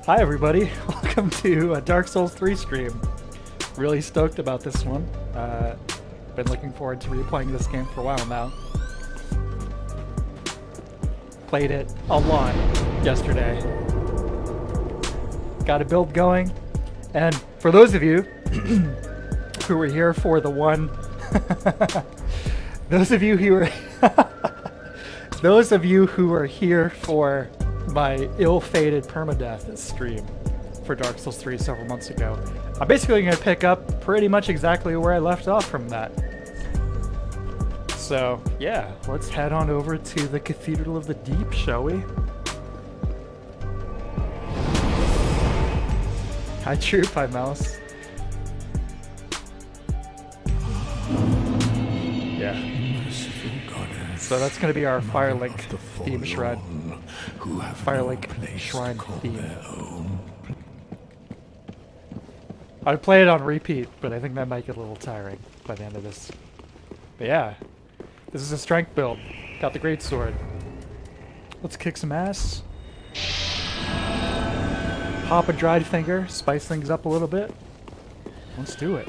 Hi everybody, welcome to a Dark Souls 3 stream. Really stoked about this one. Been looking forward to replaying this game for a while now. Played it a lot yesterday. Got a build going, and for those of you who were here for the one, those of you who were here for my ill-fated permadeath stream for Dark Souls 3 several months ago, I'm basically going to pick up pretty much exactly where I left off from that. So, yeah, let's head on over to the Cathedral of the Deep, shall we? Hi Troop, hi Mouse. Yeah. So that's going to be our Firelink theme shred. Firelink Shrine theme. I'd play it on repeat, but I think that might get a little tiring by the end of this. But yeah, this is a strength build. Got the great sword. Let's kick some ass. Pop a dried finger, spice things up a little bit. Let's do it.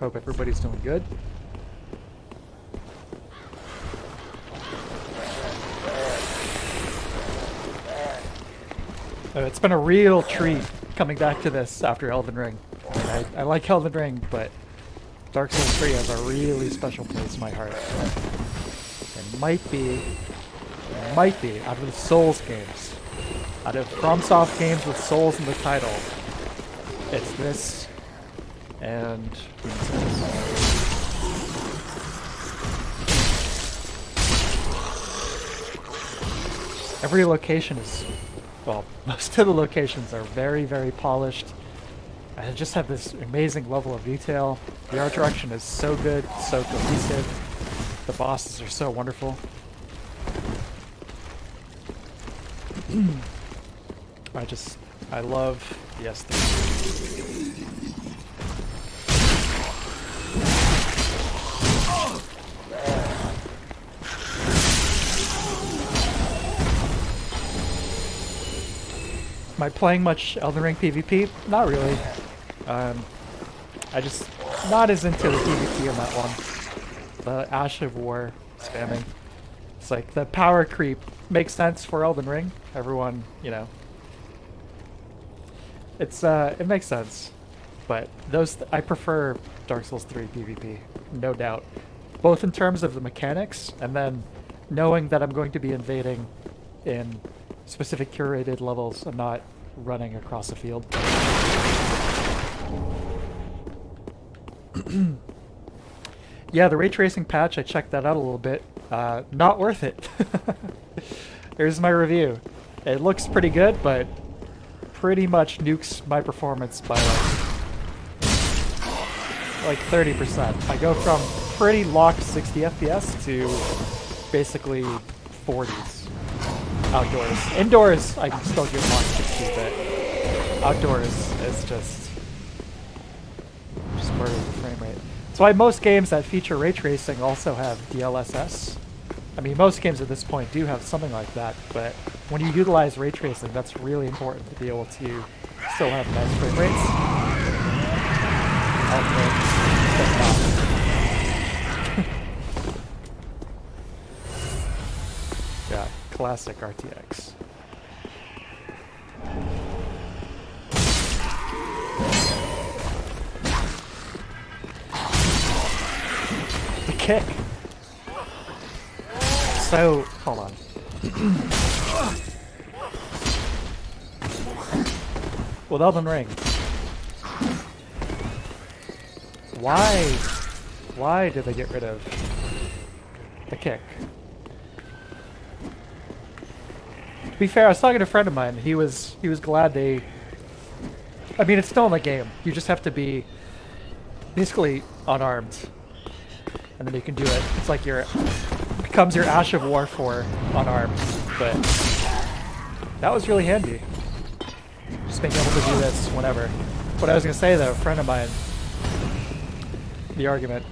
Hope everybody's doing good. It's been a real treat coming back to this after Elden Ring. I like Elden Ring, but Dark Souls 3 has a really special place in my heart. It might be, out of the Souls games, out of FromSoft games with Souls in the title, it's this and every location is, well, most of the locations are very, very polished. I just have this amazing level of detail. The art direction is so good, so cohesive. The bosses are so wonderful. I love the aesthetic. Am I playing much Elden Ring PvP? Not really. I just not as into the PvP on that one. The Ash of War spamming. It's like the power creep makes sense for Elden Ring. Everyone, you know. It makes sense. But I prefer Dark Souls 3 PvP, no doubt. Both in terms of the mechanics and then knowing that I'm going to be invading in specific curated levels and not running across the field. Yeah, the ray tracing patch, I checked that out a little bit. Not worth it. Here's my review. It looks pretty good, but pretty much nukes my performance by like 30%. I go from pretty locked 60 FPS to basically 40s. Outdoors. Indoors, I can still get 160, but outdoors is just murder the frame rate. That's why most games that feature ray tracing also have DLSS. I mean, most games at this point do have something like that, but when you utilize ray tracing, that's really important to be able to still have nice frame rates. Yeah. Classic RTX. The kick. So, hold on. With Elden Ring. Why did they get rid of the kick? To be fair, I was talking to a friend of mine. He was glad they... I mean, it's still in the game. You just have to be basically unarmed. And then you can do it. It's like becomes your Ash of War for unarmed. But that was really handy. Just being able to do this whenever. What I was going to say though, a friend of mine, the argument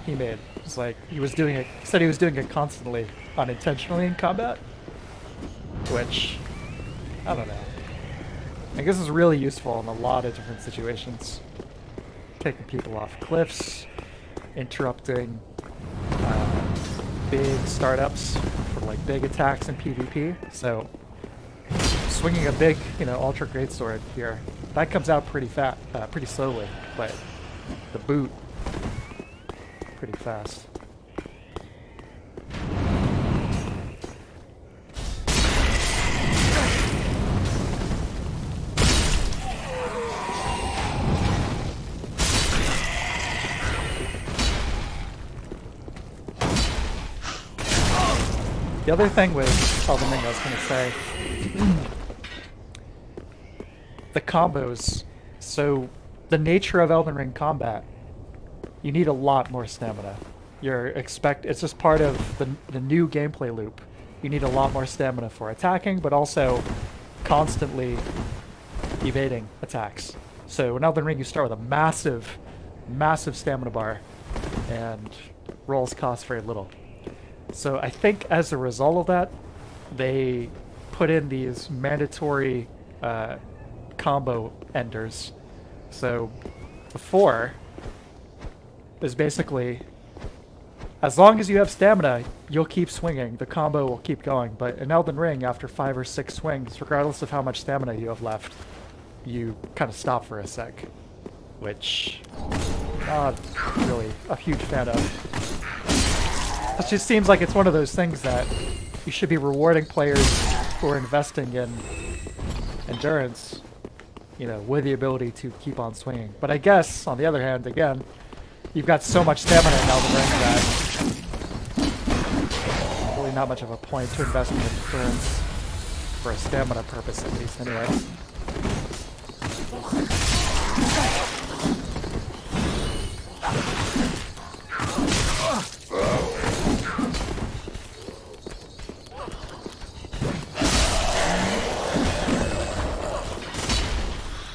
he made It's like he was doing it. He said he was doing it constantly, unintentionally in combat, which I don't know. I guess is really useful in a lot of different situations. Taking people off cliffs, interrupting big startups for like big attacks in PvP. So swinging a big, ultra greatsword here, that comes out pretty pretty slowly, but the boot pretty fast. The other thing with Elden Ring I was going to say, the combos. So the nature of Elden Ring combat, you need a lot more stamina. It's just part of the new gameplay loop. You need a lot more stamina for attacking, but also constantly evading attacks. So in Elden Ring, you start with a massive, massive stamina bar, and rolls cost very little. So I think as a result of that, they put in these mandatory combo enders. So before, is basically, as long as you have stamina, you'll keep swinging. The combo will keep going. But in Elden Ring, after 5 or 6 swings, regardless of how much stamina you have left, you kind of stop for a sec. Which, not really a huge fan of. It just seems like it's one of those things that you should be rewarding players who are investing in endurance, with the ability to keep on swinging. But I guess, on the other hand, again, you've got so much stamina in Elden Ring that really not much of a point to invest in endurance for a stamina purpose, at least, anyway.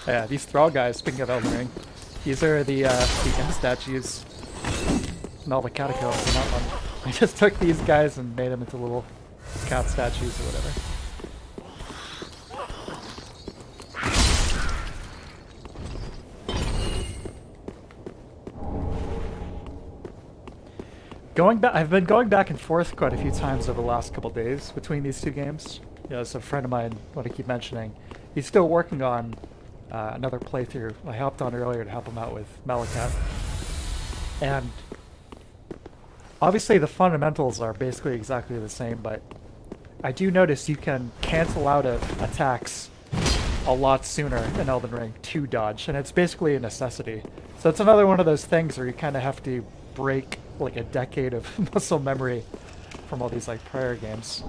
Yeah, these Thrall guys, speaking of Elden Ring, these are the end statues in all the catacombs in that one. I just took these guys and made them into little cat statues or whatever. I've been going back and forth quite a few times over the last couple days between these two games. It's a friend of mine, what I keep mentioning. He's still working on another playthrough I hopped on earlier to help him out with Malakat. And obviously the fundamentals are basically exactly the same, but I do notice you can cancel out of attacks a lot sooner in Elden Ring to dodge, and it's basically a necessity. So it's another one of those things where you kind of have to break like a decade of muscle memory from all these like prior games.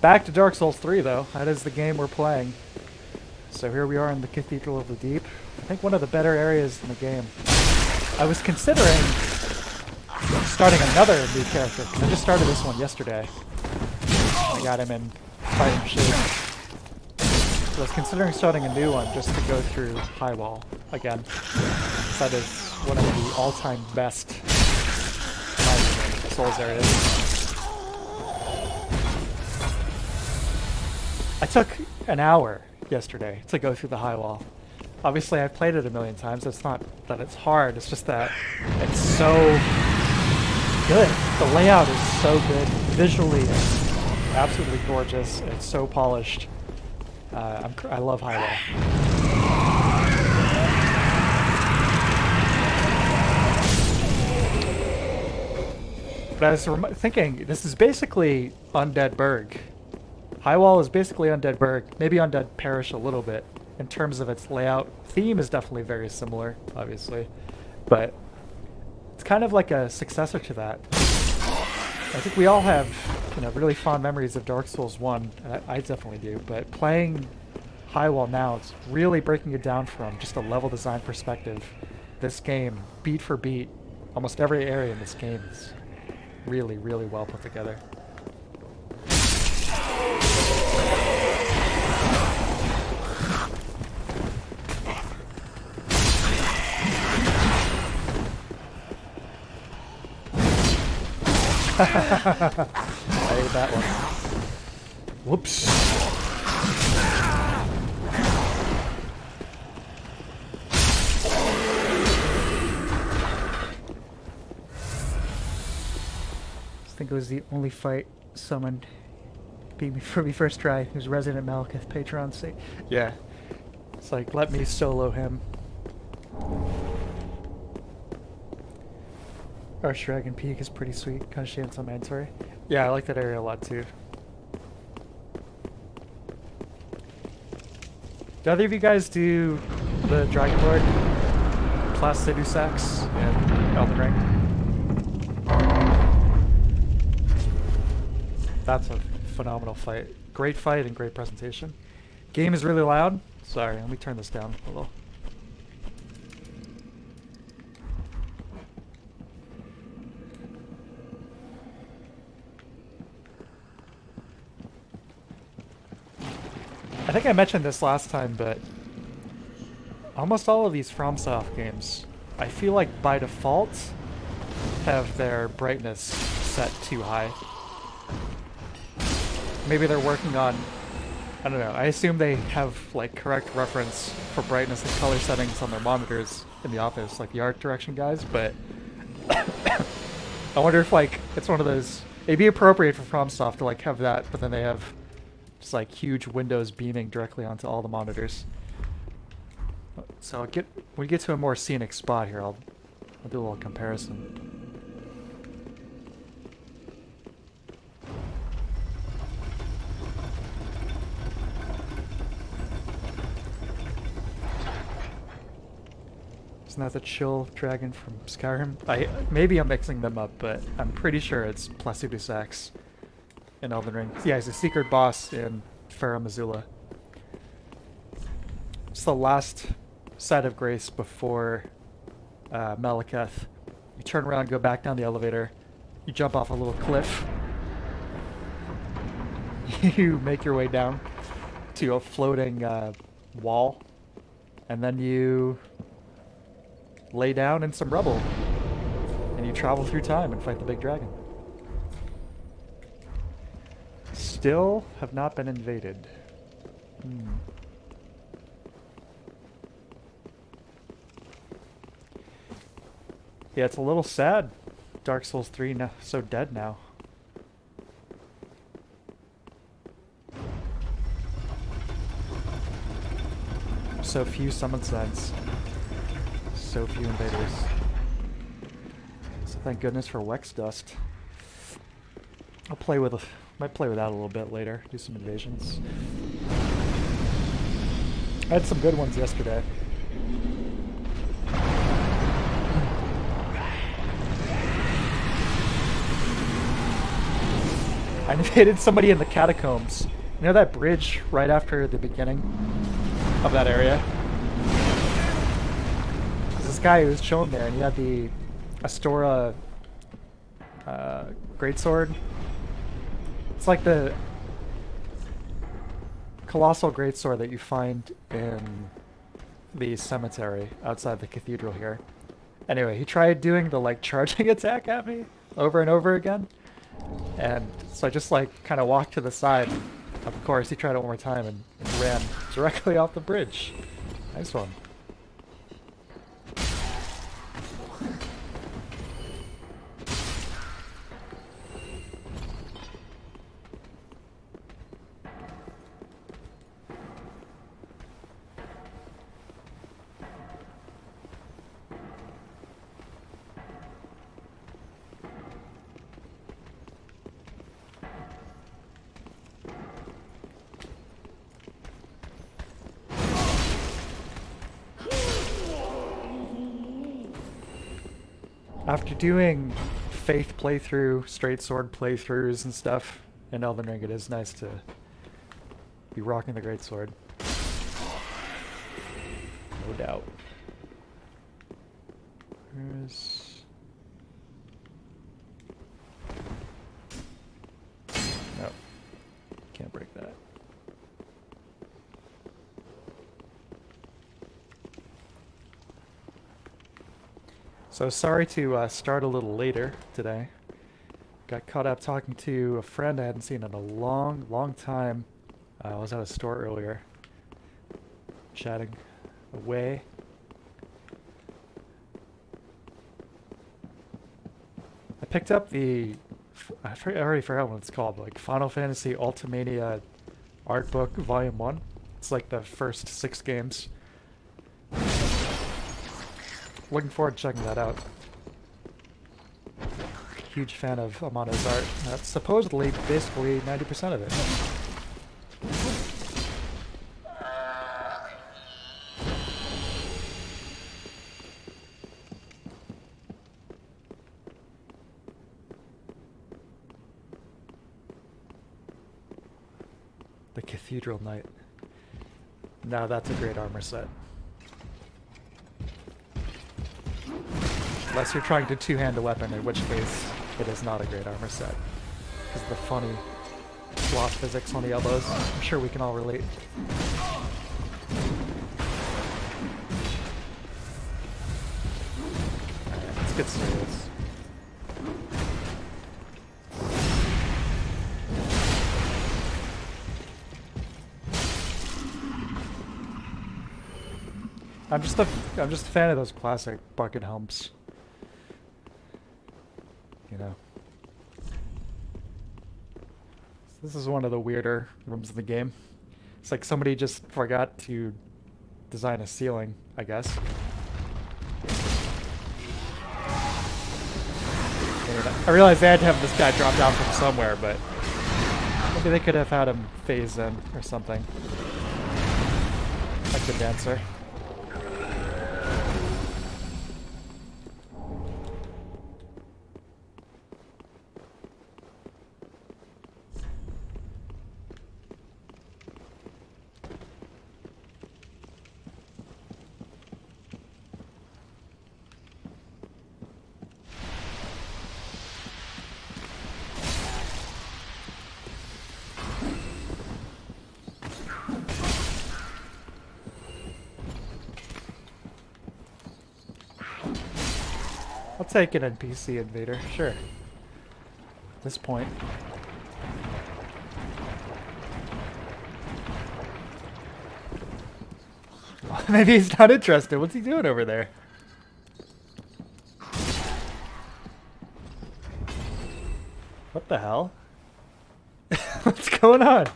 Back to Dark Souls 3, though. That is the game we're playing. So here we are in the Cathedral of the Deep. I think one of the better areas in the game. I was considering starting another new character, because I just started this one yesterday. I got him in fighting shape. So I was considering starting a new one just to go through Highwall again. That is one of the all-time best Souls areas. I took an hour yesterday to go through the Highwall. Obviously, I've played it a million times. It's not that it's hard, it's just that it's so good. The layout is so good. Visually, it's absolutely gorgeous. It's so polished. I love Highwall. But I was thinking, this is basically Undead Burg. Highwall is basically Undead Burg, maybe Undead Parish a little bit, in terms of its layout. Theme is definitely very similar, obviously, but it's kind of like a successor to that. I think we all have really fond memories of Dark Souls 1, and I definitely do, but playing Highwall now, it's really breaking it down from just a level design perspective. This game, beat for beat, almost every area in this game is really, really well put together. I ate that one. Whoops. I think it was the only fight someone beat me for me first try. It was Resident Malekith Patreon sake. Yeah. It's like, let me solo him. Archdragon Peak is pretty sweet. Kind of shades on mandatory. Yeah, I like that area a lot too. Do either of you guys do the Dragon Lord Class Sedusax in Elden Ring? That's a phenomenal fight. Great fight and great presentation. Game is really loud. Sorry, let me turn this down a little. I think I mentioned this last time, but almost all of these FromSoft games, I feel like by default, have their brightness set too high. Maybe they're working on, I don't know, I assume they have like correct reference for brightness and color settings on their monitors in the office, like the art direction guys, but I wonder if like it's one of those, it'd be appropriate for FromSoft to like have that, but then they have just like huge windows beaming directly onto all the monitors. So when we get to a more scenic spot here, I'll do a little comparison. Isn't that the chill dragon from Skyrim? Maybe I'm mixing them up, but I'm pretty sure it's Placidusax in Elden Ring. Yeah, he's a secret boss in Farum Azula. It's the last site of grace before Malekith. You turn around, go back down the elevator, you jump off a little cliff, you make your way down to a floating wall, and then you lay down in some rubble, and you travel through time and fight the big dragon. Still have not been invaded. Yeah, it's a little sad. Dark Souls 3 now, so dead now. So few summon signs. So few invaders. So thank goodness for Wex Dust. I'll might play with that a little bit later. Do some invasions. I had some good ones yesterday. I invaded somebody in the catacombs. You know that bridge right after the beginning of that area? This guy who was chilling there, and he had the Astora greatsword. It's like the colossal greatsword that you find in the cemetery outside the cathedral here. Anyway, he tried doing the like charging attack at me over and over again. And so I just like kind of walked to the side. Of course, he tried it one more time and ran directly off the bridge. Nice one. After doing Faith playthrough, straight sword playthroughs and stuff in Elden Ring, it is nice to be rocking the greatsword. No doubt. Where's... No. Can't break that. So sorry to start a little later today. Got caught up talking to a friend I hadn't seen in a long time. I was at a store earlier, chatting away. I picked up the, I already forgot what it's called, like Final Fantasy Ultimania Art Book Volume 1. It's like the first 6 games. Looking forward to checking that out. Huge fan of Amano's art. That's supposedly basically 90% of it. The Cathedral Knight. Now that's a great armor set. Unless you're trying to two-hand a weapon, in which case it is not a great armor set. Because of the funny slot physics on the elbows. I'm sure we can all relate. Alright, let's get serious. I'm just a fan of those classic bucket helms. You know. This is one of the weirder rooms in the game. It's like somebody just forgot to design a ceiling, I guess. I realized they had to have this guy drop down from somewhere, but maybe they could have had him phase in or something. Like the dancer. I'll take an NPC invader, sure. At this point. Maybe he's not interested. What's he doing over there? What the hell? What's going on?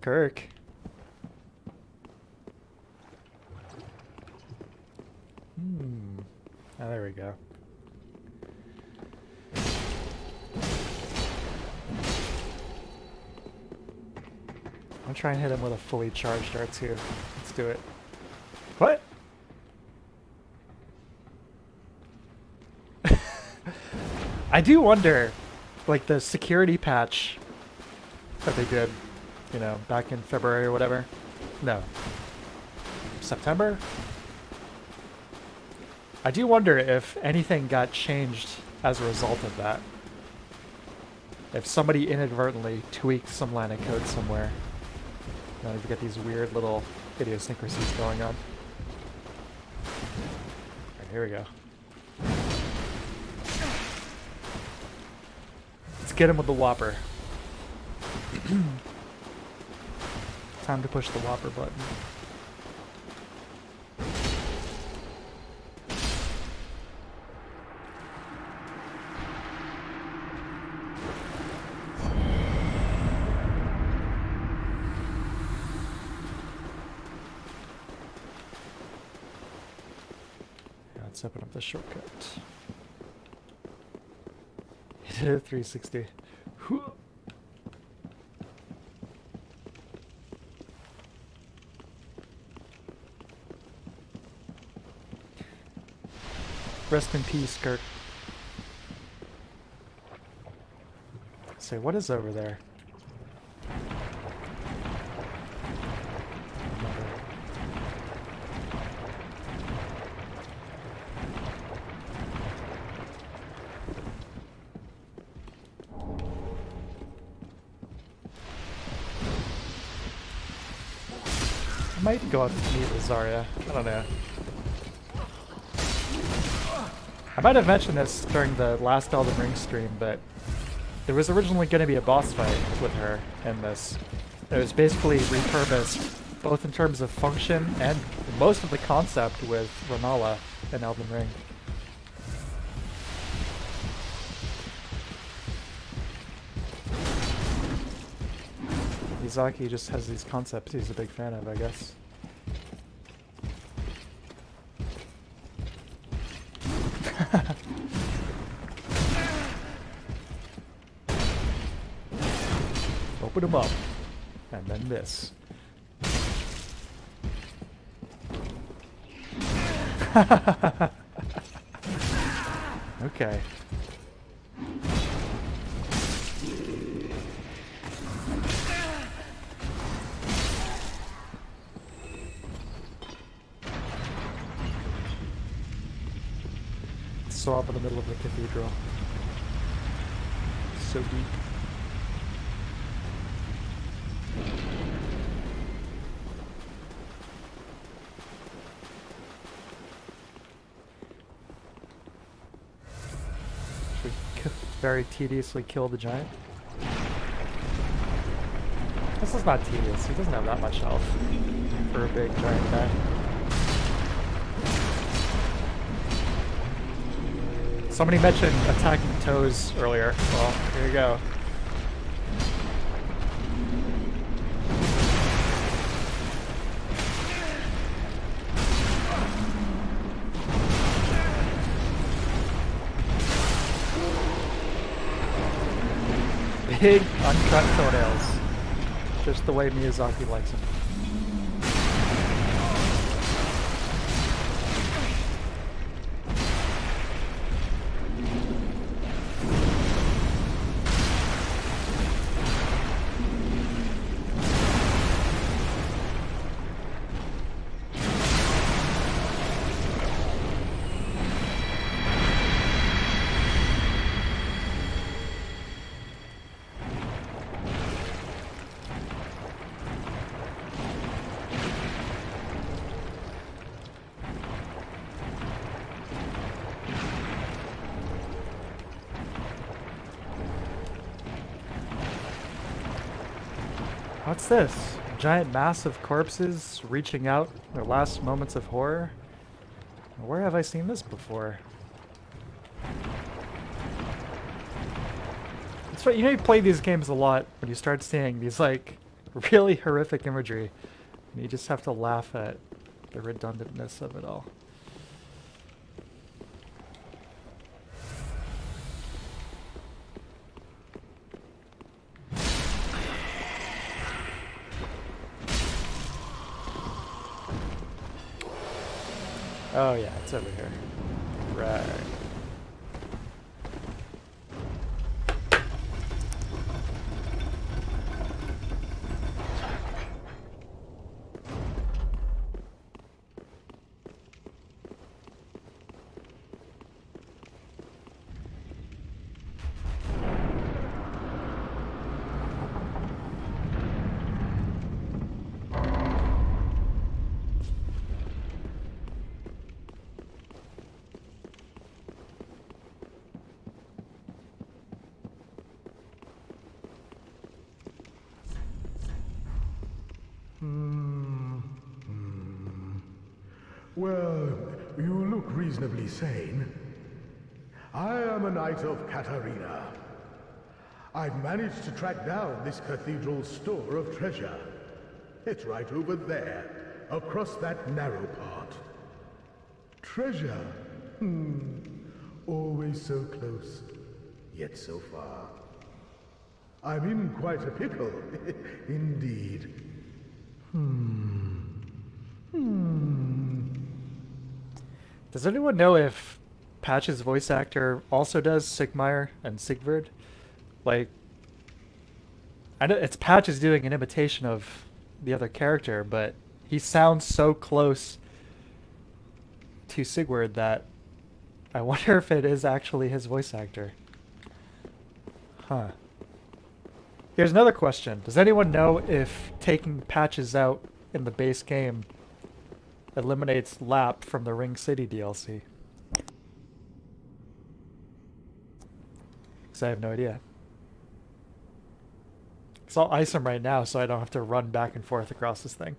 Kirk. Oh, there we go. I'll try and hit him with a fully charged R2. Let's do it. What? I do wonder, like the security patch that they did, you know, back in February or whatever. No. September? I do wonder if anything got changed as a result of that. If somebody inadvertently tweaked some line of code somewhere. You know, you get these weird little idiosyncrasies going on. Alright, here we go. Let's get him with the Whopper. Time to push the Whopper button. Yeah, let's open up the shortcut. He did a 360. Whew. Rest in peace, Kirk. Say, what is over there? I might go out and meet with Zarya. I don't know. I might have mentioned this during the last Elden Ring stream, but there was originally going to be a boss fight with her in this. It was basically repurposed, both in terms of function and most of the concept with Renala in Elden Ring. Miyazaki just has these concepts he's a big fan of, I guess. Open them up. And then this. Okay. So up in the middle of the cathedral. So deep. Should we very tediously kill the giant? This is not tedious. He doesn't have that much health for a big giant guy. Somebody mentioned attacking toes earlier. Well, here you go. Big uncut toenails. Just the way Miyazaki likes them. What's this? A giant mass of corpses reaching out their last moments of horror? Where have I seen this before? That's right, you know you play these games a lot when you start seeing these like really horrific imagery. And you just have to laugh at the redundantness of it all. Oh yeah, it's over here. Right. Well, you look reasonably sane. I am a knight of Katarina. I've managed to track down this cathedral's store of treasure. It's right over there, across that narrow part. Treasure? Always so close, yet so far. I'm in quite a pickle, indeed. Does anyone know if Patch's voice actor also does Sigmire and Sigvard. Like, I know it's Patch is doing an imitation of the other character, but he sounds so close to Sigurd that I wonder if it is actually his voice actor. Huh. Here's another question. Does anyone know if taking Patches out in the base game eliminates Lap from the Ring City DLC? Because I have no idea. So I'll ice him right now so I don't have to run back and forth across this thing.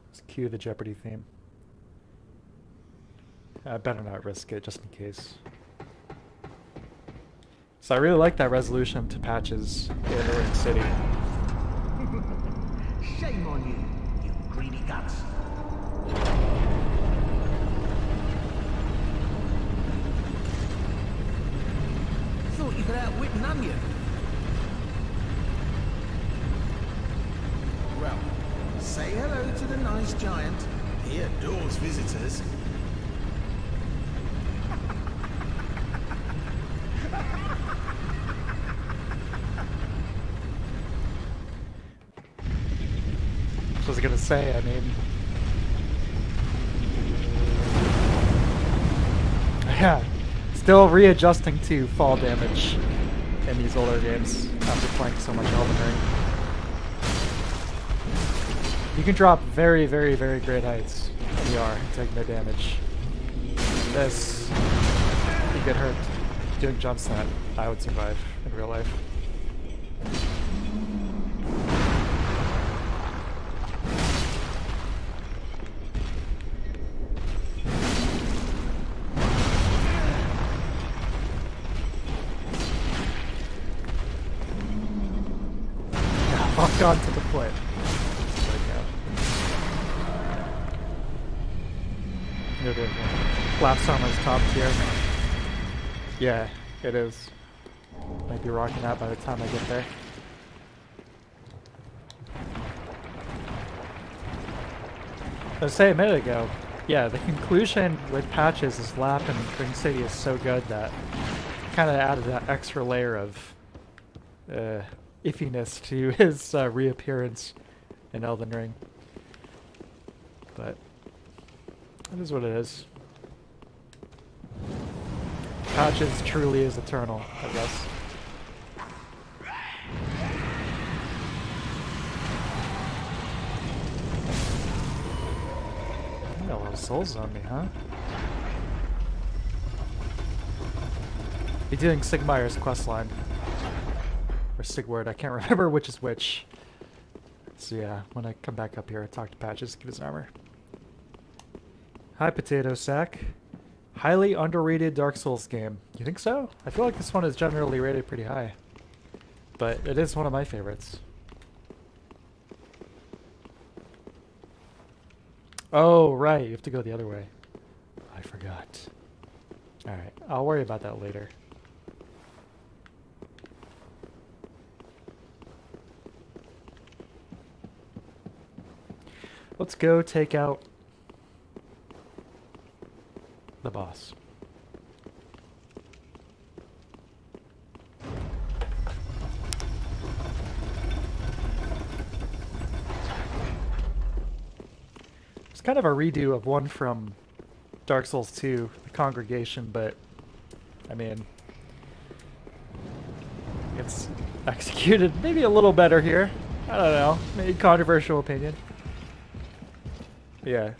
Let's cue the Jeopardy theme. I better not risk it just in case. So I really like that resolution to Patches in Ring City. Shame on you, you greedy guts. Thought you could outwit an onion. Well, say hello to the nice giant. He adores visitors. I was gonna say, I mean, yeah, still readjusting to fall damage in these older games after playing so much Elden Ring. You can drop very, very, very great heights in VR and take no damage. This, you get hurt doing jumps that I would survive in real life. Lock on to the foot. There we go. It is. Lap's Armor's top tier. Yeah, it is. Might be rocking that by the time I get there. I was saying a minute ago, yeah, the conclusion with Patches is Lap and Ring City is so good that kind of added that extra layer of iffiness to his reappearance in Elden Ring. But it is what it is. Patches truly is eternal, I guess. I got a lot of souls on me, huh? Be doing Sigmire's questline. Or Sigward, I can't remember which is which. So yeah, when I come back up here, I talk to Patches, get his armor. Hi, Potato Sack. Highly underrated Dark Souls game. You think so? I feel like this one is generally rated pretty high. But it is one of my favorites. Oh, right, you have to go the other way. I forgot. Alright, I'll worry about that later. Let's go take out the boss. It's kind of a redo of one from Dark Souls 2, the Congregation, but I mean, it's executed maybe a little better here. I don't know, maybe controversial opinion. Yeah.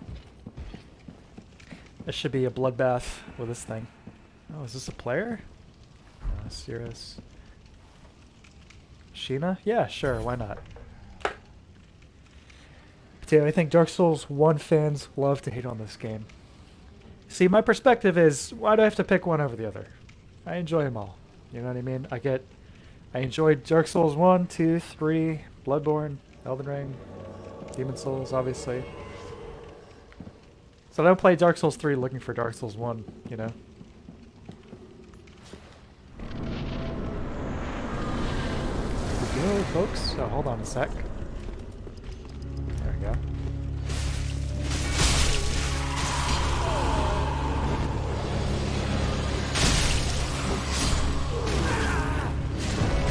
This should be a bloodbath with this thing. Oh, is this a player? Cirrus. Sheena? Yeah, sure, why not? Potato, I think Dark Souls 1 fans love to hate on this game. See, my perspective is, why do I have to pick one over the other? I enjoy them all. You know what I mean? I enjoyed Dark Souls 1, 2, 3, Bloodborne, Elden Ring, Demon Souls, obviously. So I don't play Dark Souls 3 looking for Dark Souls 1, you know? Here we go, folks. Oh, hold on a sec. go.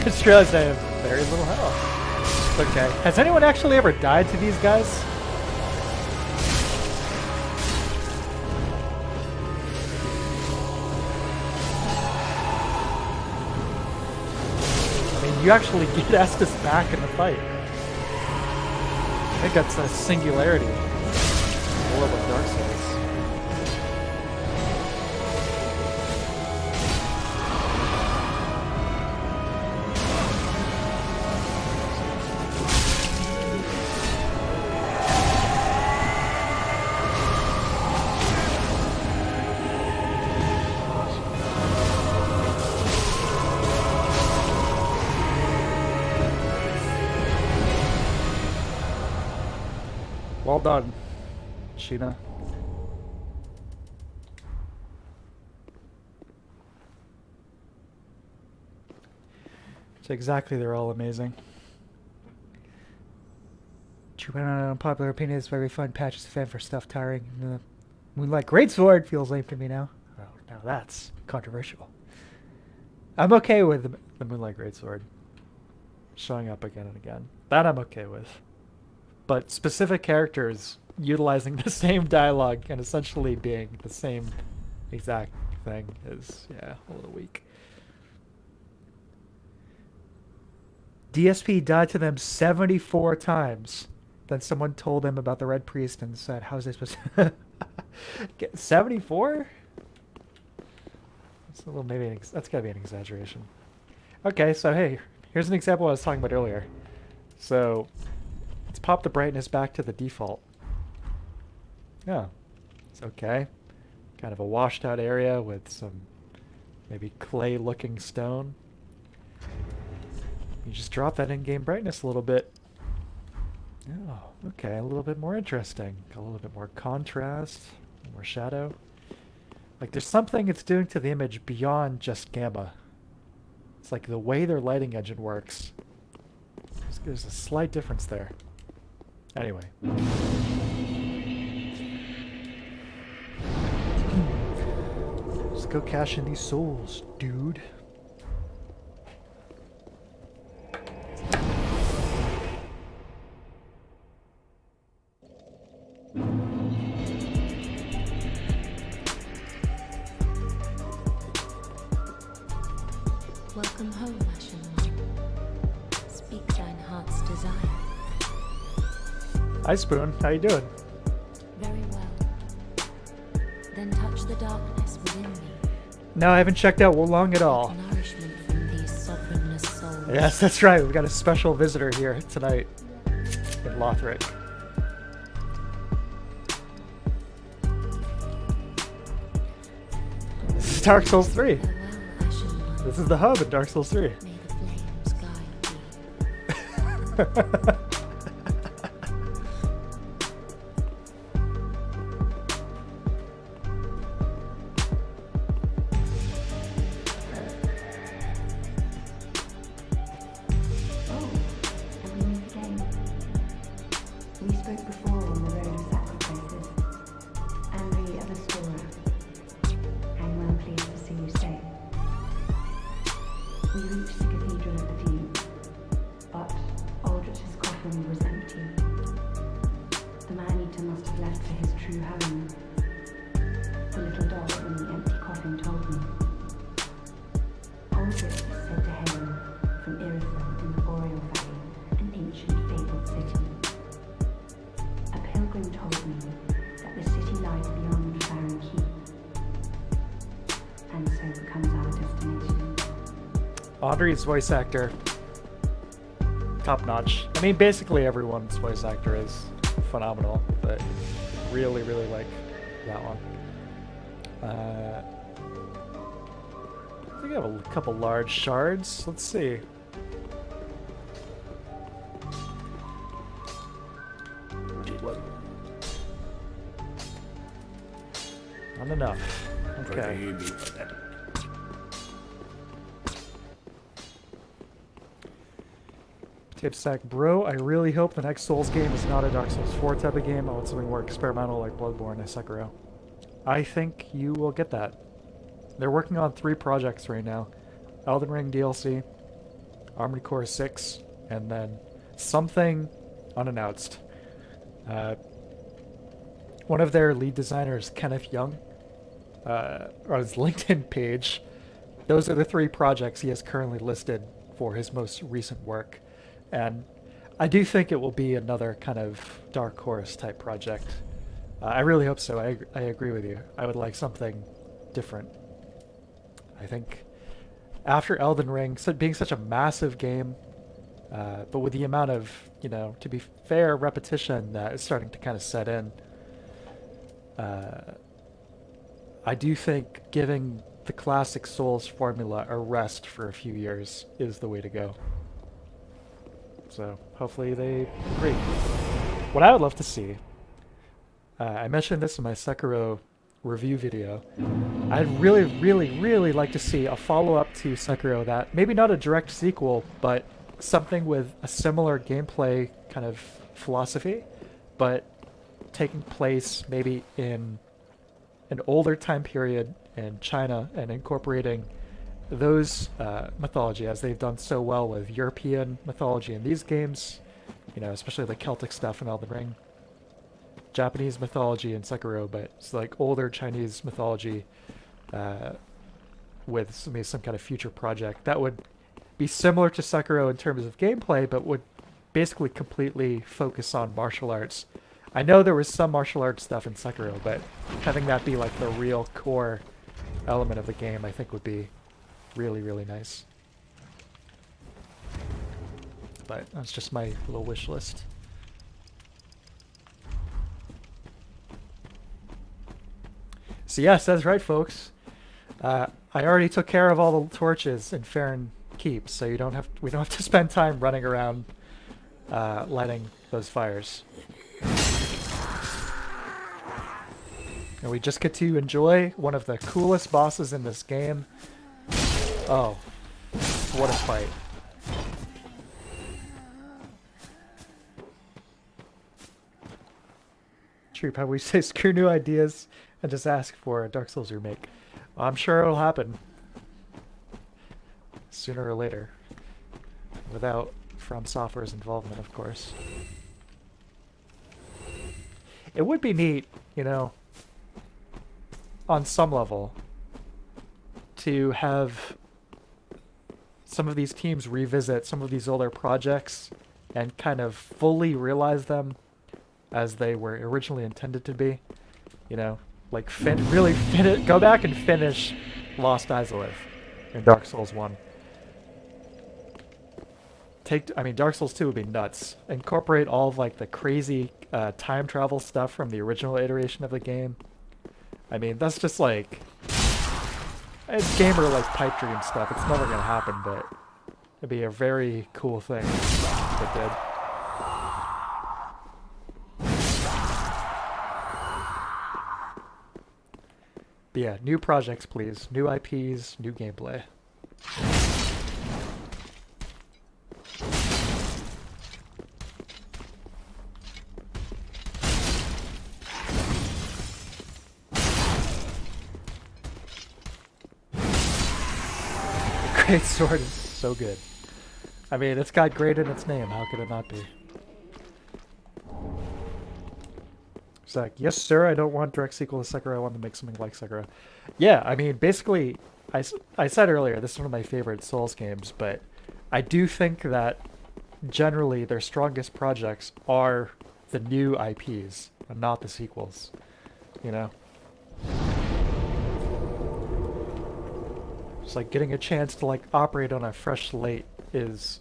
Just realized I have very little health. Okay. Has anyone actually ever died to these guys? I mean, you actually get Estus back in the fight. I think that's a singularity. I love what Dark Souls. Well done, Sheena. So exactly, they're all amazing. True, an unpopular opinion is very fun patch as a fan for stuff tiring. The Moonlight Greatsword feels lame to me now. Oh, now that's Controversial. I'm okay with the Moonlight Greatsword showing up again and again. That I'm okay with. But specific characters utilizing the same dialogue and essentially being the same exact thing is, yeah, a little weak. DSP died to them 74 times. Then someone told him about the Red Priest and said, how's this supposed to... 74? That's a little, maybe, that's gotta be an exaggeration. Okay, so hey, here's an example I was talking about earlier. So, let's pop the brightness back to the default. Yeah, it's okay. Kind of a washed out area with some maybe clay looking stone. You just drop that in-game brightness a little bit. Oh, okay, a little bit more interesting. Got a little bit more contrast, more shadow. Like there's something it's doing to the image beyond just gamma. It's like the way their lighting engine works. There's a slight difference there. Anyway. Let's go cash in these souls, dude. Welcome home, Ashen One. Speak thine heart's desire. Hi, Spoon. How you doing? Very well. Then touch the darkness within me. No, I haven't checked out Wolong at all. Nourishment from these sovereignless souls. Yes, that's right. We've got a special visitor here tonight in Lothric. This is Dark Souls 3. Farewell, Ashen One. This is the hub in Dark Souls 3. May the flames guide thee. Oh, and we meet again. We spoke before on the road of sacrifices, and the other storer. I'm well pleased to see you safe. We reached the cathedral at the deep, but Aldrich's coffin was empty. The man-eater must have left for his true home. The little dog in the empty coffin told me. Aldrich is said to hail from Iritha in the Boreal Valley, an ancient fabled city. A pilgrim told me that the city lies beyond Farron Keep, and so becomes our destination. Audrey's voice actor. Top notch. I mean, basically everyone's voice actor is phenomenal, but really, really like that one. I think I have a couple large shards. Let's see. Not enough. Okay. Tipsack, bro, I really hope the next Souls game is not a Dark Souls 4 type of game. I want something more experimental like Bloodborne and Sekiro. I think you will get that. They're working on 3 projects right now. Elden Ring DLC, Armored Core 6, and then something unannounced. One of their lead designers, Kenneth Young, on his LinkedIn page, those are the 3 projects he has currently listed for his most recent work. And I do think it will be another kind of Dark Horse type project. I really hope so. I agree with you. I would like something different. I think after Elden Ring, being such a massive game, but with the amount of, to be fair, repetition that is starting to kind of set in, I do think giving the classic Souls formula a rest for a few years is the way to go. So hopefully they agree. What I would love to see, I mentioned this in my Sekiro review video, I'd really, really, really like to see a follow-up to Sekiro that, maybe not a direct sequel, but something with a similar gameplay kind of philosophy, but taking place maybe in an older time period in China and incorporating those mythology as they've done so well with European mythology in these games, especially the Celtic stuff in Elden Ring. Japanese mythology in Sekiro, but it's like older Chinese mythology with maybe some kind of future project that would be similar to Sekiro in terms of gameplay, but would basically completely focus on martial arts. I know there was some martial arts stuff in Sekiro, but having that be like the real core element of the game, I think would be really, really nice. But that's just my little wish list. So yes, that's right, folks. I already took care of all the torches in Farron Keep, so we don't have to spend time running around lighting those fires. And we just get to enjoy one of the coolest bosses in this game. Oh, what a fight. Troop, how we say screw new ideas and just ask for a Dark Souls remake. I'm sure it'll happen. Sooner or later. Without From Software's involvement, of course. It would be neat, on some level, to have some of these teams revisit some of these older projects and kind of fully realize them as they were originally intended to be. Like go back and finish Lost Izalith in Dark Souls 1. Dark Souls 2 would be nuts. Incorporate all of like the crazy time travel stuff from the original iteration of the game. That's just like, it's gamer like pipe dream stuff. It's never gonna happen, but it'd be a very cool thing if it did. But yeah, new projects, please. New IPs, new gameplay. Great sword is so good. It's got great in its name. How could it not be? It's like, yes, sir, I don't want direct sequel to Sekiro. I want to make something like Sekiro. Yeah, basically, I said earlier, this is one of my favorite Souls games, but I do think that generally their strongest projects are the new IPs and not the sequels. It's like getting a chance to operate on a fresh slate is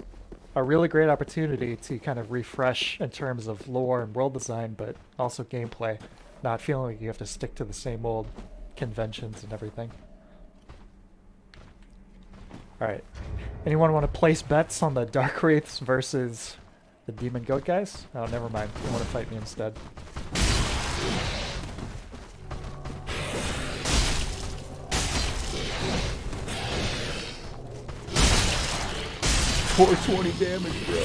a really great opportunity to kind of refresh in terms of lore and world design, but also gameplay, not feeling like you have to stick to the same old conventions and everything. Alright, anyone want to place bets on the Dark Wraiths versus the Demon Goat guys? Oh, never mind, they want to fight me instead. 420 damage, bro.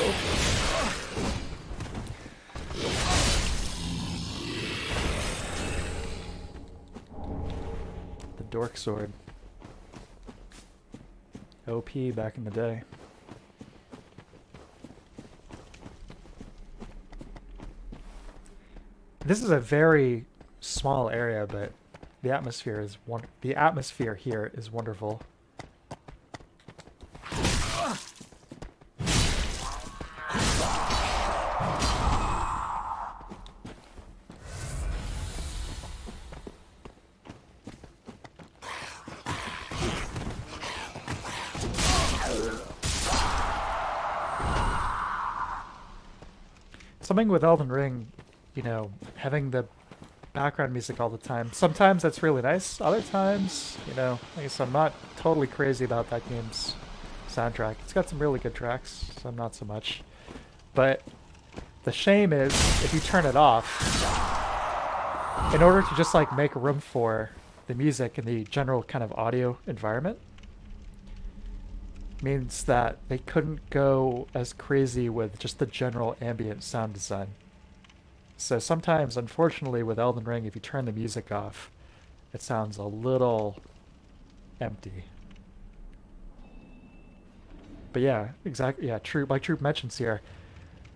The Dork Sword. OP back in the day. This is a very small area, but the atmosphere is the atmosphere here is wonderful. Something with Elden Ring, you know, having the background music all the time. Sometimes that's really nice. Other times, you know, I guess I'm not totally crazy about that game's soundtrack. It's got some really good tracks, some not so much. But the shame is, if you turn it off, in order to just like make room for the music and the general kind of audio environment, means that they couldn't go as crazy with just the general ambient sound design. So sometimes, unfortunately, with Elden Ring, if you turn the music off, it sounds a little empty. But yeah, exactly. Yeah, true. Like Troop mentions here,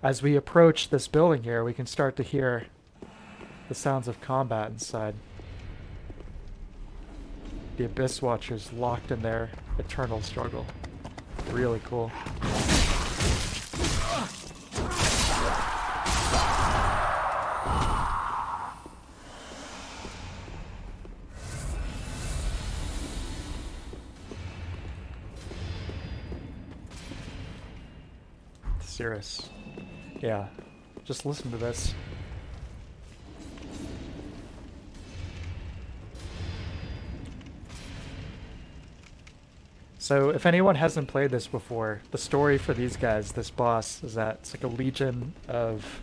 as we approach this building here, we can start to hear the sounds of combat inside. The Abyss Watchers locked in their eternal struggle. Really cool. Cirrus. Yeah, just listen to this. So if anyone hasn't played this before, the story for these guys, this boss, is that it's like a legion of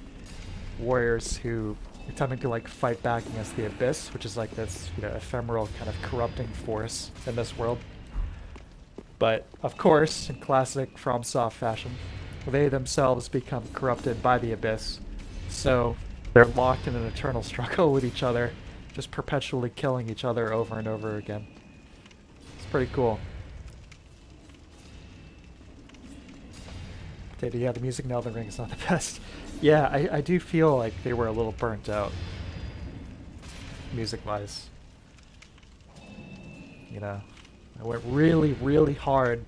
warriors who are attempting to like fight back against the Abyss, which is like this, you know, ephemeral kind of corrupting force in this world. But of course, in classic FromSoft fashion, they themselves become corrupted by the Abyss, so they're locked in an eternal struggle with each other, just perpetually killing each other over and over again. It's pretty cool. Yeah, the music in Elden Ring is not the best. Yeah, I do feel like they were a little burnt out, music-wise. You know, I went really, really hard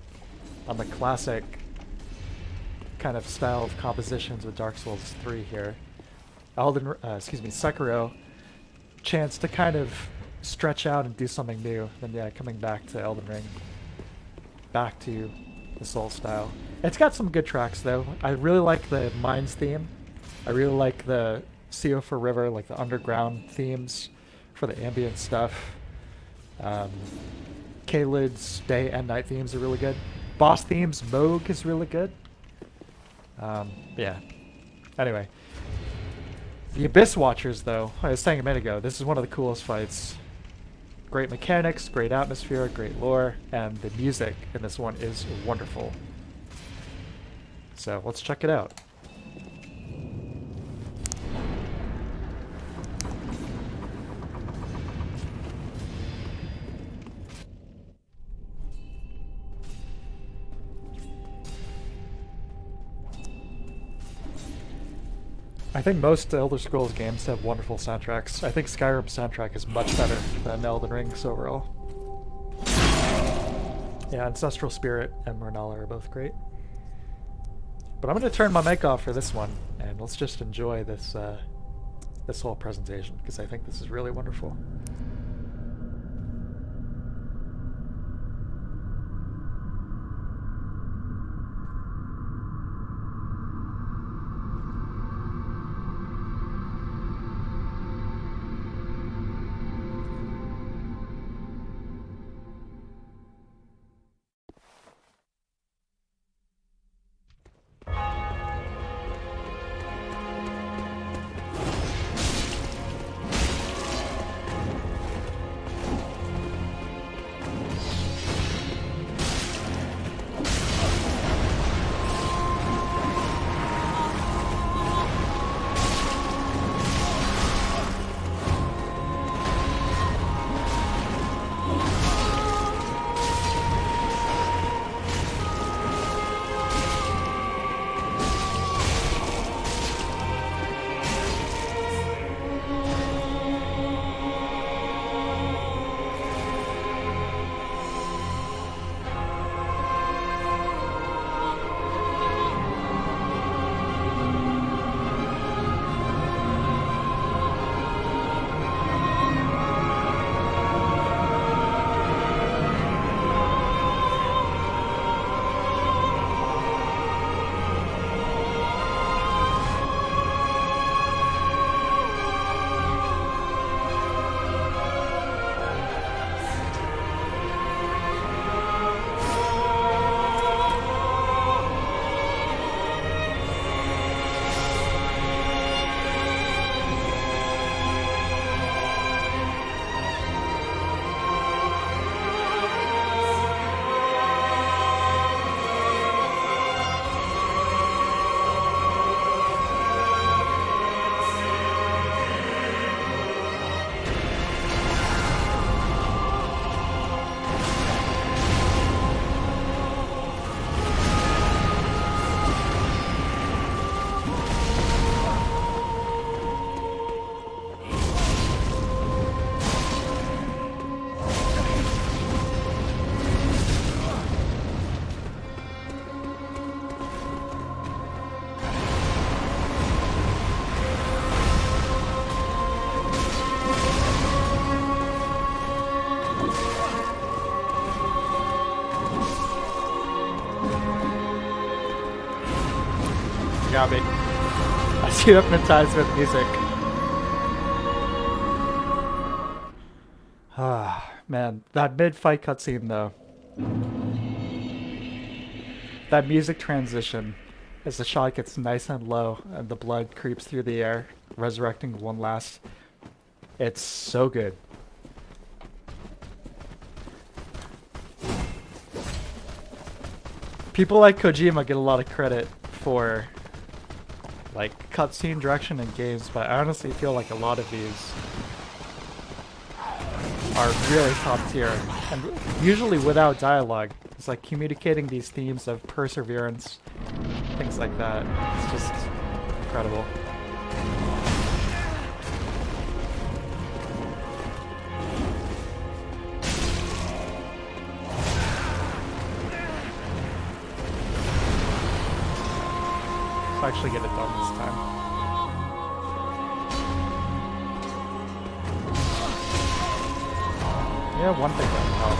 on the classic kind of style of compositions with Dark Souls 3 here. Sekiro, chance to kind of stretch out and do something new. Then yeah, coming back to Elden Ring, back to the Soul style. It's got some good tracks though. I really like the Mines theme. I really like the Seofor River, like the underground themes for the ambient stuff. Caelid's day and night themes are really good. Boss themes, Moog is really good. Yeah. Anyway. The Abyss Watchers though, I was saying a minute ago, this is one of the coolest fights. Great mechanics, great atmosphere, great lore, and the music in this one is wonderful. So let's check it out. I think most Elder Scrolls games have wonderful soundtracks. I think Skyrim's soundtrack is much better than Elden Ring's overall. Yeah, Ancestral Spirit and Murnala are both great. But I'm going to turn my mic off for this one, and let's just enjoy this this whole presentation, because I think this is really wonderful. got me. I see hypnotized with music. Ah, man, that mid-fight cutscene though. That music transition as the shot gets nice and low and the blood creeps through the air, resurrecting one last. It's so good. People like Kojima get a lot of credit for like cutscene direction in games, but I honestly feel like a lot of these are really top tier and usually without dialogue. It's like communicating these themes of perseverance, things like that. It's just incredible. Let's actually get it done this time. Yeah, one thing that help.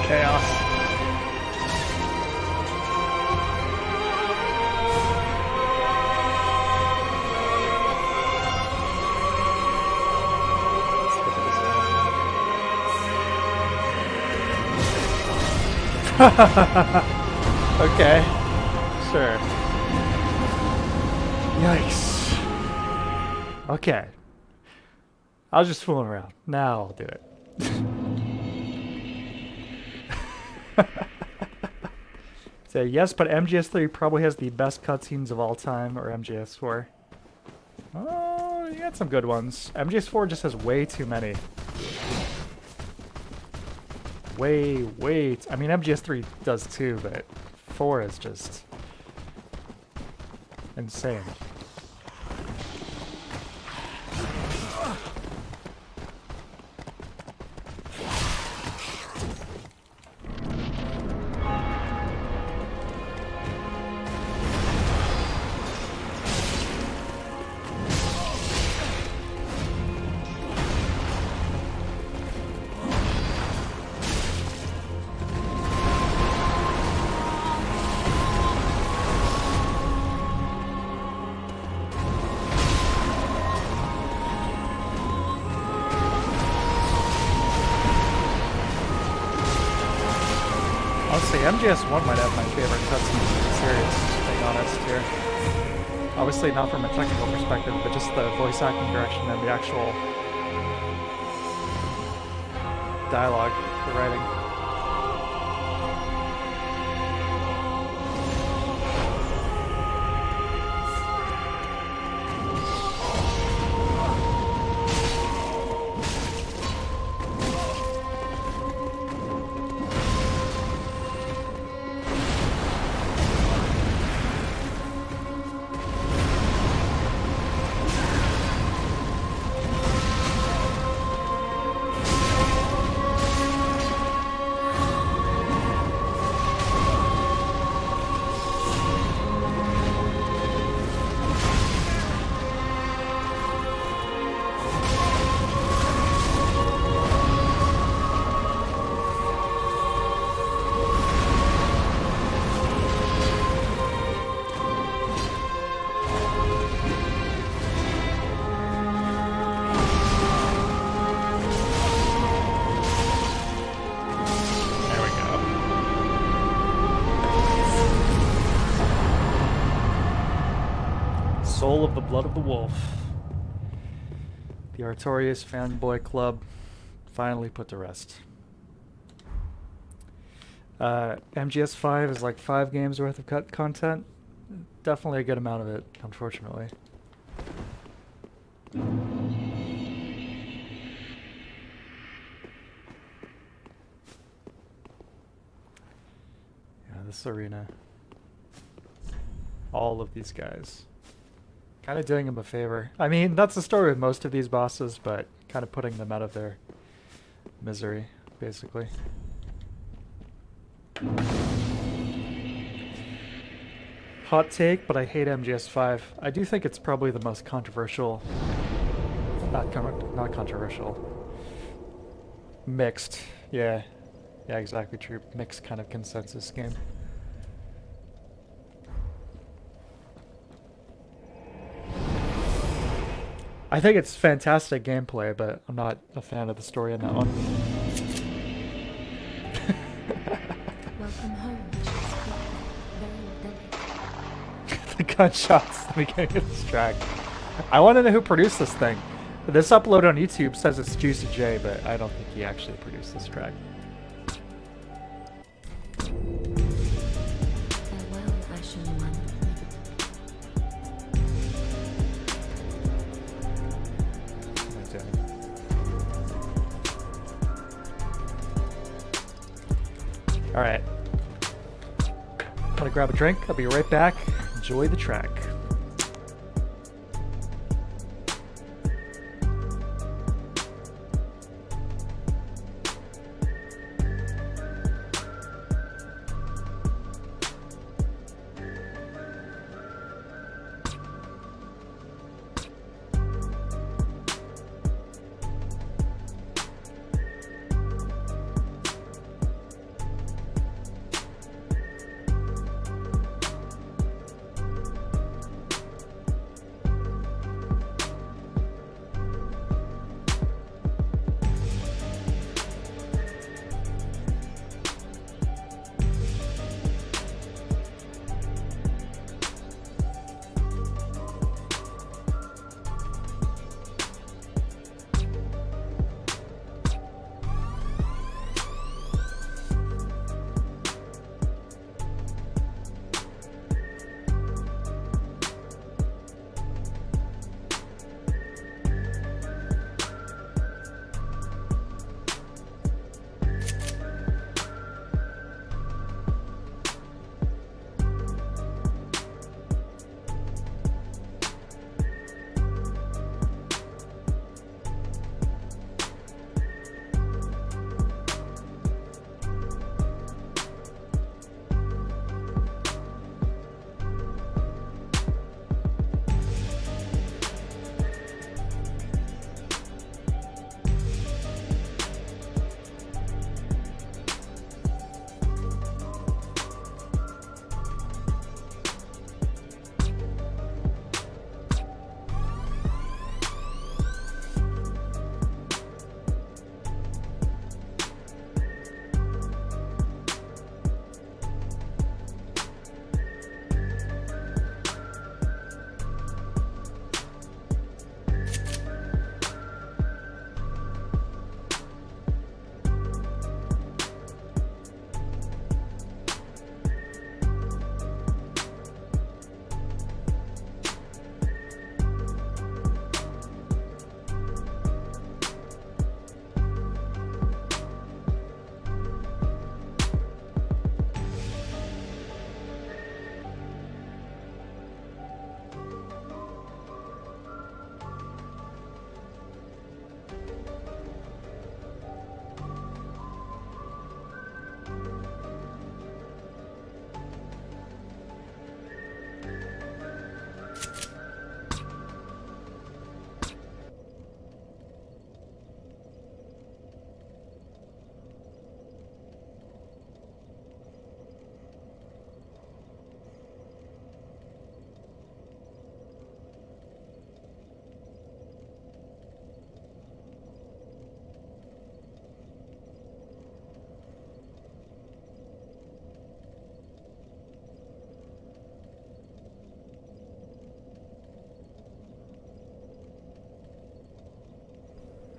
Chaos. Okay. Sure. Yikes. Okay. I was just fooling around. Now I'll do it. So yes, but MGS3 probably has the best cutscenes of all time, or MGS4. Oh, you got some good ones. MGS4 just has way too many. I mean, MGS3 does too, but 4 is just insane. Honestly, MGS1 might have my favorite cutscene in the series, being honest here. Obviously not from a technical perspective, but just the voice acting direction and the actual dialogue, the writing. Soul of the Blood of the Wolf. The Artorias fanboy club finally put to rest. MGS5 is like 5 games worth of content. Definitely a good amount of it, unfortunately. Yeah, this arena. All of these guys. Kind of doing them a favor. I mean, that's the story with most of these bosses, but kind of putting them out of their misery, basically. Hot take, but I hate MGS5. I do think it's probably the most controversial, not controversial, mixed, yeah, exactly true, mixed kind of consensus game. I think it's fantastic gameplay, but I'm not a fan of the story in that one. Welcome home. Very authentic. The gunshots at the beginning of this track. I want to know who produced this thing. This upload on YouTube says it's Juicy J, but I don't think he actually produced this track. Farewell, Ashen One. Alright. I'm gonna grab a drink. I'll be right back. Enjoy the track.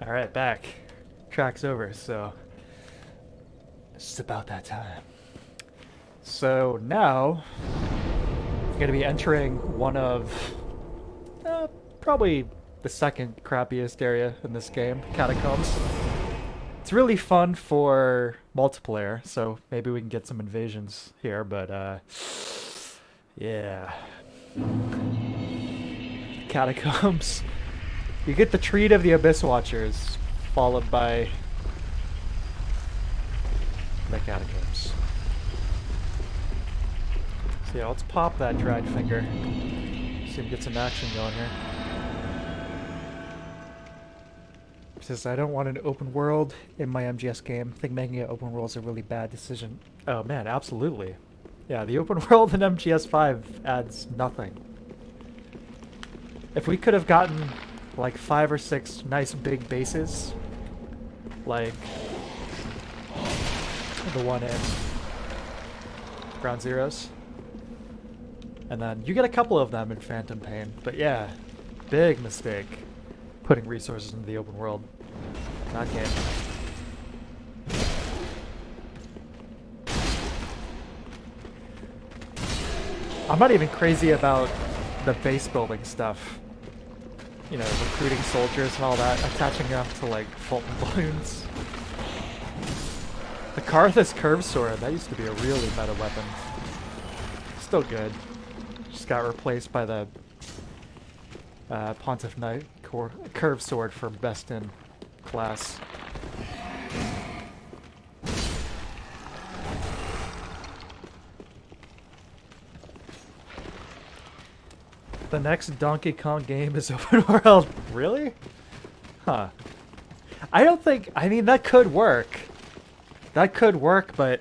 All right, back. Track's over, so it's about that time. So now I'm going to be entering one of probably the second crappiest area in this game, Catacombs. It's really fun for multiplayer, so maybe we can get some invasions here, but yeah. Catacombs. You get the treat of the Abyss Watchers, followed by the Catacombs. So yeah, let's pop that dried finger. See if we get some action going here. Says I don't want an open world in my MGS game. I think making it open world is a really bad decision. Oh man, absolutely. Yeah, the open world in MGS5 adds nothing. If we could have gotten like 5 or 6 nice big bases, like the one in Ground Zeroes, and then you get a couple of them in Phantom Pain, but yeah, big mistake putting resources into the open world. Not game. I'm not even crazy about the base building stuff. You know, recruiting soldiers and all that, attaching them to like Fulton balloons. The Karthus Curve Sword, that used to be a really meta weapon. Still good. Just got replaced by the Pontiff Knight Curve Sword for best in class. The next Donkey Kong game is open world. Really? Huh. I don't think... I mean, that could work. That could work, but...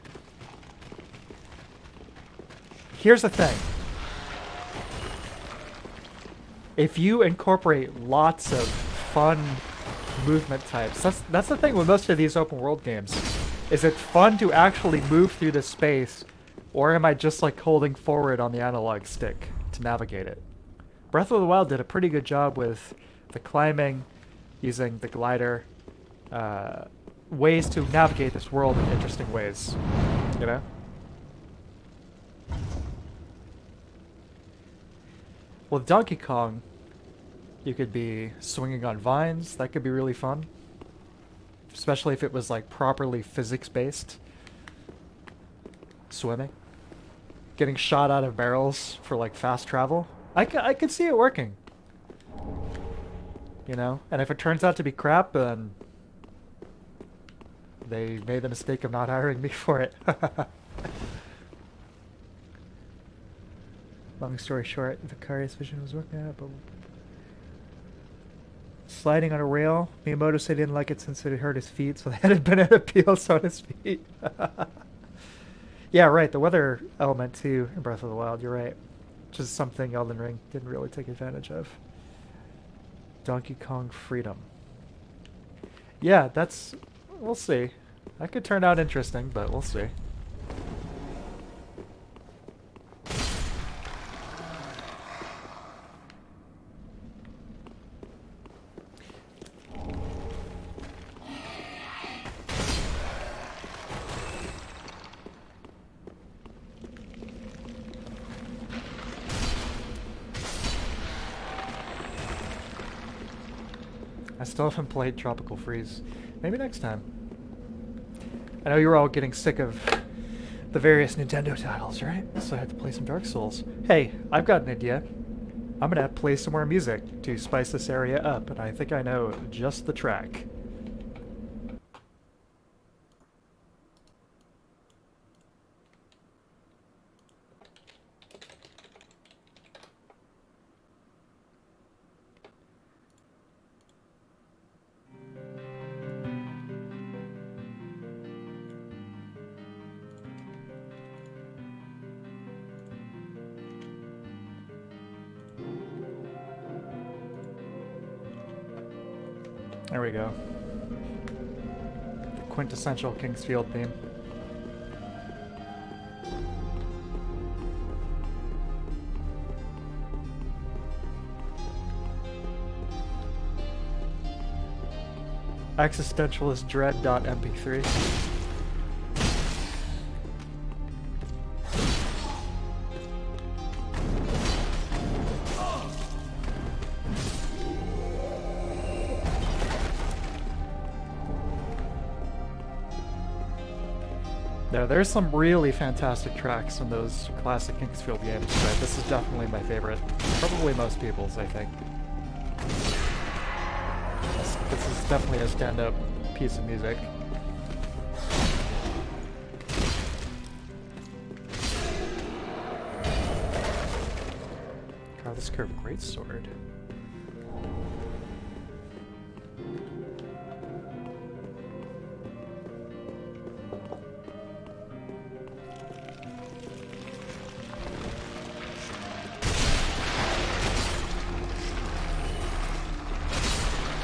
Here's the thing. If you incorporate lots of fun movement types, that's the thing with most of these open world games. Is it fun to actually move through the space, or am I just like holding forward on the analog stick to navigate it? Breath of the Wild did a pretty good job with the climbing, using the glider, ways to navigate this world in interesting ways, you know? Well, Donkey Kong, you could be swinging on vines. That could be really fun. Especially if it was like properly physics-based. Swimming. Getting shot out of barrels for like fast travel. I could see it working. You know? And if it turns out to be crap, then they made the mistake of not hiring me for it. Long story short, Vicarious Vision was working out, but sliding on a rail. Miyamoto said he didn't like it since it hurt his feet, so they had banana peels on his feet. Yeah, right. The weather element too in Breath of the Wild. You're right. Which is something Elden Ring didn't really take advantage of. Donkey Kong Freedom. Yeah, that's... We'll see. That could turn out interesting, but we'll see. I still haven't played Tropical Freeze. Maybe next time. I know you were all getting sick of the various Nintendo titles, right? So I had to play some Dark Souls. Hey, I've got an idea. I'm gonna play some more music to spice this area up, and I think I know just the track. There we go. The quintessential King's Field theme. Existentialist Dread.mp3. No, there's some really fantastic tracks in those classic Kingsfield games, but this is definitely my favorite. Probably most people's, I think. This is definitely a stand-up piece of music. God, this curved greatsword.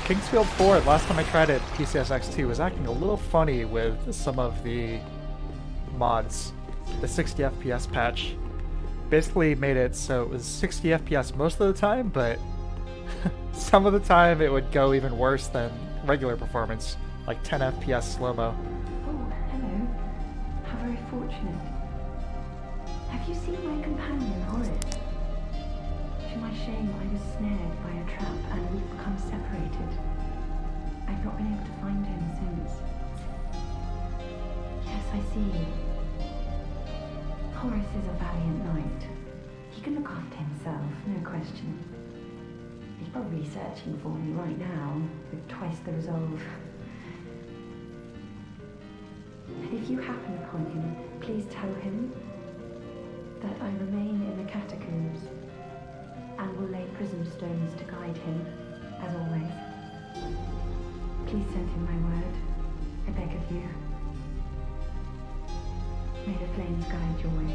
Kingsfield 4, last time I tried it, PCSX2, was acting a little funny with some of the mods. The 60 FPS patch basically made it so it was 60 FPS most of the time, but some of the time it would go even worse than regular performance, like 10 FPS slow-mo. Oh, hello. How very fortunate. Have you seen my companion, Horace? To my shame, I was snared by a trap and we've become separated. I've not been able to find him since. Yes, I see. Horace is a valiant knight. He can look after himself, no question. He's probably searching for me right now, with twice the resolve. And if you happen upon him, please tell him that I remain in the catacombs and will lay prism stones to guide him, as always. Please send him my word, I beg of you. May the flames guide your way.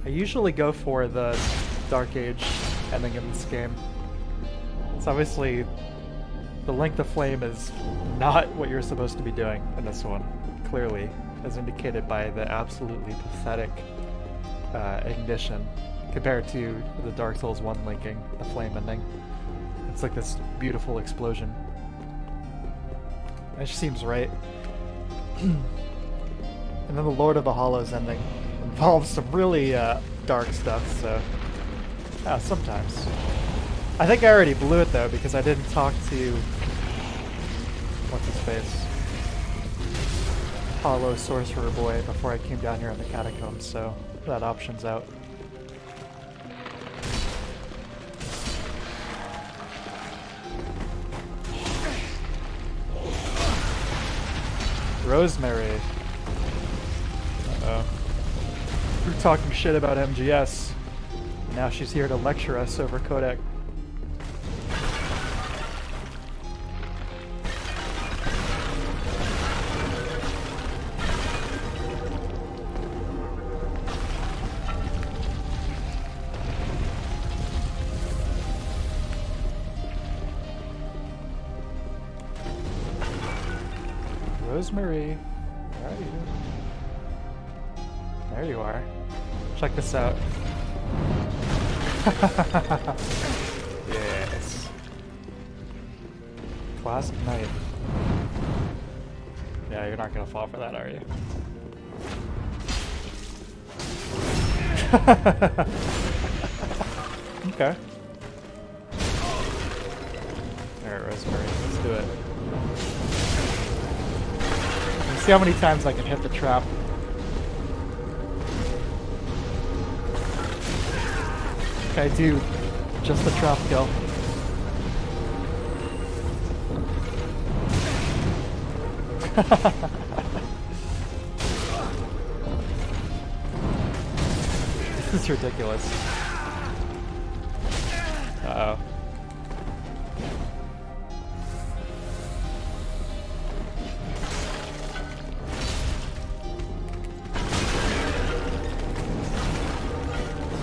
I usually go for the Dark Age ending in this game. It's obviously the length of flame is not what you're supposed to be doing in this one, clearly, as indicated by the absolutely pathetic ignition compared to the Dark Souls 1 linking, the flame ending. It's like this beautiful explosion. It just seems right. And then the Lord of the Hollows ending involves some really dark stuff, so sometimes. I think I already blew it though because I didn't talk to what's his face, Hollow Sorcerer Boy, before I came down here in the catacombs, so that option's out. Rosemary. Uh-oh. We're talking shit about MGS. Now she's here to lecture us over Codec. Rosemary, where are you? There you are. Check this out. Yes. Classic knight. Yeah, you're not gonna fall for that, are you? Okay. Alright, Rosemary, let's do it. Let's see how many times I can hit the trap. Okay, dude, just the trap kill. This is ridiculous. Uh-oh.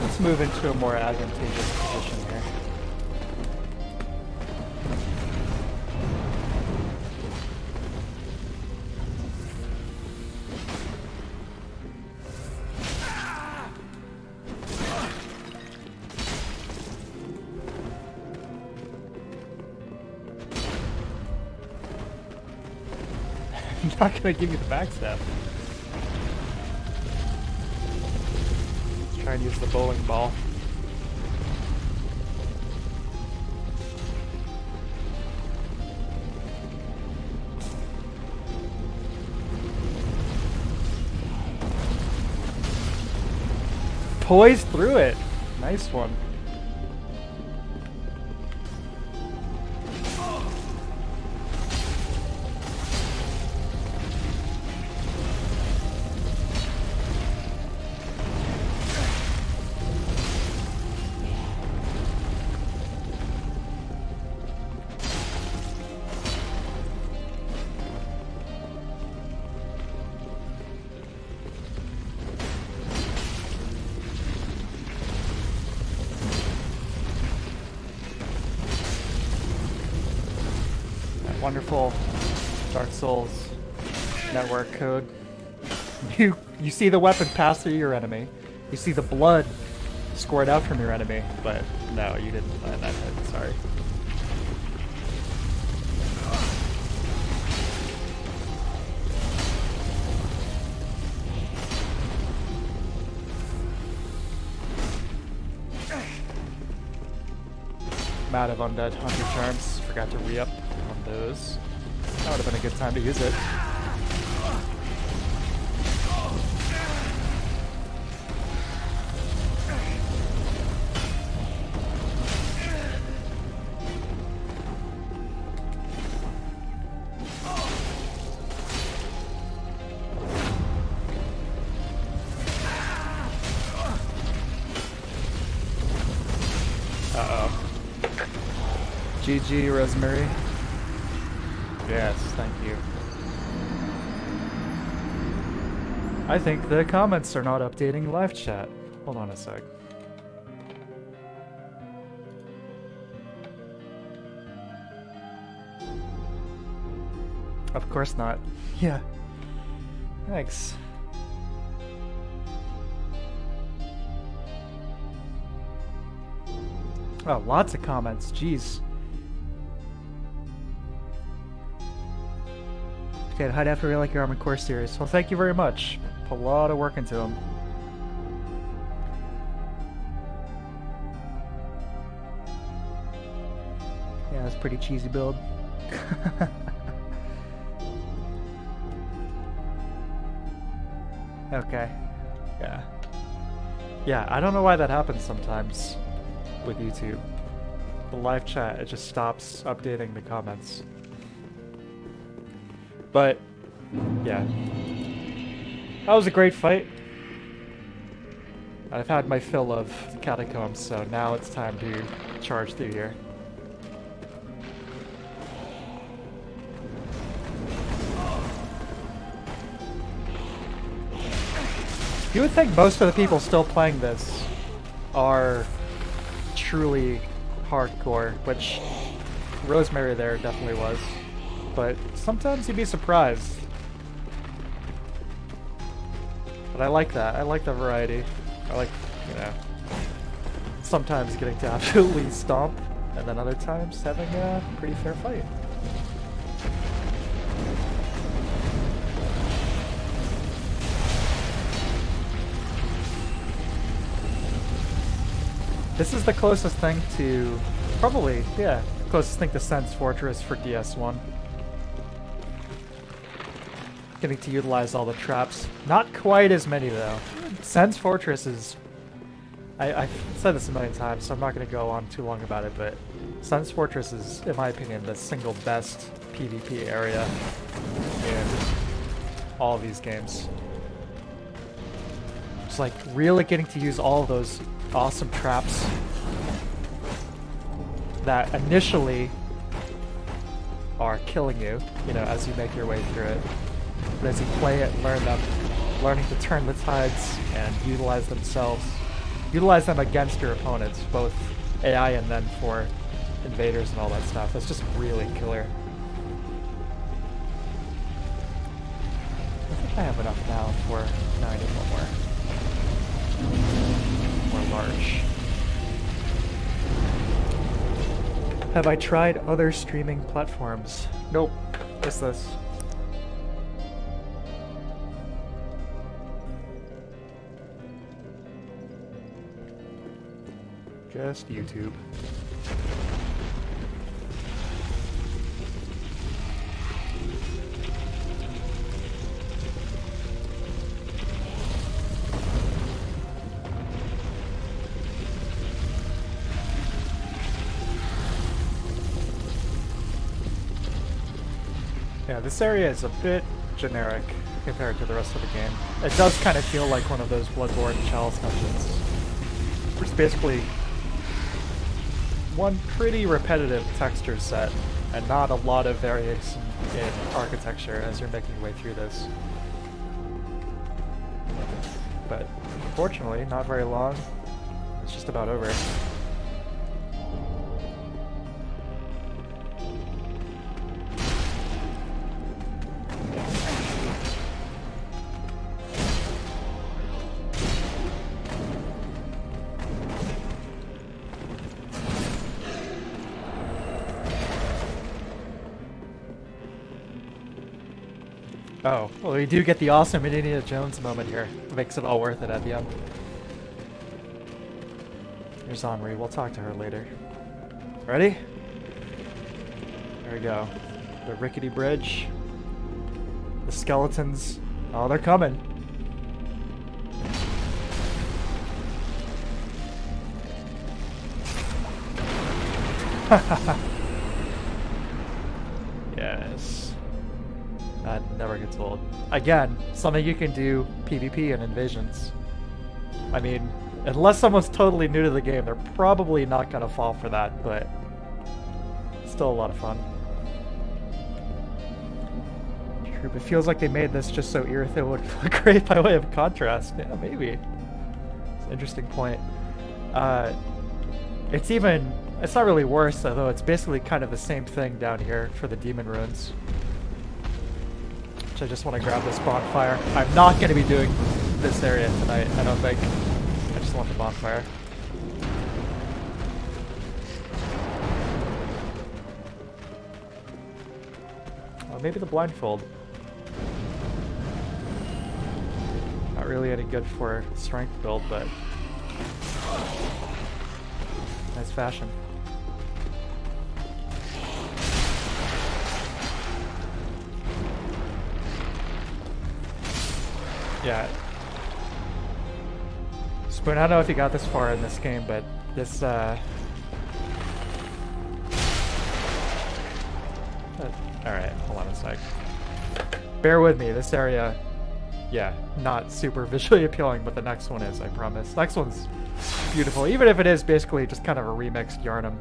Let's move into a more advantageous position here. not gonna give you the backstab. Let's try and use the bowling ball. Poised through it. Nice one. Wonderful Dark Souls network code. You see the weapon pass through your enemy. You see the blood squirt out from your enemy, but no, you didn't land that hit. Sorry. I'm out of undead hunter charms. Forgot to re-up on those. That would have been a good time to use it. Uh-oh. GG, Rosemary. Yes, thank you. I think the comments are not updating live chat. Hold on a sec. Of course not. Yeah. Thanks. Oh, lots of comments. Jeez. Okay, I'd have to really like your Armored Core series. Well, thank you very much. Put a lot of work into them. Yeah, that's a pretty cheesy build. Okay. Yeah. Yeah, I don't know why that happens sometimes with YouTube. The live chat, it just stops updating the comments. But, yeah. That was a great fight. I've had my fill of catacombs, so now it's time to charge through here. You would think most of the people still playing this are truly hardcore, which Rosemary there definitely was. But sometimes you'd be surprised. But I like that. I like the variety. I like, you know, sometimes getting to absolutely stomp, and then other times having a pretty fair fight. This is the closest thing to, probably, yeah, closest thing to Sense Fortress for DS1. Getting to utilize all the traps. Not quite as many though. Sense Fortress is, I've said this a million times, so I'm not going to go on too long about it, but Sense Fortress is, in my opinion, the single best PvP area in all of these games. It's like really getting to use all of those awesome traps that initially are killing you, you know, as you make your way through it. But as you play it and learn them, learning to turn the tides and utilize them against your opponents, both AI and then for invaders and all that stuff. That's just really killer. I think I have enough now for, no, I need one more. More large. Have I tried other streaming platforms? Nope. Just this. Just YouTube. Yeah, this area is a bit generic compared to the rest of the game. It does kind of feel like one of those Bloodborne Chalice dungeons. It's basically one pretty repetitive texture set and not a lot of variation in architecture as you're making your way through this. But unfortunately, not very long. It's just about over. Oh, well, we do get the awesome Indiana Jones moment here. Makes it all worth it at the end. Here's Henri. We'll talk to her later. Ready? There we go. The rickety bridge. The skeletons. Oh, they're coming. Yes. That never gets old. Again, something you can do PvP and invasions. I mean, unless someone's totally new to the game, they're probably not gonna fall for that, but still a lot of fun. True, but it feels like they made this just so Irithyll would look great by way of contrast. Yeah, maybe. It's an interesting point. It's not really worse, although it's basically kind of the same thing down here for the Demon Ruins. I just want to grab this bonfire. I'm not going to be doing this area tonight, I don't think. I just want the bonfire. Oh, maybe the blindfold. Not really any good for strength build, but nice fashion. Yeah. Spoon, I don't know if you got this far in this game, but this, alright, hold on a sec. Bear with me, this area, yeah, not super visually appealing, but the next one is, I promise. Next one's beautiful, even if it is basically just kind of a remixed Yharnam.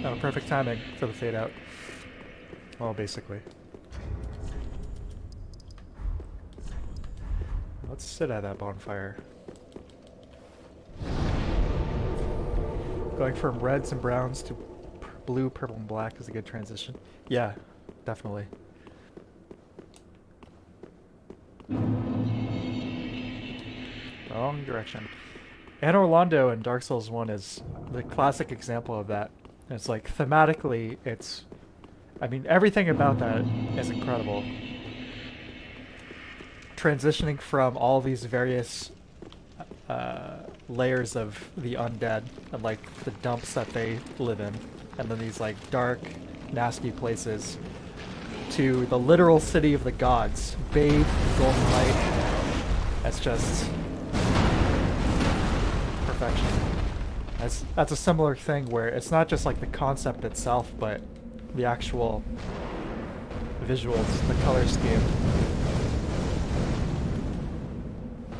Oh, perfect timing for the fade out. Well, basically. Let's sit at that bonfire. Going from reds and browns to blue, purple, and black is a good transition. Yeah, definitely. Wrong direction. Anor Londo in Dark Souls 1 is the classic example of that. It's like, thematically, I mean, everything about that is incredible. Transitioning from all these various layers of the undead and like the dumps that they live in, and then these like dark, nasty places, to the literal city of the gods, bathed in golden light. That's just perfection. That's a similar thing where it's not just like the concept itself, but the actual visuals, the color scheme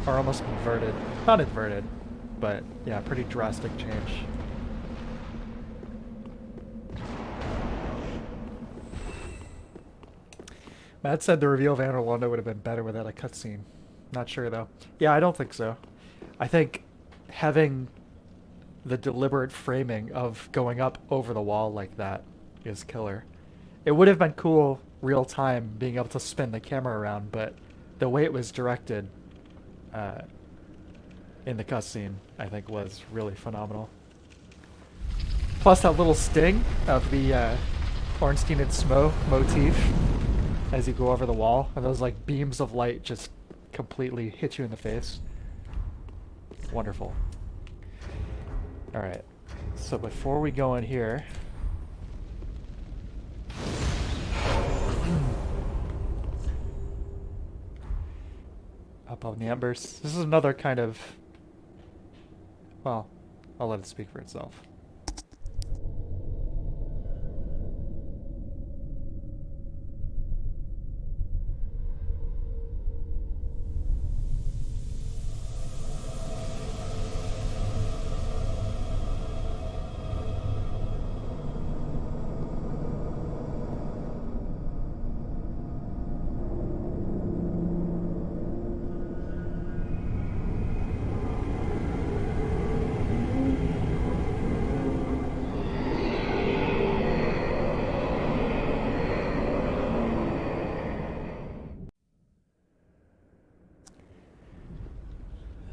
are almost inverted. Not inverted, but yeah, pretty drastic change. Matt said the reveal of Anor Londo would have been better without a cutscene. Not sure though. Yeah, I don't think so. I think having the deliberate framing of going up over the wall like that is killer. It would have been cool real time being able to spin the camera around, but the way it was directed in the cutscene, I think, was really phenomenal. Plus that little sting of the Ornstein and Smoke motif as you go over the wall, and those like beams of light just completely hit you in the face. Wonderful. Alright, so before we go in here, up on the embers, this is another kind of, well, I'll let it speak for itself.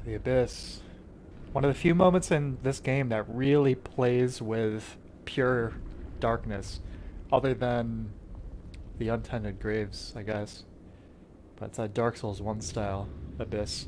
The Abyss. One of the few moments in this game that really plays with pure darkness, other than the Untended Graves, I guess. But it's that Dark Souls 1 style Abyss.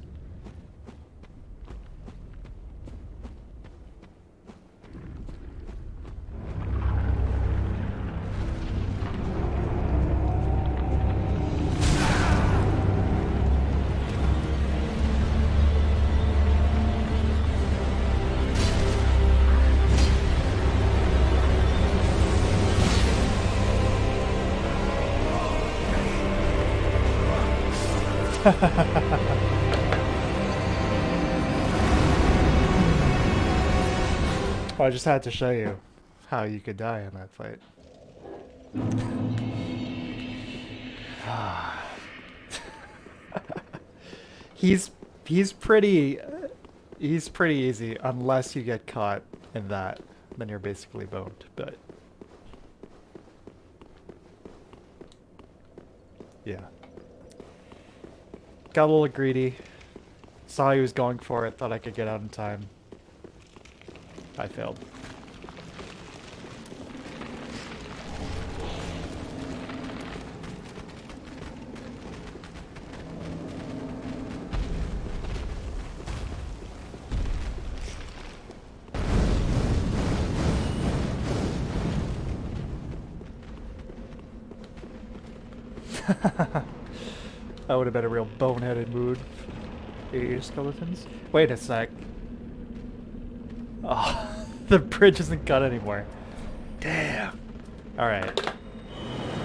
Well, I just had to show you how you could die in that fight. he's pretty easy unless you get caught in that. Then you're basically boned, but yeah. Got a little greedy. Saw he was going for it, thought I could get out in time. I failed. That would have been a real boneheaded move. Age skeletons? Wait a sec. Oh, the bridge isn't cut anymore. Damn. Alright.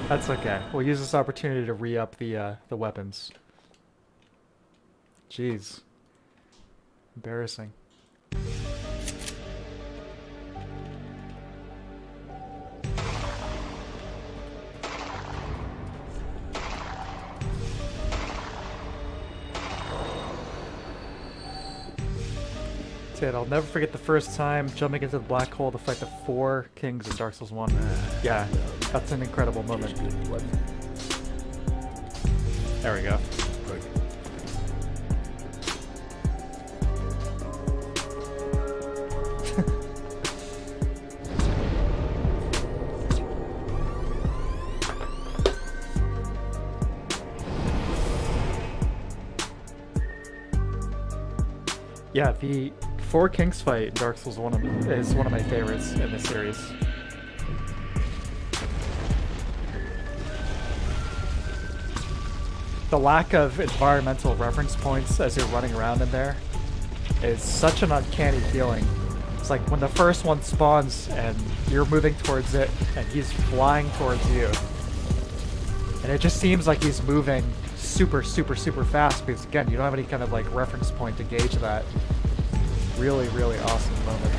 That's okay. We'll use this opportunity to re-up the weapons. Jeez. Embarrassing. I'll never forget the first time jumping into the black hole to fight the 4 kings in Dark Souls 1. Yeah, that's an incredible moment. There we go. Yeah, the 4 Kings fight in Dark Souls 1 is one of my favorites in this series. The lack of environmental reference points as you're running around in there is such an uncanny feeling. It's like when the first one spawns and you're moving towards it and he's flying towards you. And it just seems like he's moving super fast because again, you don't have any kind of like reference point to gauge that. Really awesome moment.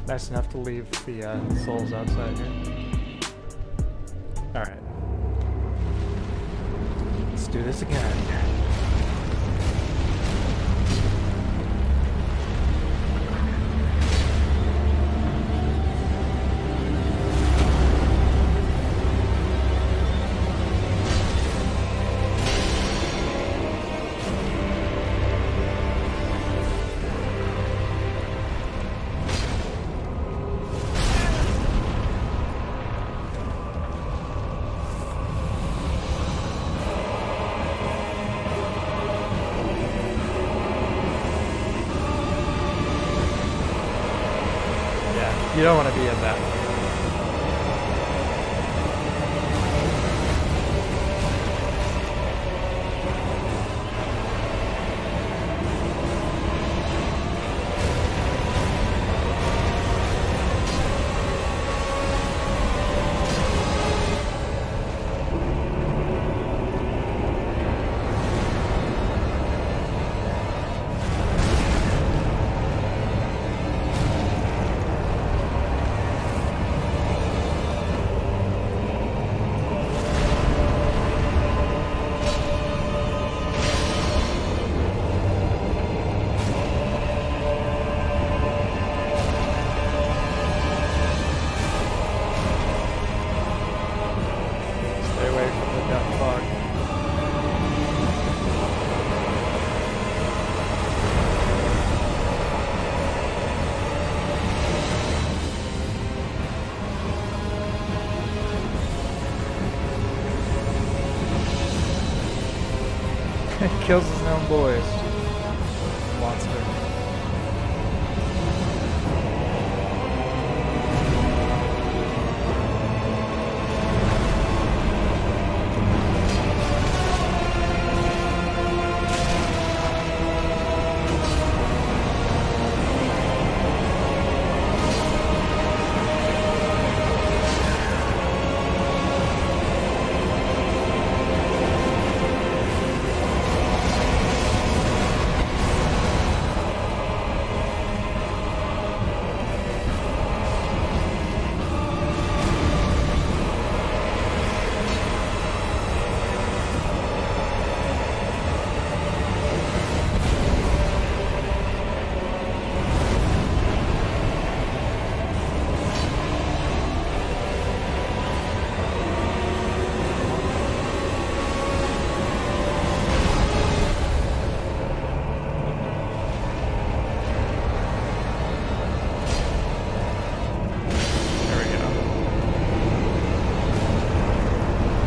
Nice enough to leave the souls outside here. Alright. Let's do this again. You don't want to be in that. Stay away from the death fog. Kills his own boys. Monster.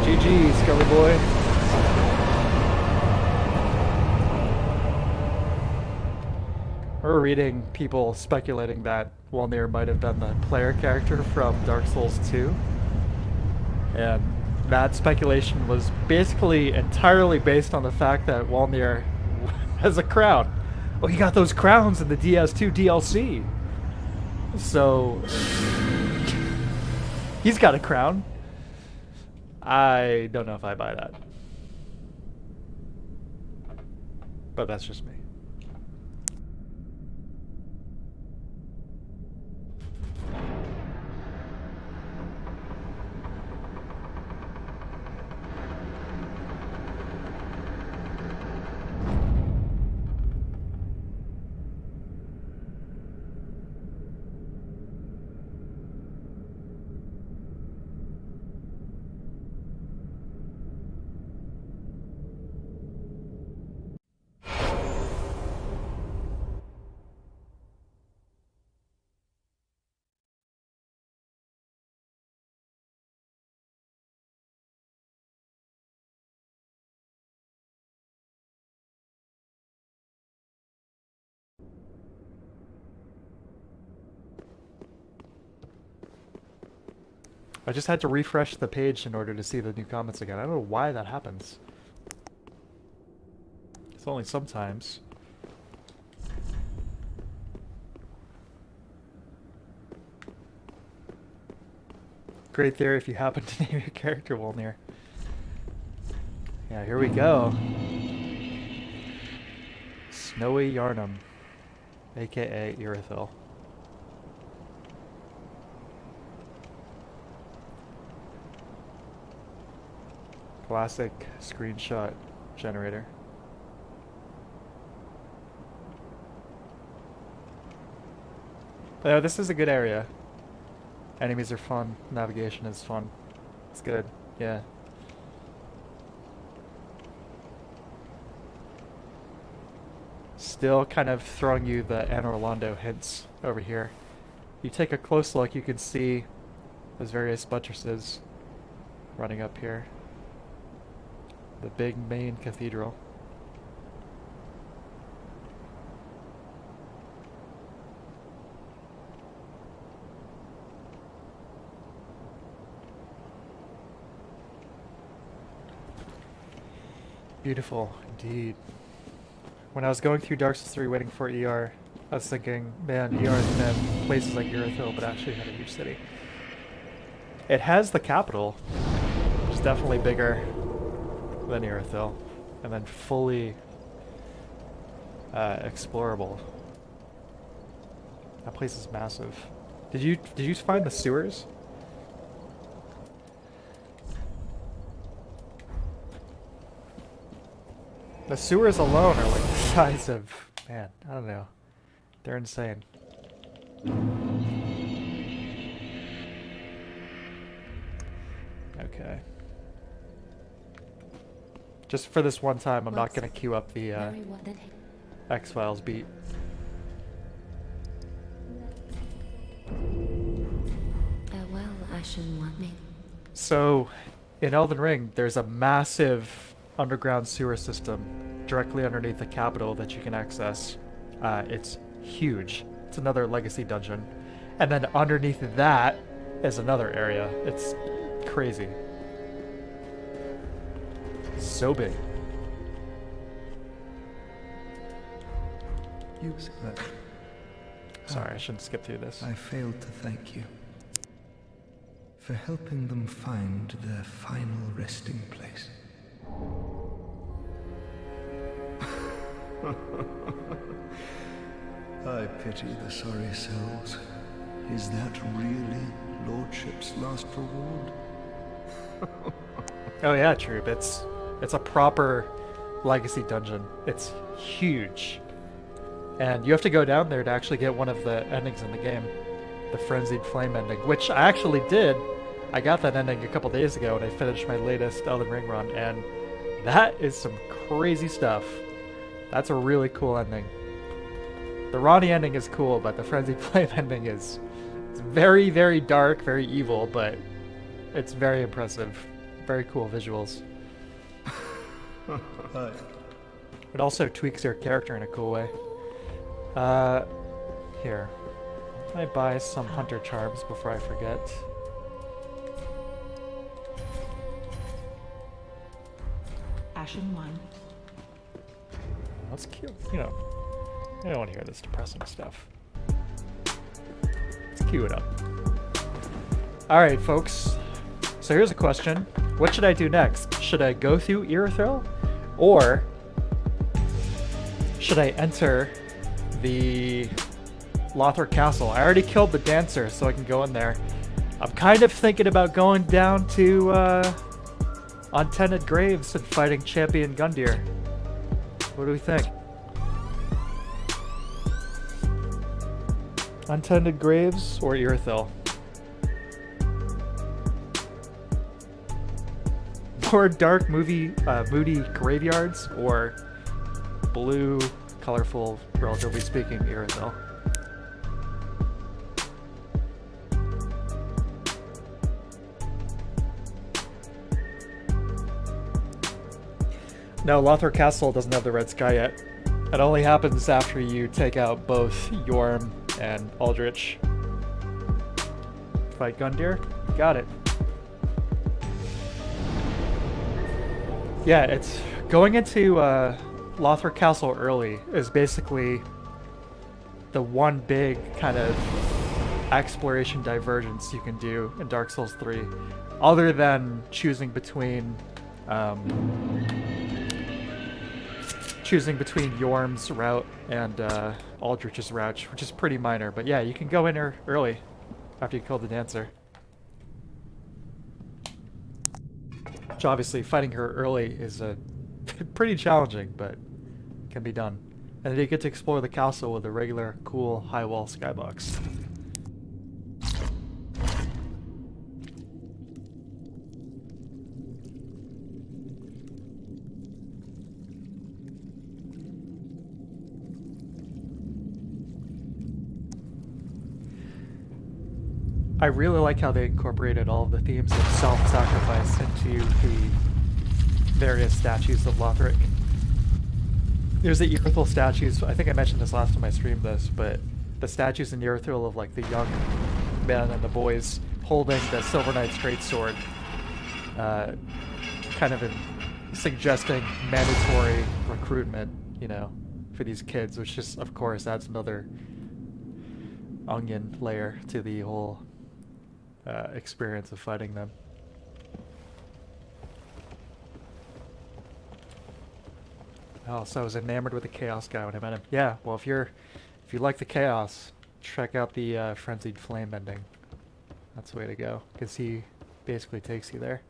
GG, Scully boy. We're reading people speculating that Walnir might have been the player character from Dark Souls 2. And that speculation was basically entirely based on the fact that Walnir has a crown. Well, he got those crowns in the DS2 DLC. So he's got a crown. I don't know if I buy that. But that's just me. I just had to refresh the page in order to see the new comments again. I don't know why that happens. It's only sometimes. Great theory if you happen to name your character Walnir. Yeah, here we go. Snowy Yarnum, aka Irithyll. Classic screenshot generator. But no, this is a good area. Enemies are fun. Navigation is fun. It's good. Yeah. Still kind of throwing you the Anor Londo hints over here. You take a close look, you can see those various buttresses running up here. The big main cathedral. Beautiful, indeed. When I was going through Dark Souls 3 waiting for ER, I was thinking, man, ER is gonna have places like Irithyll, but actually had a huge city. It has the capital, which is definitely bigger than Irithyll, and then fully explorable. That place is massive. Did you find the sewers? The sewers alone are like the size of, man, I don't know. They're insane. Okay. Just for this one time, I'm not gonna queue up the X-Files beat. Farewell, Ashen One. So, in Elden Ring, there's a massive underground sewer system directly underneath the capital that you can access. It's huge. It's another legacy dungeon. And then underneath that is another area. It's crazy. So big. You said that. Sorry, I shouldn't skip through this. I failed to thank you for helping them find their final resting place. I pity the sorry souls. Is that really Lordship's last reward? Oh yeah, Troop. It's a proper legacy dungeon. It's huge. And you have to go down there to actually get one of the endings in the game. The Frenzied Flame ending, which I actually did. I got that ending a couple days ago when I finished my latest Elden Ring run, and that is some crazy stuff. That's a really cool ending. The Ronnie ending is cool, but the Frenzied Flame ending is it's very, very dark, very evil, but it's very impressive. Very cool visuals. It also tweaks your character in a cool way. Here. Can I buy some Hunter Charms before I forget? Ashen One. That's cute. You know, I don't want to hear this depressing stuff. Let's cue it up. Alright, folks. So here's a question. What should I do next? Should I go through Irithyll? Or should I enter the Lothar Castle? I already killed the dancer, so I can go in there. I'm kind of thinking about going down to Untended Graves and fighting Champion Gundyr. What do we think? Untended Graves or Irithyll? More dark, moody graveyards, or blue, colorful, relatively speaking, Irithyll? No, Lothar Castle doesn't have the red sky yet. It only happens after you take out both Yorm and Aldrich. Fight Gundyr? Got it. Yeah, it's going into Lothar Castle early is basically the one big kind of exploration divergence you can do in Dark Souls 3, other than choosing between Yorm's route and Aldrich's route, which is pretty minor. But yeah, you can go in there early after you kill the dancer. Which obviously fighting her early is pretty challenging, but can be done. And then you get to explore the castle with a regular, cool, high wall skybox. I really like how they incorporated all of the themes of self-sacrifice into the various statues of Lothric. There's the Irithyll statues. I think I mentioned this last time I streamed this, but the statues in Irithyll of like the young men and the boys holding the Silver Knight's greatsword, kind of suggesting mandatory recruitment, you know, for these kids, which just, of course, adds another onion layer to the whole experience of fighting them. Oh, so I was enamored with the Chaos guy when I met him. Yeah, well, if you like the Chaos, check out the Frenzied Flame ending. That's the way to go, because he basically takes you there.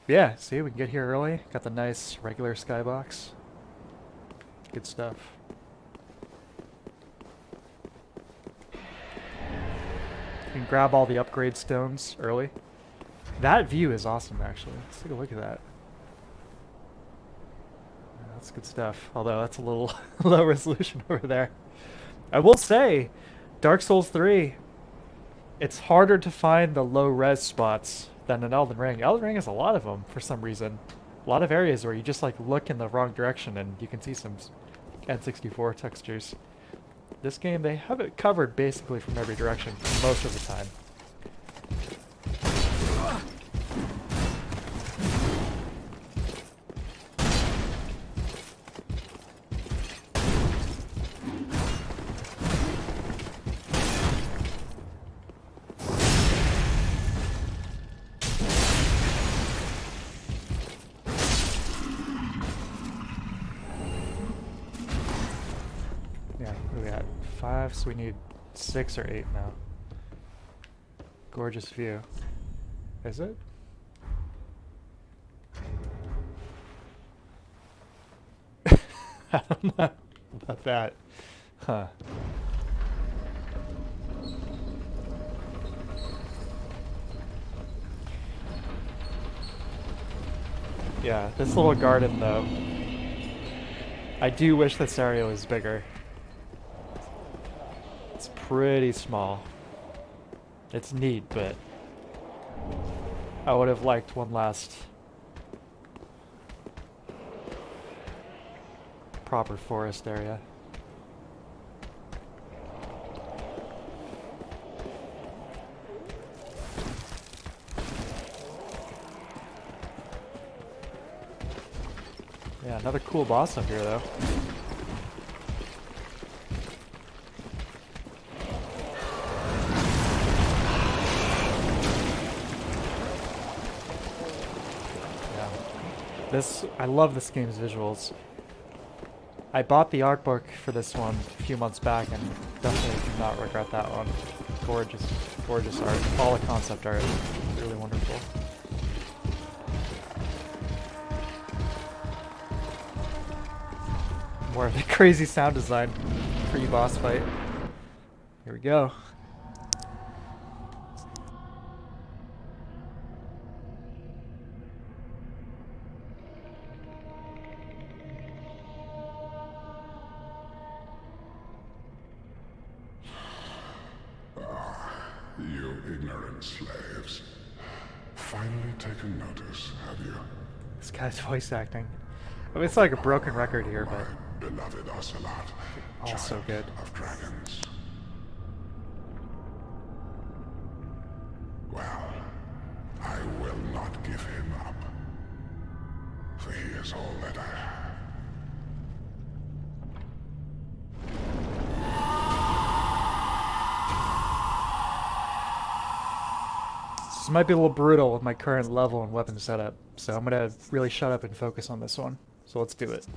Yeah, see, we can get here early. Got the nice regular skybox. Good stuff. You can grab all the upgrade stones early. That view is awesome, actually. Let's take a look at that. Yeah, that's good stuff. Although that's a little low resolution over there. I will say, Dark Souls 3, it's harder to find the low res spots than in Elden Ring. Elden Ring has a lot of them for some reason. A lot of areas where you just like look in the wrong direction and you can see some N64 textures. This game, they have it covered basically from every direction most of the time. So we need 6 or 8 now. Gorgeous view. Is it? I don't know about that. Huh. Yeah, this little garden though. I do wish this area was bigger. Pretty small. It's neat, but I would have liked one last proper forest area. Yeah, another cool boss up here though. I love this game's visuals. I bought the art book for this one a few months back and definitely do not regret that one. Gorgeous, gorgeous art. All the concept art is really wonderful. More of the crazy sound design pre-boss fight. Here we go. Slaves. Finally taken notice, have you? This guy's voice acting. I mean, it's like a broken record here, but beloved Ocelot, all so good. Of dragons. Well, I will not give him up, for he is all that I have. This might be a little brutal with my current level and weapon setup, so I'm gonna really shut up and focus on this one. So let's do it.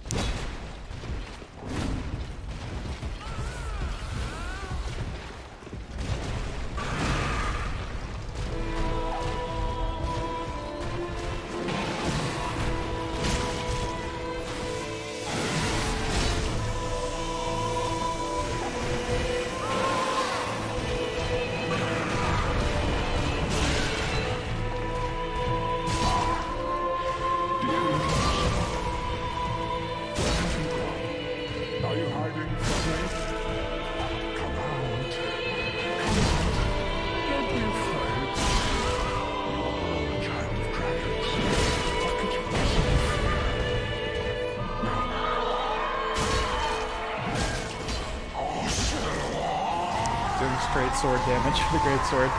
doing straight sword damage for the great sword.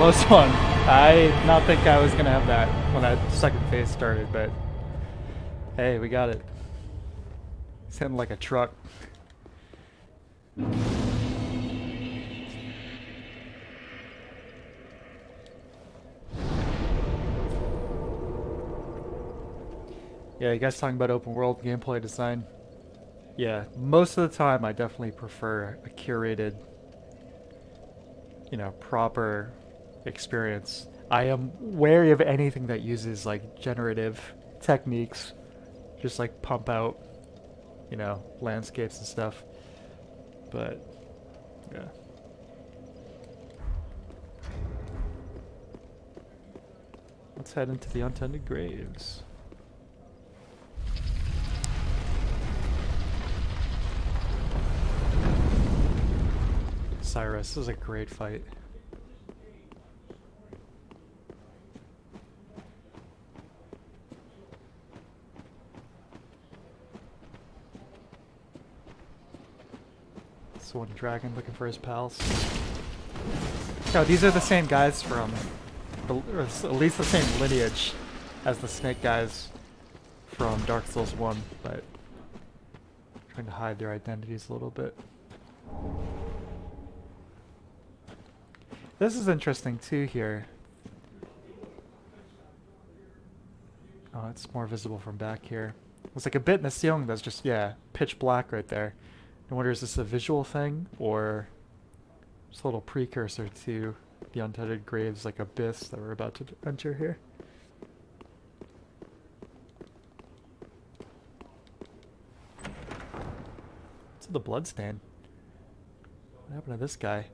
Close one. I did not think I was gonna have that when that second phase started, but hey, we got it. It's hitting like a truck. Yeah, you guys talking about open world gameplay design? Yeah, most of the time I definitely prefer a curated, you know, proper experience. I am wary of anything that uses like generative techniques, just like pump out, you know, landscapes and stuff. But yeah. Let's head into the untended graves. Cyrus, this is a great fight. This one dragon looking for his pals. No, these are the same guys from, or at least the same lineage as the snake guys from Dark Souls 1, but trying to hide their identities a little bit. This is interesting too here. Oh, it's more visible from back here. It's like a bit in the ceiling that's just, yeah, pitch black right there. I wonder, is this a visual thing or just a little precursor to the Untended Graves, like abyss that we're about to enter here? What's the bloodstain? What happened to this guy?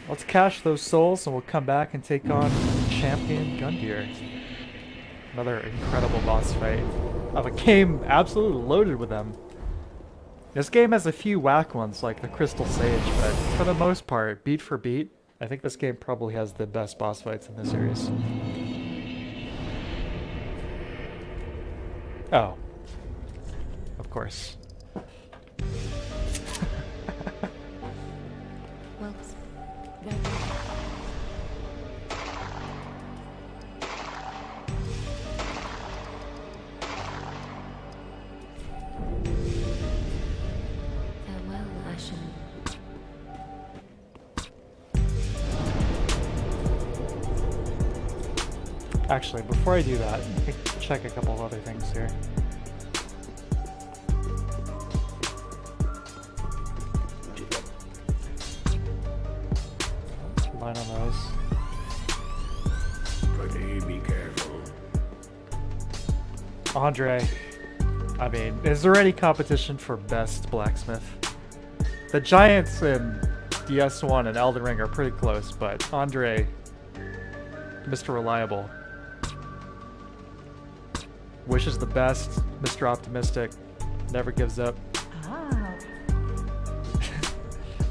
Let's cache those souls and we'll come back and take on Champion Gundyr. Another incredible boss fight of a game absolutely loaded with them. This game has a few whack ones like the Crystal Sage, but for the most part, beat for beat, I think this game probably has the best boss fights in the series. Oh. Of course. Well, very well. Farewell, Ashen. Actually, before I do that, let me check a couple of other things here. Line on those. Pretty be careful. Andre, I mean, is there any competition for best blacksmith? The Giants in DS1 and Elden Ring are pretty close, but Andre, Mr. Reliable, wishes the best, Mr. Optimistic, never gives up. Ah.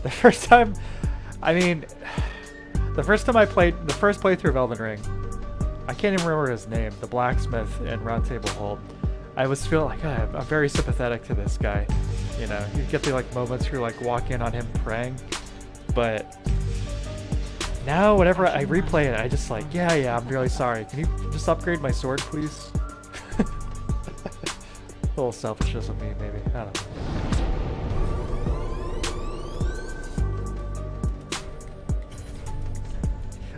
The first time, I mean, the first time I played, the first playthrough of Elden Ring, I can't even remember his name, the blacksmith in Round Table Hold. I was feeling like, oh, I'm very sympathetic to this guy. You know, you get the like moments where you like walk in on him praying, but now whenever I replay it, I just like, yeah, I'm really sorry. Can you just upgrade my sword, please? A little selfishness of me, maybe. I don't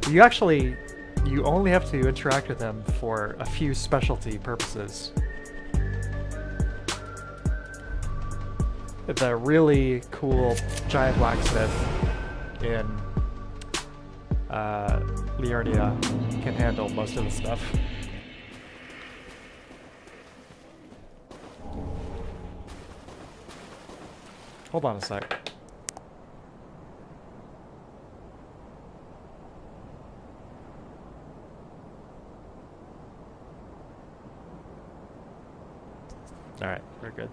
know. You only have to interact with them for a few specialty purposes. The really cool giant blacksmith in Liurnia can handle most of the stuff. Hold on a sec. Alright, we're good.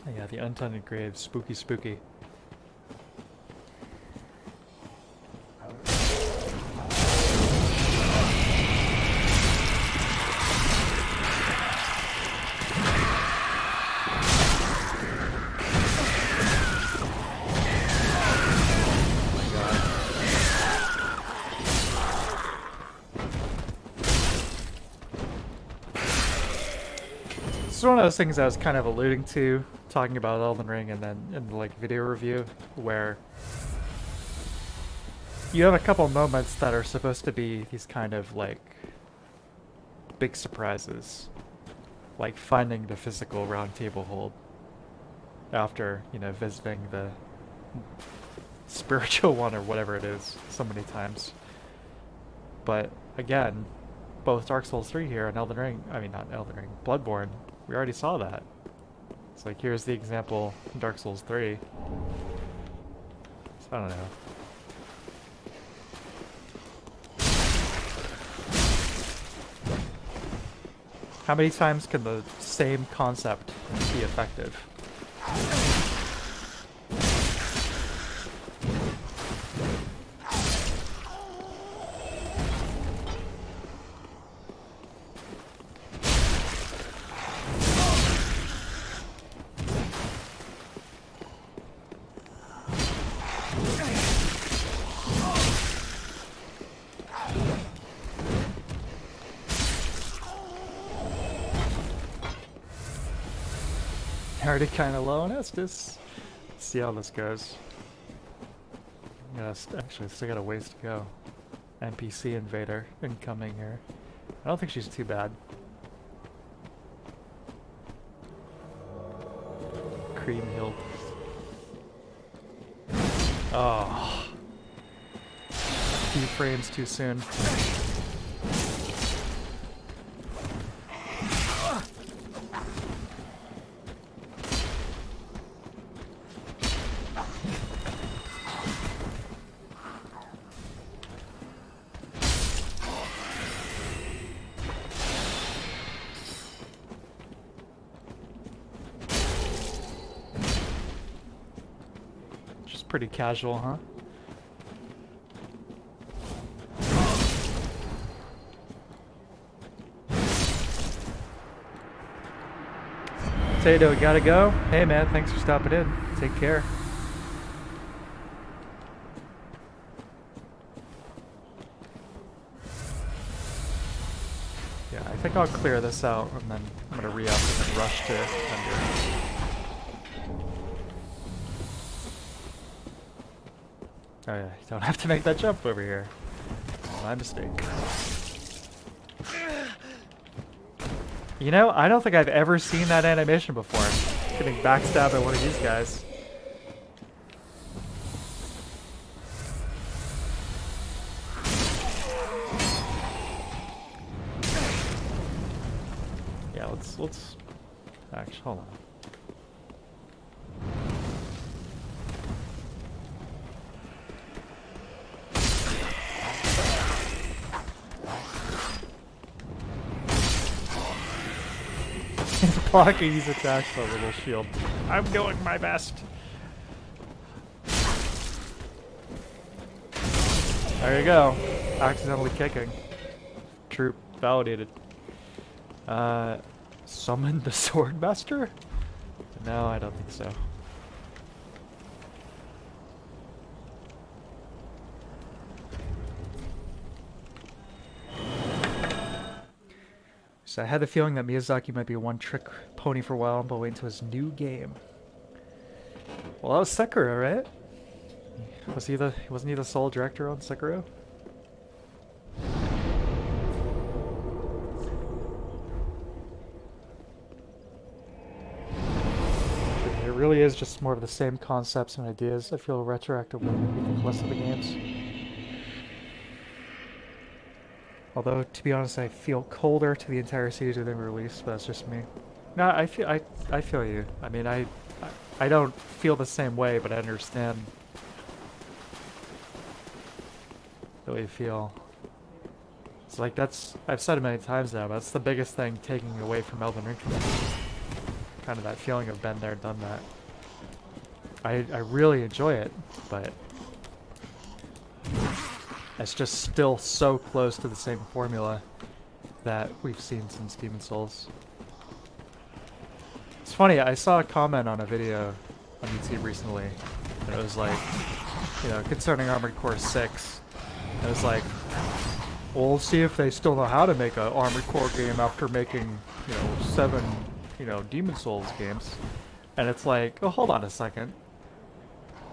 Oh, yeah, the Untented Grave, spooky, spooky. It's one of those things I was kind of alluding to, talking about Elden Ring and then in the like video review, where you have a couple moments that are supposed to be these kind of like big surprises, like finding the physical Round Table Hold after, you know, visiting the spiritual one or whatever it is so many times. But again, both Dark Souls 3 here and Elden Ring, I mean not Elden Ring, Bloodborne, we already saw that. It's like, here's the example in Dark Souls 3. So I don't know. How many times can the same concept be effective? Already kind of low on Estus. Let's see how this goes. Actually, still got a ways to go. NPC invader incoming here. I don't think she's too bad. Cream Hill. Oh. A few frames too soon. Pretty casual, huh? Tato, gotta go? Hey man, thanks for stopping in. Take care. Yeah, I think I'll clear this out and then I'm gonna re-up and then rush to Ender. Oh yeah, you don't have to make that jump over here. My mistake. You know, I don't think I've ever seen that animation before. Getting backstabbed by one of these guys. Yeah, let's actually hold on. Blocking these attacks with a little shield. I'm doing my best. There you go. Accidentally kicking. Troop validated. Summon the Swordmaster? No, I don't think so. So I had the feeling that Miyazaki might be a one-trick pony for a while, but wait until his new game. Well, that was Sekiro, right? Wasn't he the sole director on Sekiro? It really is just more of the same concepts and ideas. I feel retroactively make me think less of the games. Although, to be honest, I feel colder to the entire series than released, but that's just me. No, I feel you. I mean, I don't feel the same way, but I understand the way you feel. It's like I've said it many times now, but that's the biggest thing taking away from Elden Ring for me. Kind of that feeling of been there, done that. I really enjoy it, but it's just still so close to the same formula that we've seen since Demon's Souls. It's funny, I saw a comment on a video on YouTube recently, and it was like, you know, concerning Armored Core 6. And it was like, well, we'll see if they still know how to make an Armored Core game after making, you know, 7, you know, Demon's Souls games. And it's like, oh, hold on a second.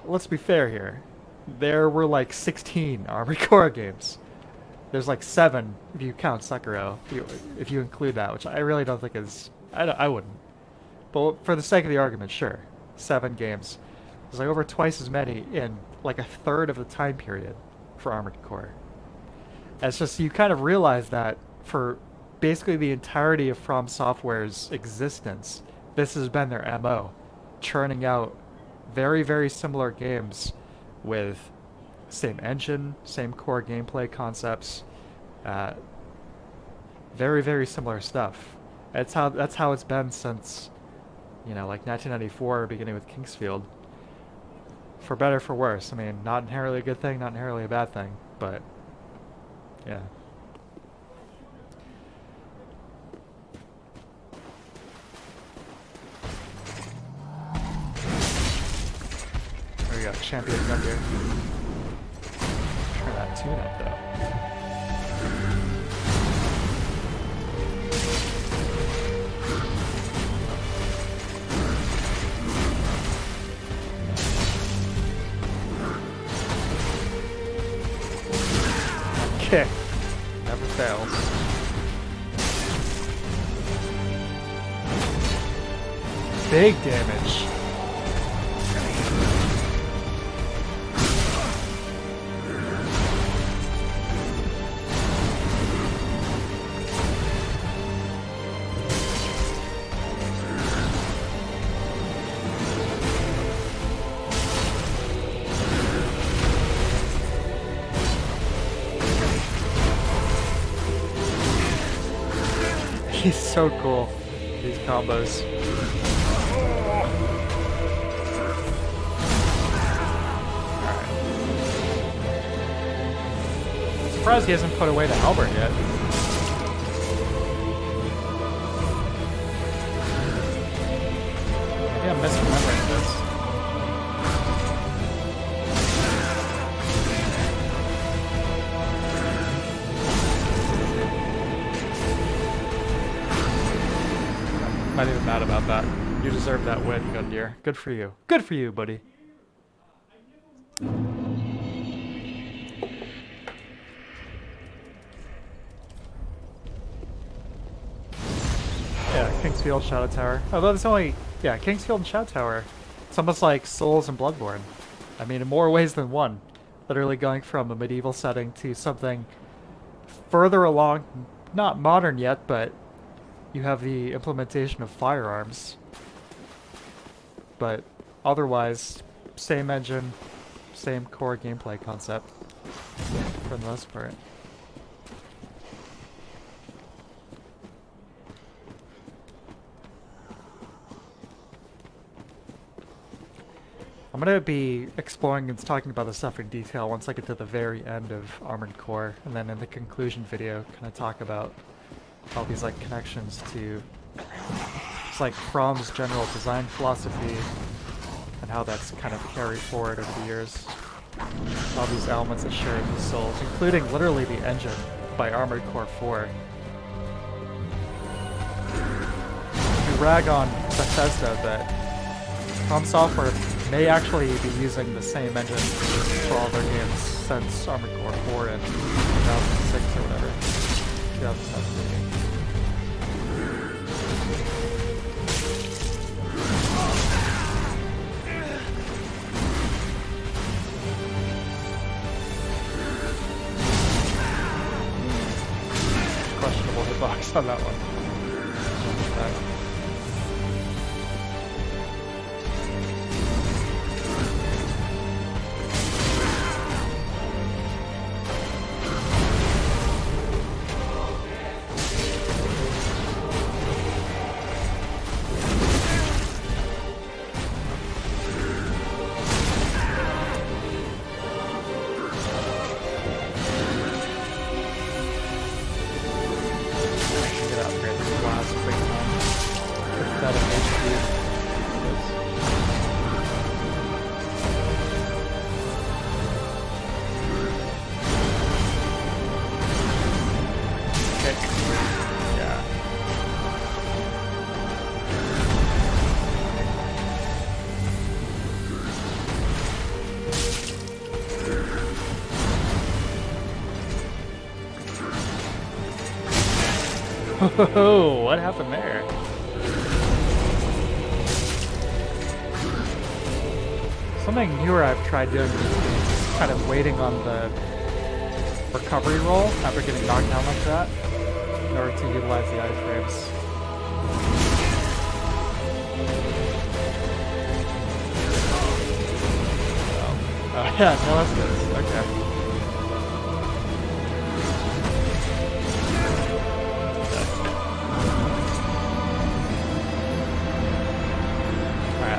Let's be fair here. There were like 16 Armored Core games. There's like 7 if you count Sekiro, if you include that, which I really don't think is... I wouldn't. But for the sake of the argument, sure. 7 games. There's like over twice as many in like a third of the time period for Armored Core. And it's just, you kind of realize that for basically the entirety of From Software's existence, this has been their MO. Churning out very, very similar games with same engine, same core gameplay concepts, very, very similar stuff. That's how it's been since, you know, like 1994, beginning with Kingsfield. For better, for worse. I mean, not inherently a good thing, not inherently a bad thing, but yeah. There we go, Champion Gundyr. Turn that tune up though. Kick. Never fails. Big damage. He's so cool, these combos. Alright. Surprised he hasn't put away the halberd yet. Maybe I'm misremembering this. Not even mad about that. You deserve that win, Gundyr. Good for you. Good for you, buddy. Kingsfield, Shadow Tower. Although there's only, yeah, Kingsfield and Shadow Tower. It's almost like Souls and Bloodborne. I mean, in more ways than one. Literally going from a medieval setting to something further along, not modern yet, but you have the implementation of firearms. But otherwise, same engine, same core gameplay concept for the most part. I'm gonna be exploring and talking about this stuff in detail once I get to the very end of Armored Core, and then in the conclusion video, kind of talk about all these like connections to it's like From's general design philosophy and how that's kind of carried forward over the years. All these elements that share in the Souls, including literally the engine by Armored Core 4. We rag on Bethesda, but From Software may actually be using the same engine for all their games since Armored Core 4 in 2006 or whatever. 2007. Questionable hitbox on that one. Oh, what happened there? Something newer I've tried doing is kind of waiting on the recovery roll after getting knocked down like that in order to utilize the iframes. Oh, yeah, no, that's good. Okay.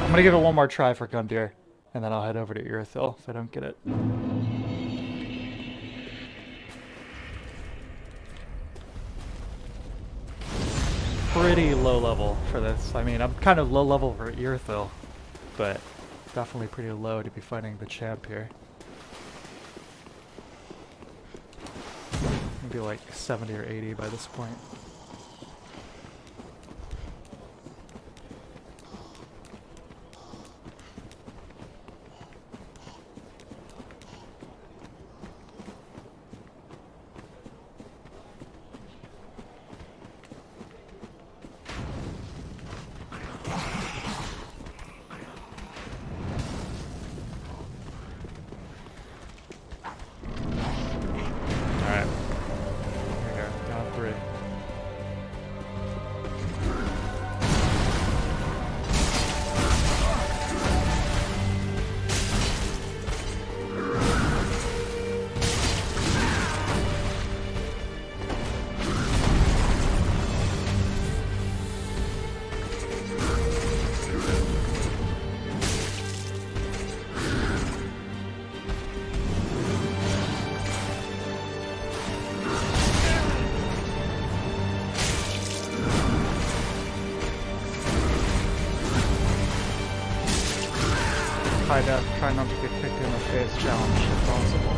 I'm gonna give it one more try for Gundyr, and then I'll head over to Irithyll if I don't get it. Pretty low level for this. I mean, I'm kind of low level for Irithyll, but definitely pretty low to be fighting the champ here. Maybe like 70 or 80 by this point. Try not to get kicked in the face challenge if possible.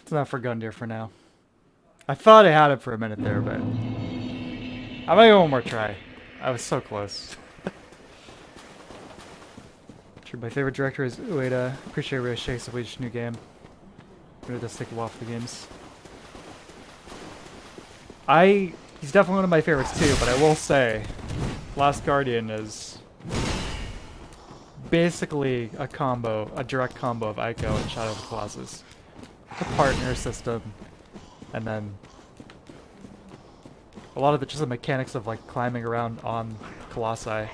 It's not for Gundyr for now. I thought I had it for a minute there, but I might go one more try. I was so close. True, my favorite director is Ueda. Appreciate Ray Shakes of each new game. Ueda does take a while for the games. He's definitely one of my favorites too, but I will say, Last Guardian is basically a direct combo of Ico and Shadow of the Colossus. A partner system, and then a lot of just the mechanics of like climbing around on Colossi.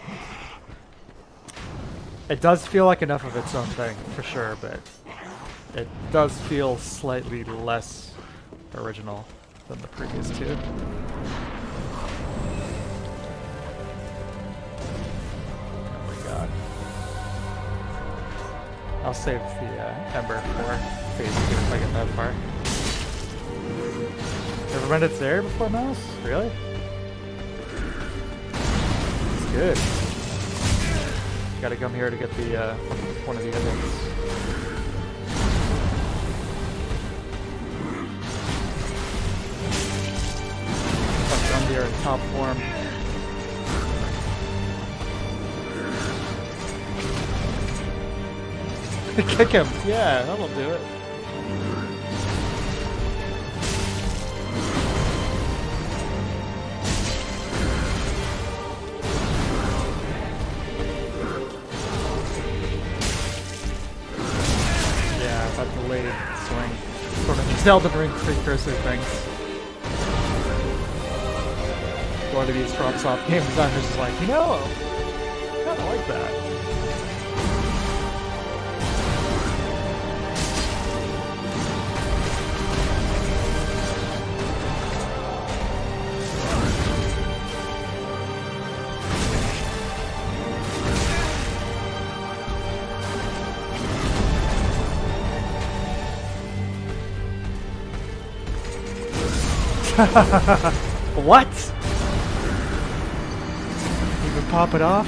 It does feel like enough of its own thing, for sure, but it does feel slightly less original than the previous two. Oh my god. I'll save the Ember for phase 2 if I get that far. Never mind it's there before Mouse? Really? It's good. Gotta come here to get the one of the endings. Gundyr in top form. Kick him! Yeah, that'll do it. Yeah, that delayed swing. Sort of these Elden Ring precursor things. One of these FromSoft game designers is like, you know, I kinda like that. What? Even pop it off?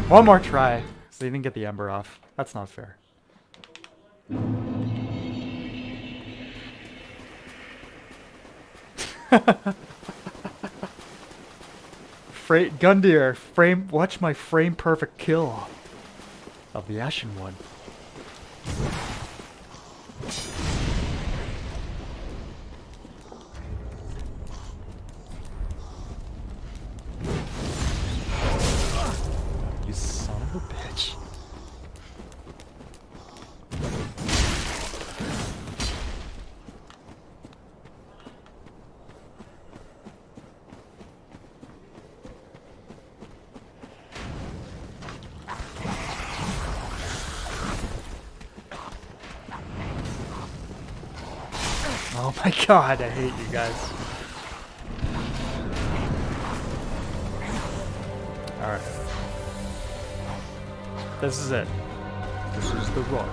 One more try. So you didn't get the Ember off. That's not fair. Gundyr, watch my frame perfect kill of the Ashen One. You son of a bitch. Oh my god, I hate you guys. Alright. This is it. This is the rock.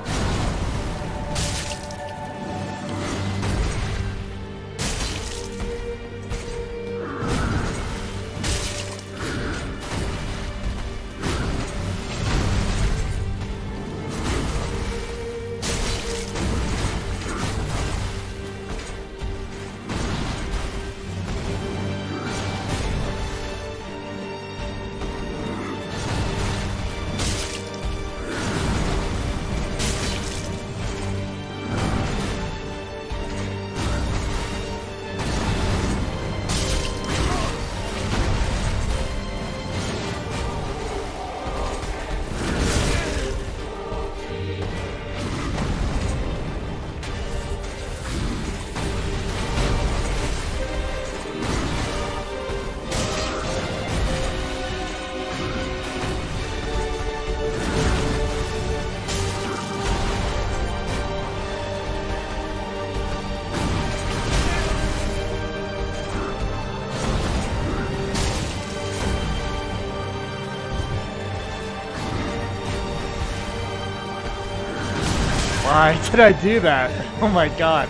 Why did I do that? Oh my god.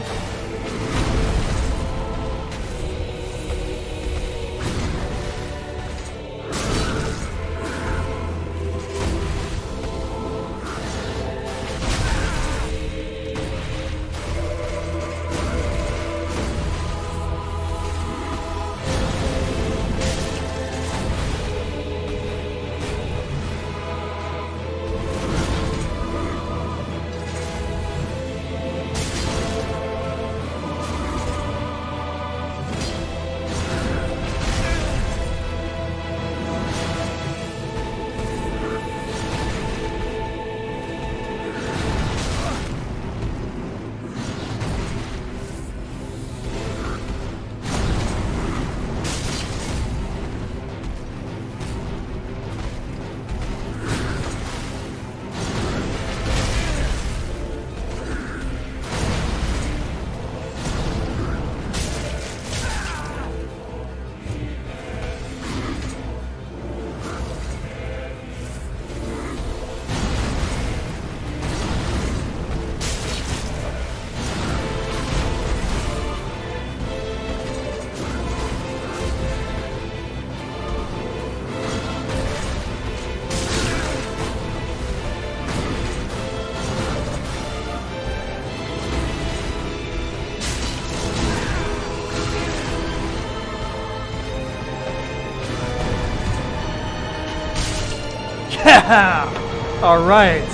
Yeah! Alright.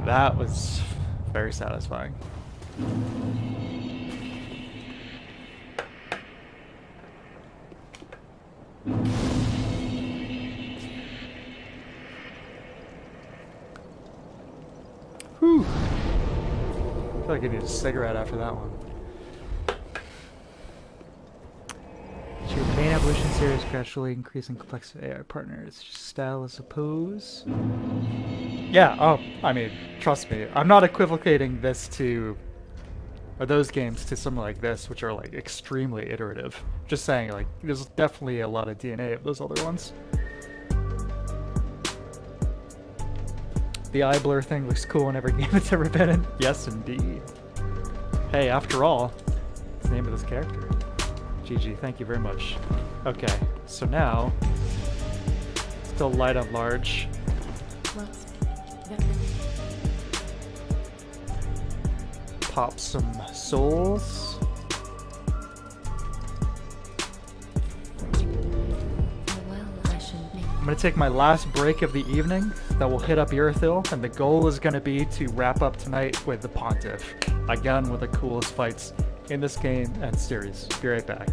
That was very satisfying. Whew. I feel like I need a cigarette after that one. Your main evolution series gradually increasing complexity of AI partners. Style as oppose. Yeah, oh, I mean, trust me, I'm not equivocating this to, or those games to something like this, which are like extremely iterative. Just saying, like, there's definitely a lot of DNA of those other ones. The eye blur thing looks cool in every game it's ever been in. Yes, indeed. Hey, after all, it's the name of this character. GG, thank you very much. Okay, so now, still light on large. Pop some souls. I'm gonna take my last break of the evening, then we'll hit up Irithyll, and the goal is gonna be to wrap up tonight with the Pontiff. Again, with the coolest fights in this game and series. Be right back.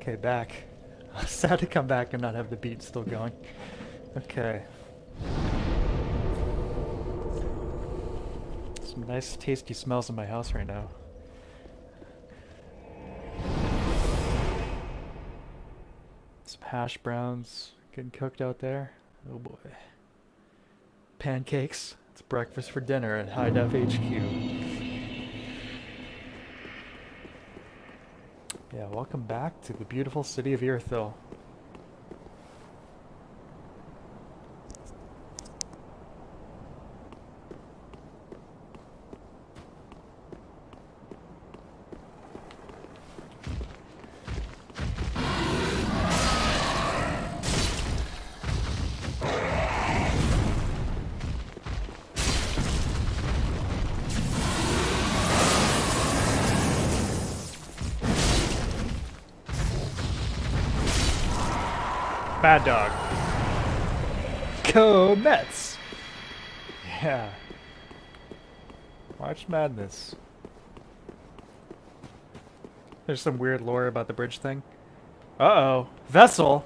Okay, back. Sad to come back and not have the beat still going. Okay. Some nice tasty smells in my house right now. Some hash browns getting cooked out there. Oh boy. Pancakes. It's breakfast for dinner at High Def HQ. Yeah, welcome back to the beautiful city of Irithyll. Mad Dog. Go Mets! Yeah. March Madness. There's some weird lore about the bridge thing. Uh-oh. Vessel!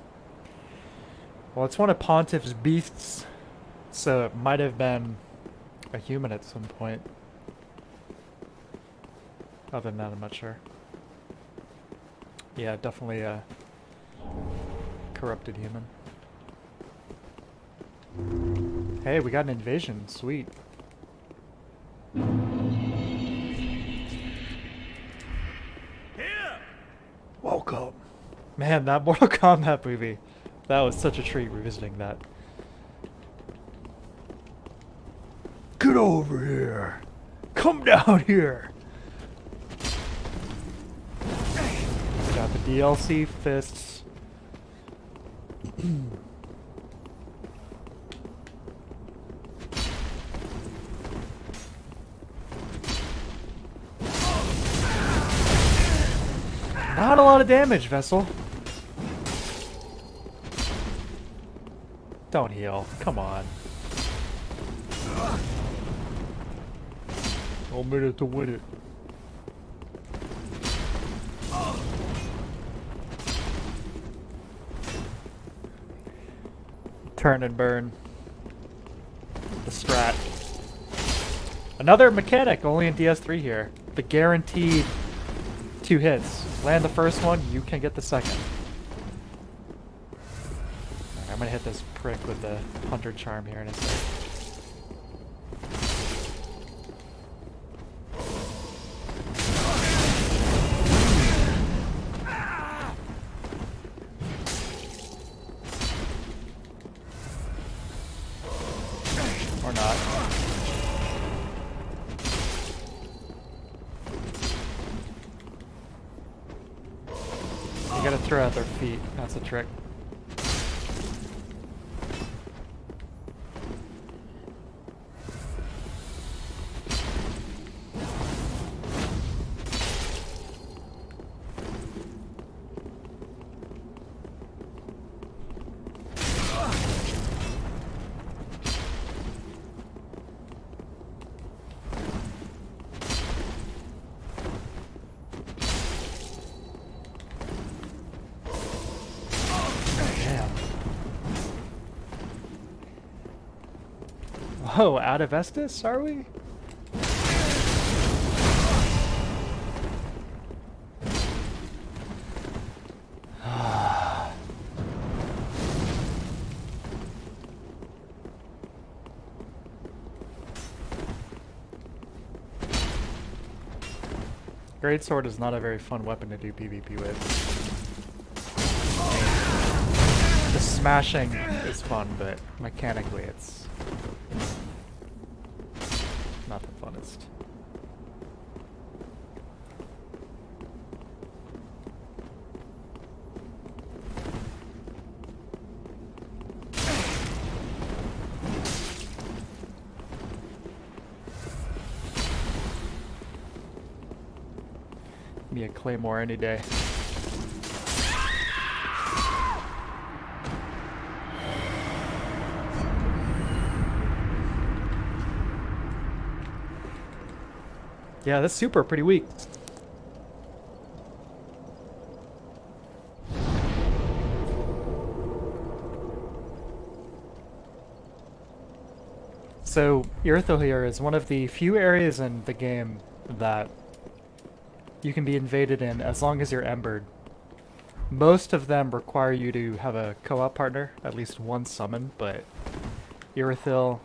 Well, it's one of Pontiff's beasts, so it might have been a human at some point. Other than that, I'm not sure. Yeah, definitely a corrupted human. Hey, we got an invasion. Sweet. Here! Welcome. Man, that Mortal Kombat movie. That was such a treat revisiting that. Get over here. Come down here. Got the DLC fists. Not a lot of damage, Vessel. Don't heal. Come on. 1 minute to win it. Turn and burn. The strat. Another mechanic only in DS3 here. The guaranteed 2 hits. Land the first one, you can get the second. Right, I'm gonna hit this prick with the Hunter Charm here in a sec. Or not. You gotta throw out their feet. That's a trick. Oh, out of Estus, are we? Greatsword is not a very fun weapon to do PvP with. The smashing is fun, but mechanically it's not the funnest. Be a Claymore any day. Yeah, that's super pretty weak. So, Irithyll here is one of the few areas in the game that you can be invaded in as long as you're embered. Most of them require you to have a co-op partner, at least one summon, but Irithyll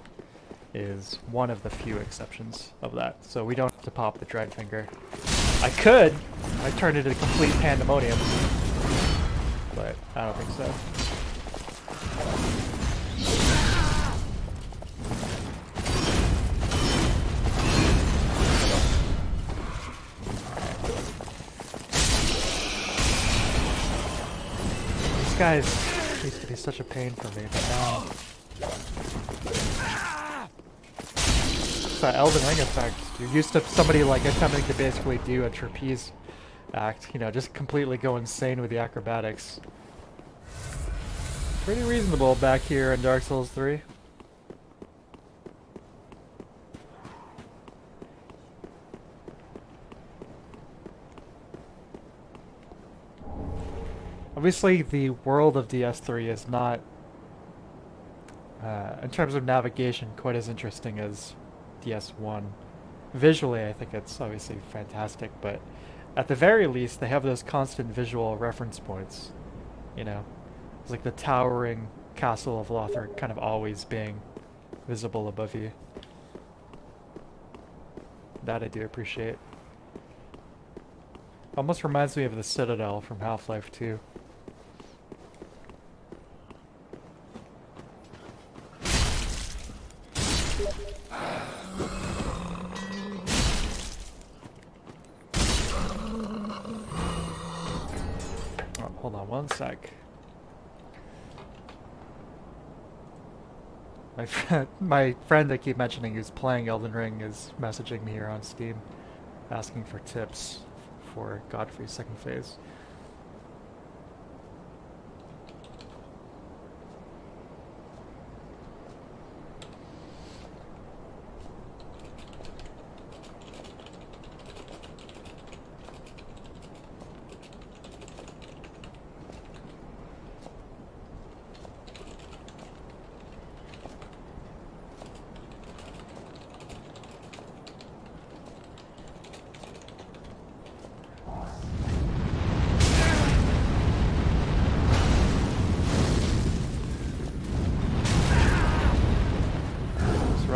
is one of the few exceptions of that. So we don't have to pop the Dread Finger. I could. I turn it into complete pandemonium. But I don't think so. This guy used to be such a pain for me, but now... It's that Elden Ring effect. You're used to somebody like attempting to basically do a trapeze act, you know, just completely go insane with the acrobatics. Pretty reasonable back here in Dark Souls 3. Obviously, the world of DS3 is not, in terms of navigation, quite as interesting as DS1. Visually, I think it's obviously fantastic, but at the very least, they have those constant visual reference points. You know, it's like the towering castle of Lothar kind of always being visible above you. That I do appreciate. Almost reminds me of the Citadel from Half-Life 2. Hold on one sec. My friend I keep mentioning who's playing Elden Ring is messaging me here on Steam, asking for tips for Godfrey's second phase.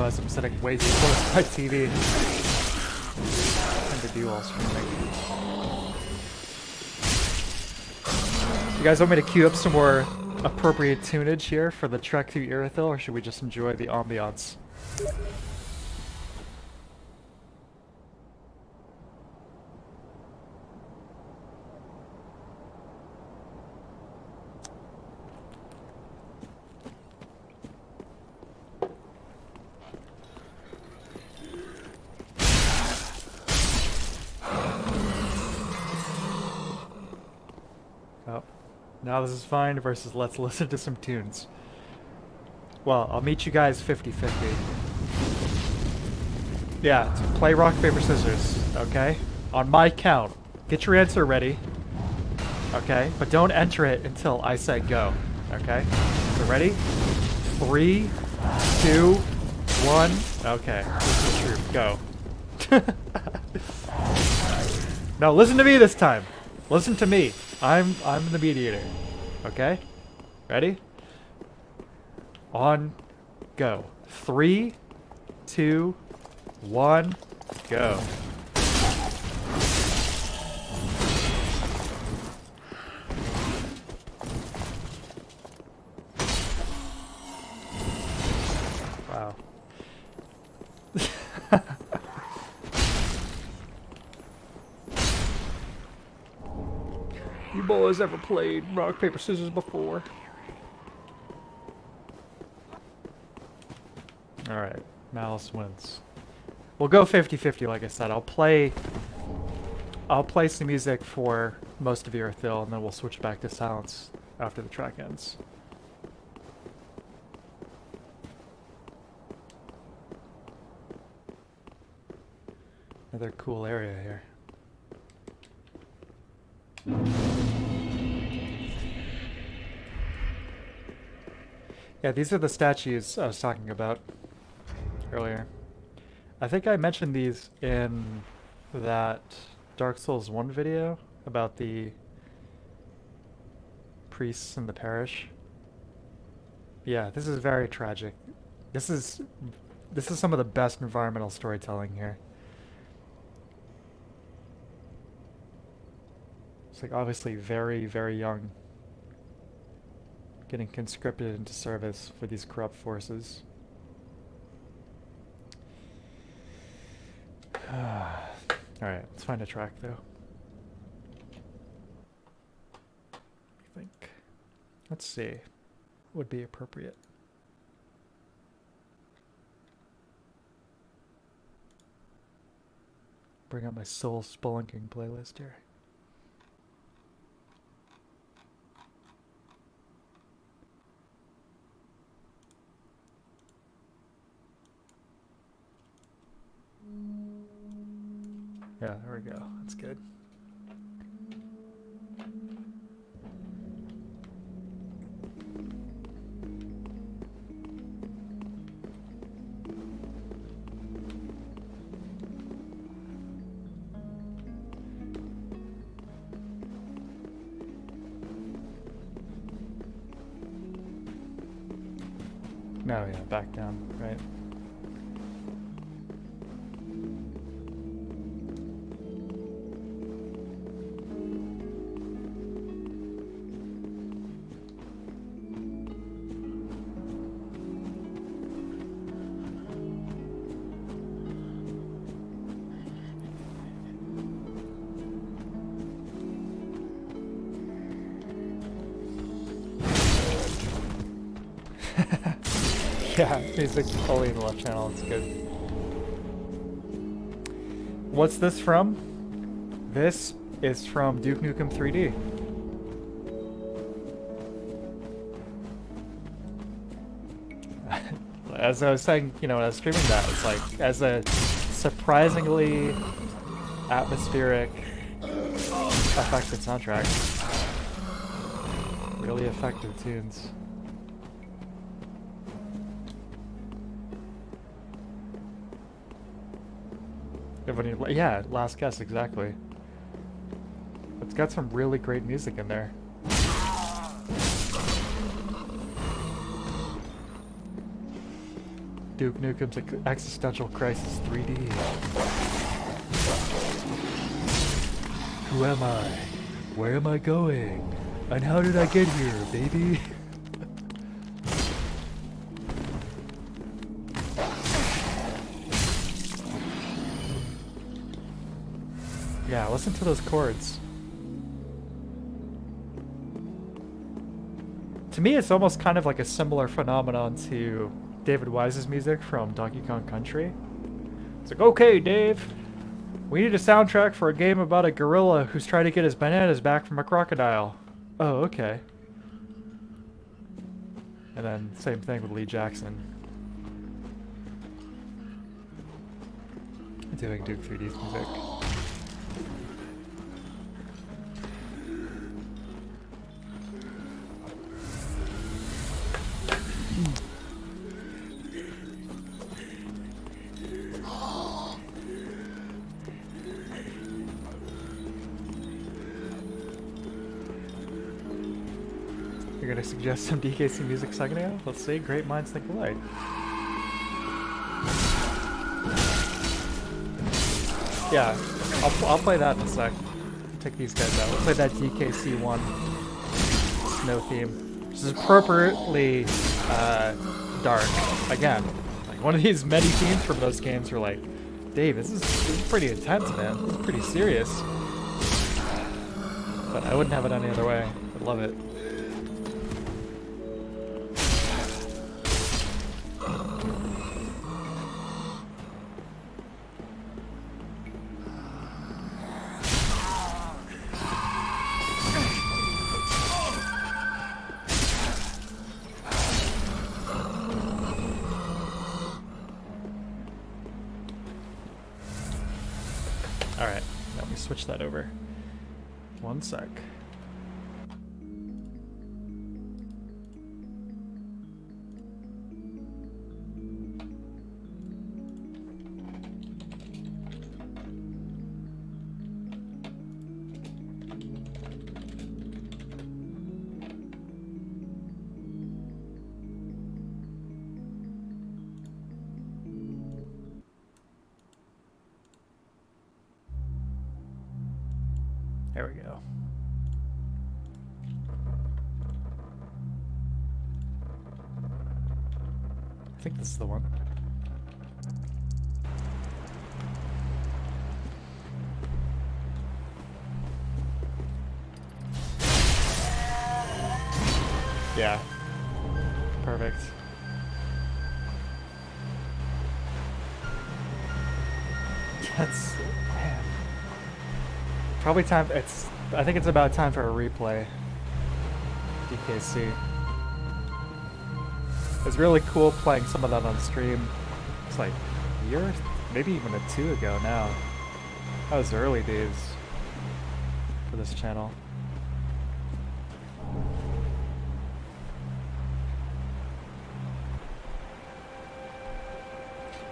I'm sitting way too close to my TV. I tend to do all streaming. You guys want me to queue up some more appropriate tunage here for the trek through Irithyll, or should we just enjoy the ambiance? Now this is fine versus let's listen to some tunes. Well, I'll meet you guys 50-50. Yeah, play rock, paper, scissors, okay? On my count. Get your answer ready. Okay? But don't enter it until I say go. Okay? So ready? 3, 2, 1. Okay. This is true. Go. No, listen to me this time. Listen to me. I'm the mediator. Okay? Ready? On, go. 3, 2, 1, go. Wow. You boys ever played rock, paper, scissors before? Alright, Malice wins. We'll go 50-50 like I said. I'll play some music for most of Irithyll, and then we'll switch back to silence after the track ends. Another cool area here. Yeah, these are the statues I was talking about earlier. I think I mentioned these in that Dark Souls 1 video about the priests in the parish. Yeah, this is very tragic. This is This is some of the best environmental storytelling here. It's like obviously very, very young. Getting conscripted into service for these corrupt forces. Alright, let's find a track though. I think. Let's see. What would be appropriate? Bring up my soul spelunking playlist here. Yeah, there we go. That's good. No, yeah, back down, right? Yeah, music fully in the left channel, it's good. What's this from? This is from Duke Nukem 3D. As I was saying, you know, when I was streaming that, it's like, as a surprisingly atmospheric, effective soundtrack. Really effective tunes. Yeah, Last Guess, exactly. It's got some really great music in there. Duke Nukem's Existential Crisis 3D. Who am I? Where am I going? And how did I get here, baby? Yeah, listen to those chords. To me, it's almost kind of like a similar phenomenon to David Wise's music from Donkey Kong Country. It's like, okay, Dave, we need a soundtrack for a game about a gorilla who's trying to get his bananas back from a crocodile. Oh, okay. And then same thing with Lee Jackson. Doing Duke 3D's music. You're gonna suggest some DKC music second ago? Let's see, great minds think alike. Yeah, I'll play that in a sec. Take these guys out. We'll play that DKC one snow theme, which is appropriately dark. Again, like one of these many themes from those games were like, Dave, this is pretty intense, man. This is pretty serious. But I wouldn't have it any other way. I love it. Alright, let me switch that over. One sec. There we go. I think this is the one. Yeah. Perfect. That's, man. Probably time. I think it's about time for a replay. DKC. It's really cool playing some of that on stream. It's like a year, maybe even 2 ago now. That was the early days for this channel.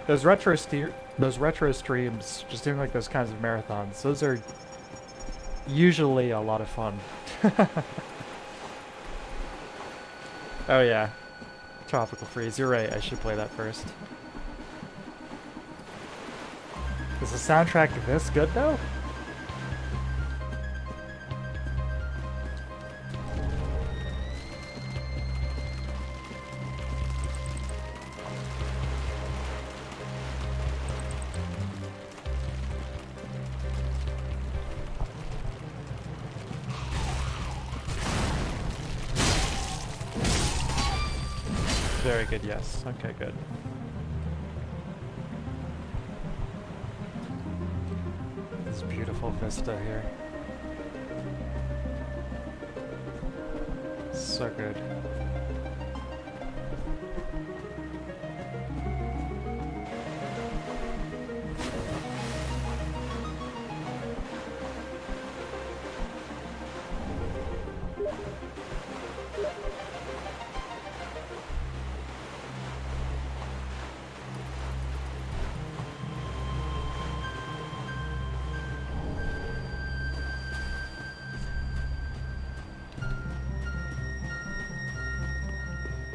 Those retro streams, just doing like those kinds of marathons, those are usually a lot of fun. Oh yeah, Tropical Freeze, you're right, I should play that first. Is the soundtrack this good though? Very good, yes. Okay, good. This beautiful vista here. So good.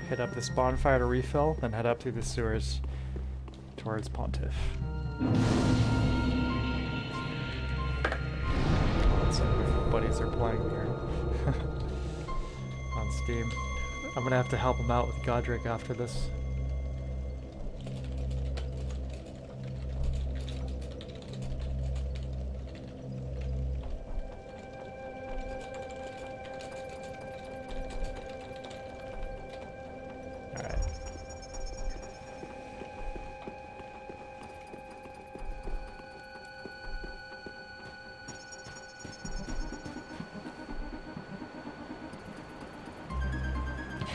Hit up this bonfire to refill, then head up through the sewers towards Pontiff. Lots of buddies are playing here on Steam. I'm gonna have to help him out with Godric after this.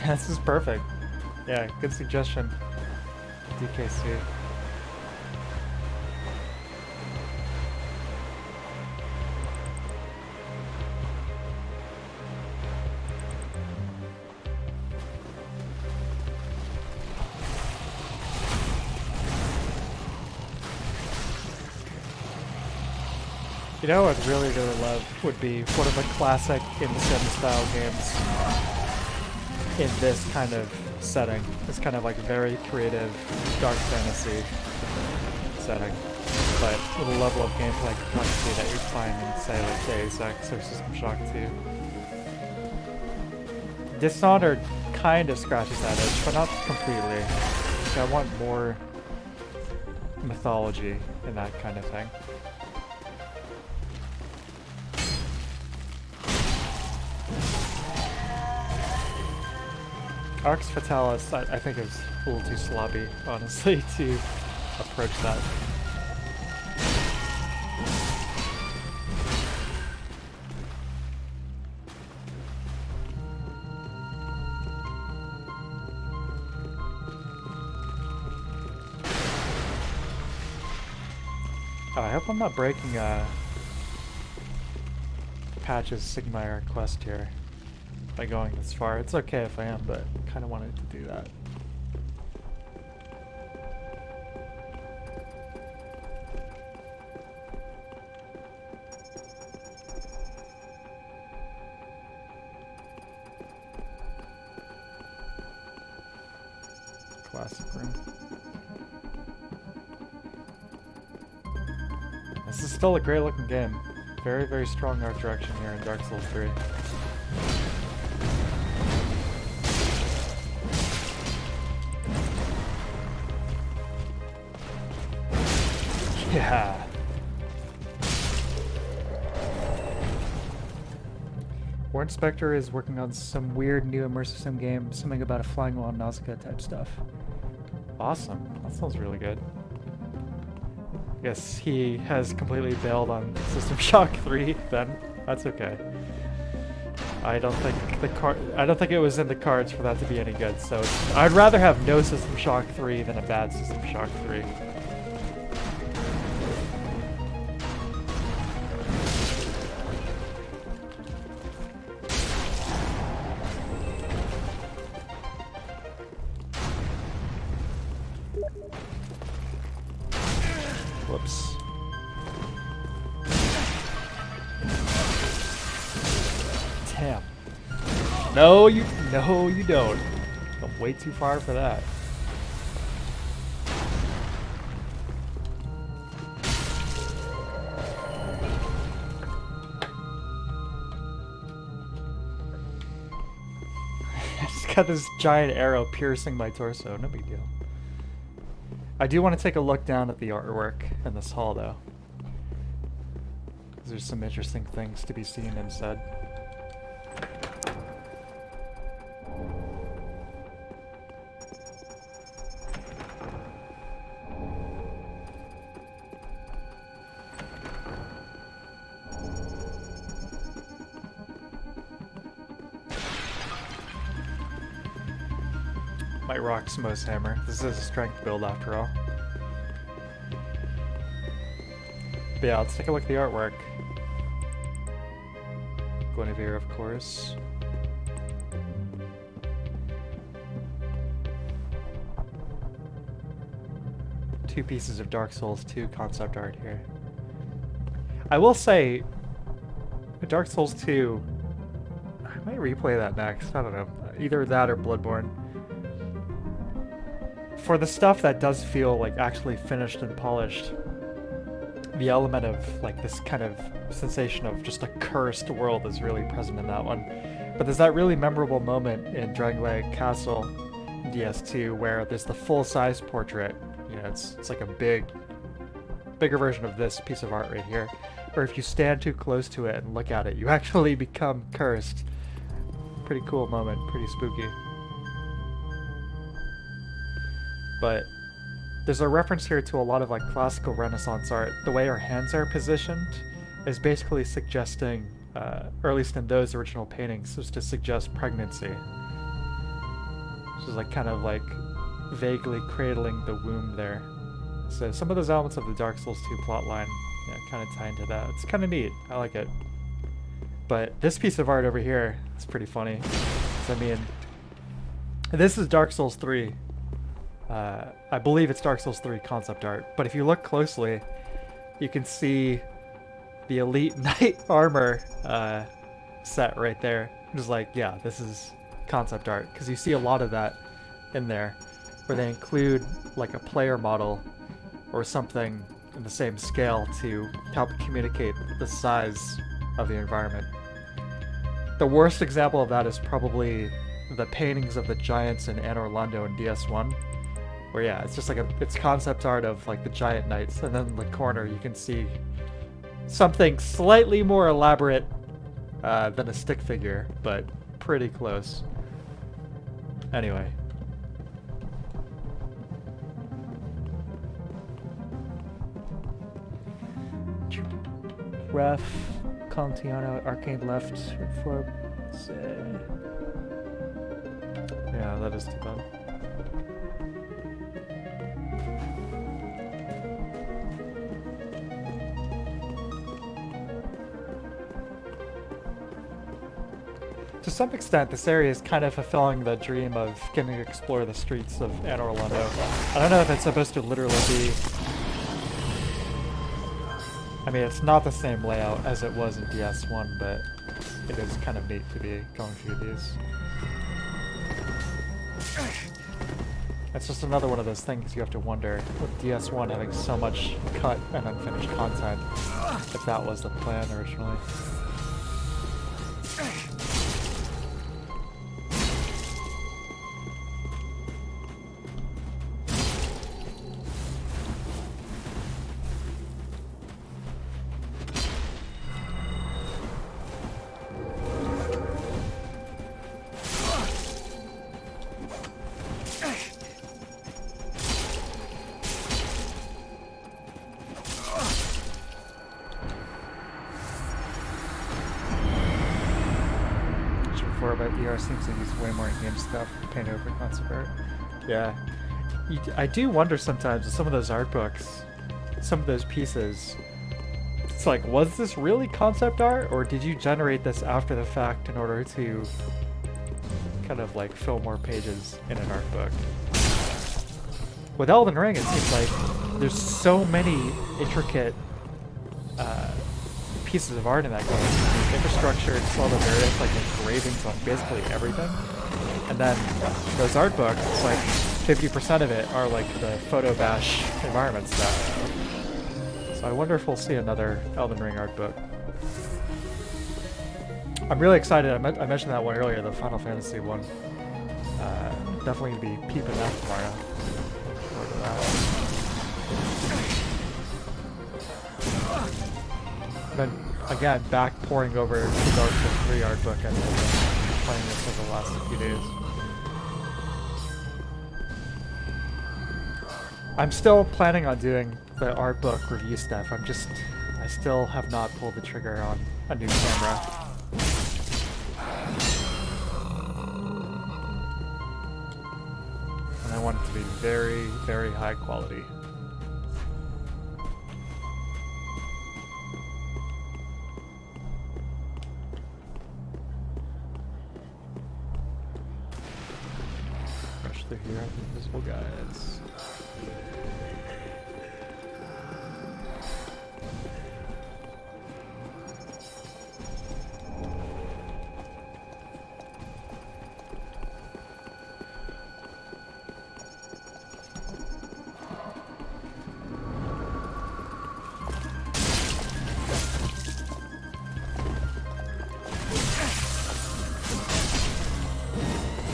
This is perfect. Yeah, good suggestion, DKC. You know what I'd really, really love would be one of the classic In Sim style games in this kind of setting. This kind of like very creative dark fantasy setting, but with a level of gameplay complexity that you'd find in, say, like Deus Ex or System Shock 2. Dishonored kind of scratches that itch, but not completely. Like, I want more mythology in that kind of thing. Arx Fatalis, I think is a little too sloppy, honestly, to approach that. Oh, I hope I'm not breaking Patch's Sigmire quest here by going this far. It's okay if I am, but I kind of wanted to do that. Classic room. This is still a great looking game. Very, very strong art direction here in Dark Souls 3. Yeah. Warren Spector is working on some weird new immersive sim game, something about a flying wall Nausicaa type stuff. Awesome. That sounds really good. Guess he has completely bailed on System Shock 3 then. That's okay. I don't think it was in the cards for that to be any good, so I'd rather have no System Shock 3 than a bad System Shock 3. Whoops. Damn. No, you don't. I'm way too far for that. I just got this giant arrow piercing my torso. No big deal. I do want to take a look down at the artwork in this hall, though. 'Cause there's some interesting things to be seen and said. Might rock Smo's hammer. This is a strength build after all. But yeah, let's take a look at the artwork. Guinevere, of course. Two pieces of Dark Souls 2 concept art here. I will say, Dark Souls 2, I might replay that next. I don't know. Either that or Bloodborne. For the stuff that does feel like actually finished and polished, the element of like this kind of sensation of just a cursed world is really present in that one. But there's that really memorable moment in Drangleic Castle in DS2 where there's the full-size portrait. You know, it's like a bigger version of this piece of art right here. Where if you stand too close to it and look at it, you actually become cursed. Pretty cool moment, pretty spooky. But there's a reference here to a lot of like classical Renaissance art. The way her hands are positioned is basically suggesting, or at least in those original paintings, was to suggest pregnancy. Which is like kind of like vaguely cradling the womb there. So some of those elements of the Dark Souls 2 plotline, yeah, kind of tie into that. It's kind of neat. I like it. But this piece of art over here is pretty funny. 'Cause, I mean, this is Dark Souls 3. I believe it's Dark Souls 3 concept art, but if you look closely, you can see the Elite Knight armor set right there. It's like, yeah, this is concept art, because you see a lot of that in there, where they include like a player model or something in the same scale to help communicate the size of the environment. The worst example of that is probably the paintings of the giants in Anor Londo in DS1. Where yeah, it's just like it's concept art of like the giant knights, and then in the corner you can see something slightly more elaborate than a stick figure, but pretty close. Anyway. Ref, Contiano, Arcane left for. Yeah, that is too bad. To some extent, this area is kind of fulfilling the dream of getting to explore the streets of Anor Londo. I don't know if it's supposed to literally be... I mean, it's not the same layout as it was in DS1, but it is kind of neat to be going through these. It's just another one of those things you have to wonder, with DS1 having so much cut and unfinished content, if that was the plan originally. About ER seems like he's way more in-game stuff to paint over concept art. Yeah. I do wonder sometimes with some of those art books, some of those pieces, it's like, was this really concept art, or did you generate this after the fact in order to kind of like fill more pages in an art book? With Elden Ring, it seems like there's so many intricate pieces of art in that game. Infrastructure, it's all the various like engravings on basically everything. And then those art books, it's like 50% of it are like the Photo Bash environment stuff. So I wonder if we'll see another Elden Ring art book. I'm really excited. I mentioned that one earlier, the Final Fantasy one. Definitely gonna be peeping that tomorrow. Look forward to that. Then again, back pouring over the Dark Souls 3 art book. I've been playing this over the last few days. I'm still planning on doing the art book review stuff. I still have not pulled the trigger on a new camera. And I want it to be very, very high quality. Through here, invisible guides.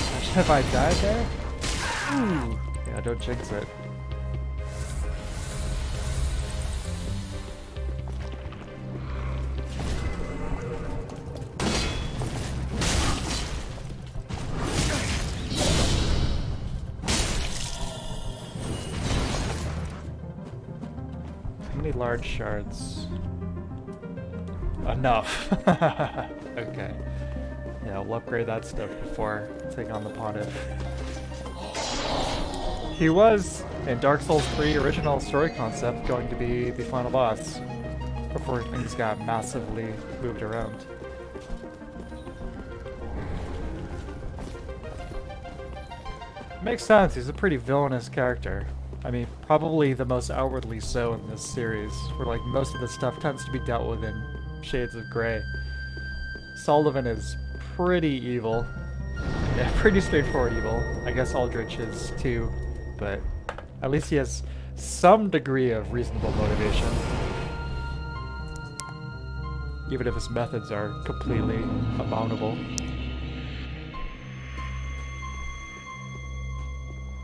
Imagine if I died there? Ooh. Yeah, don't jinx it. How many large shards? Enough. Okay. Yeah, we'll upgrade that stuff before taking on the Pontiff. He was, in Dark Souls 3 original story concept, going to be the final boss before things got massively moved around. Makes sense, he's a pretty villainous character. I mean, probably the most outwardly so in this series, where like most of the stuff tends to be dealt with in shades of gray. Sullivan is pretty evil. Yeah, pretty straightforward evil. I guess Aldrich is too. But at least he has some degree of reasonable motivation. Even if his methods are completely abominable.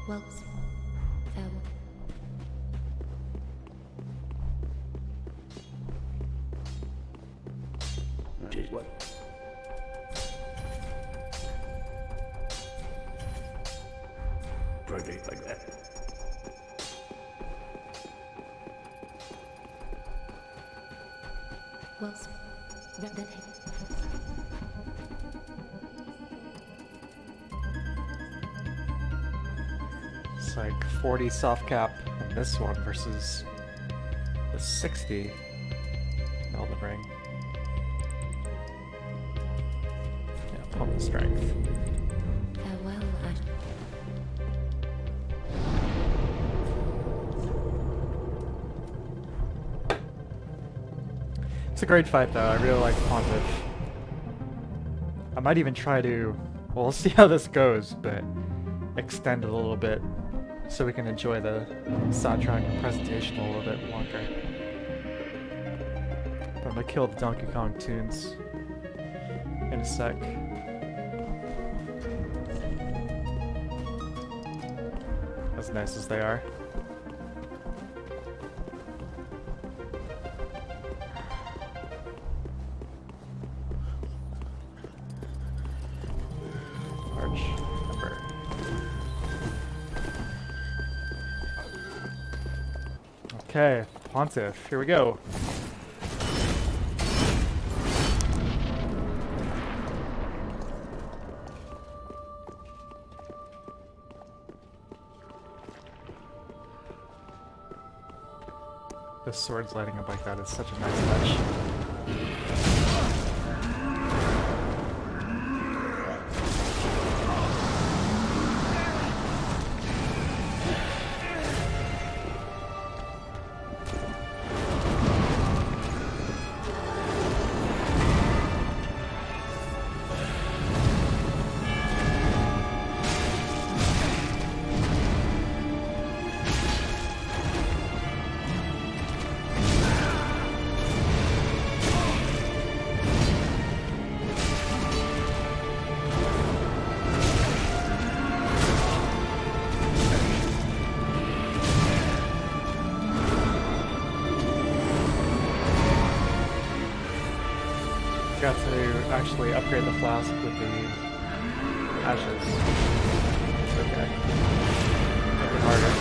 Well, farewell. What? Project like that. Well, then. It's like 40 soft cap in this one versus the 60 in Elden Ring. Yeah, pump the strength. Farewell, It's a great fight though, I really like Pontiff. I might even try to, well, we'll see how this goes, but extend it a little bit so we can enjoy the soundtrack and presentation a little bit longer. But I'm gonna kill the Donkey Kong tunes in a sec. As nice as they are. Arch number. Okay, Pontiff, here we go. The swords lighting up like that is such a nice touch. Got to actually upgrade the flask with the ashes. It's okay. Make it harder.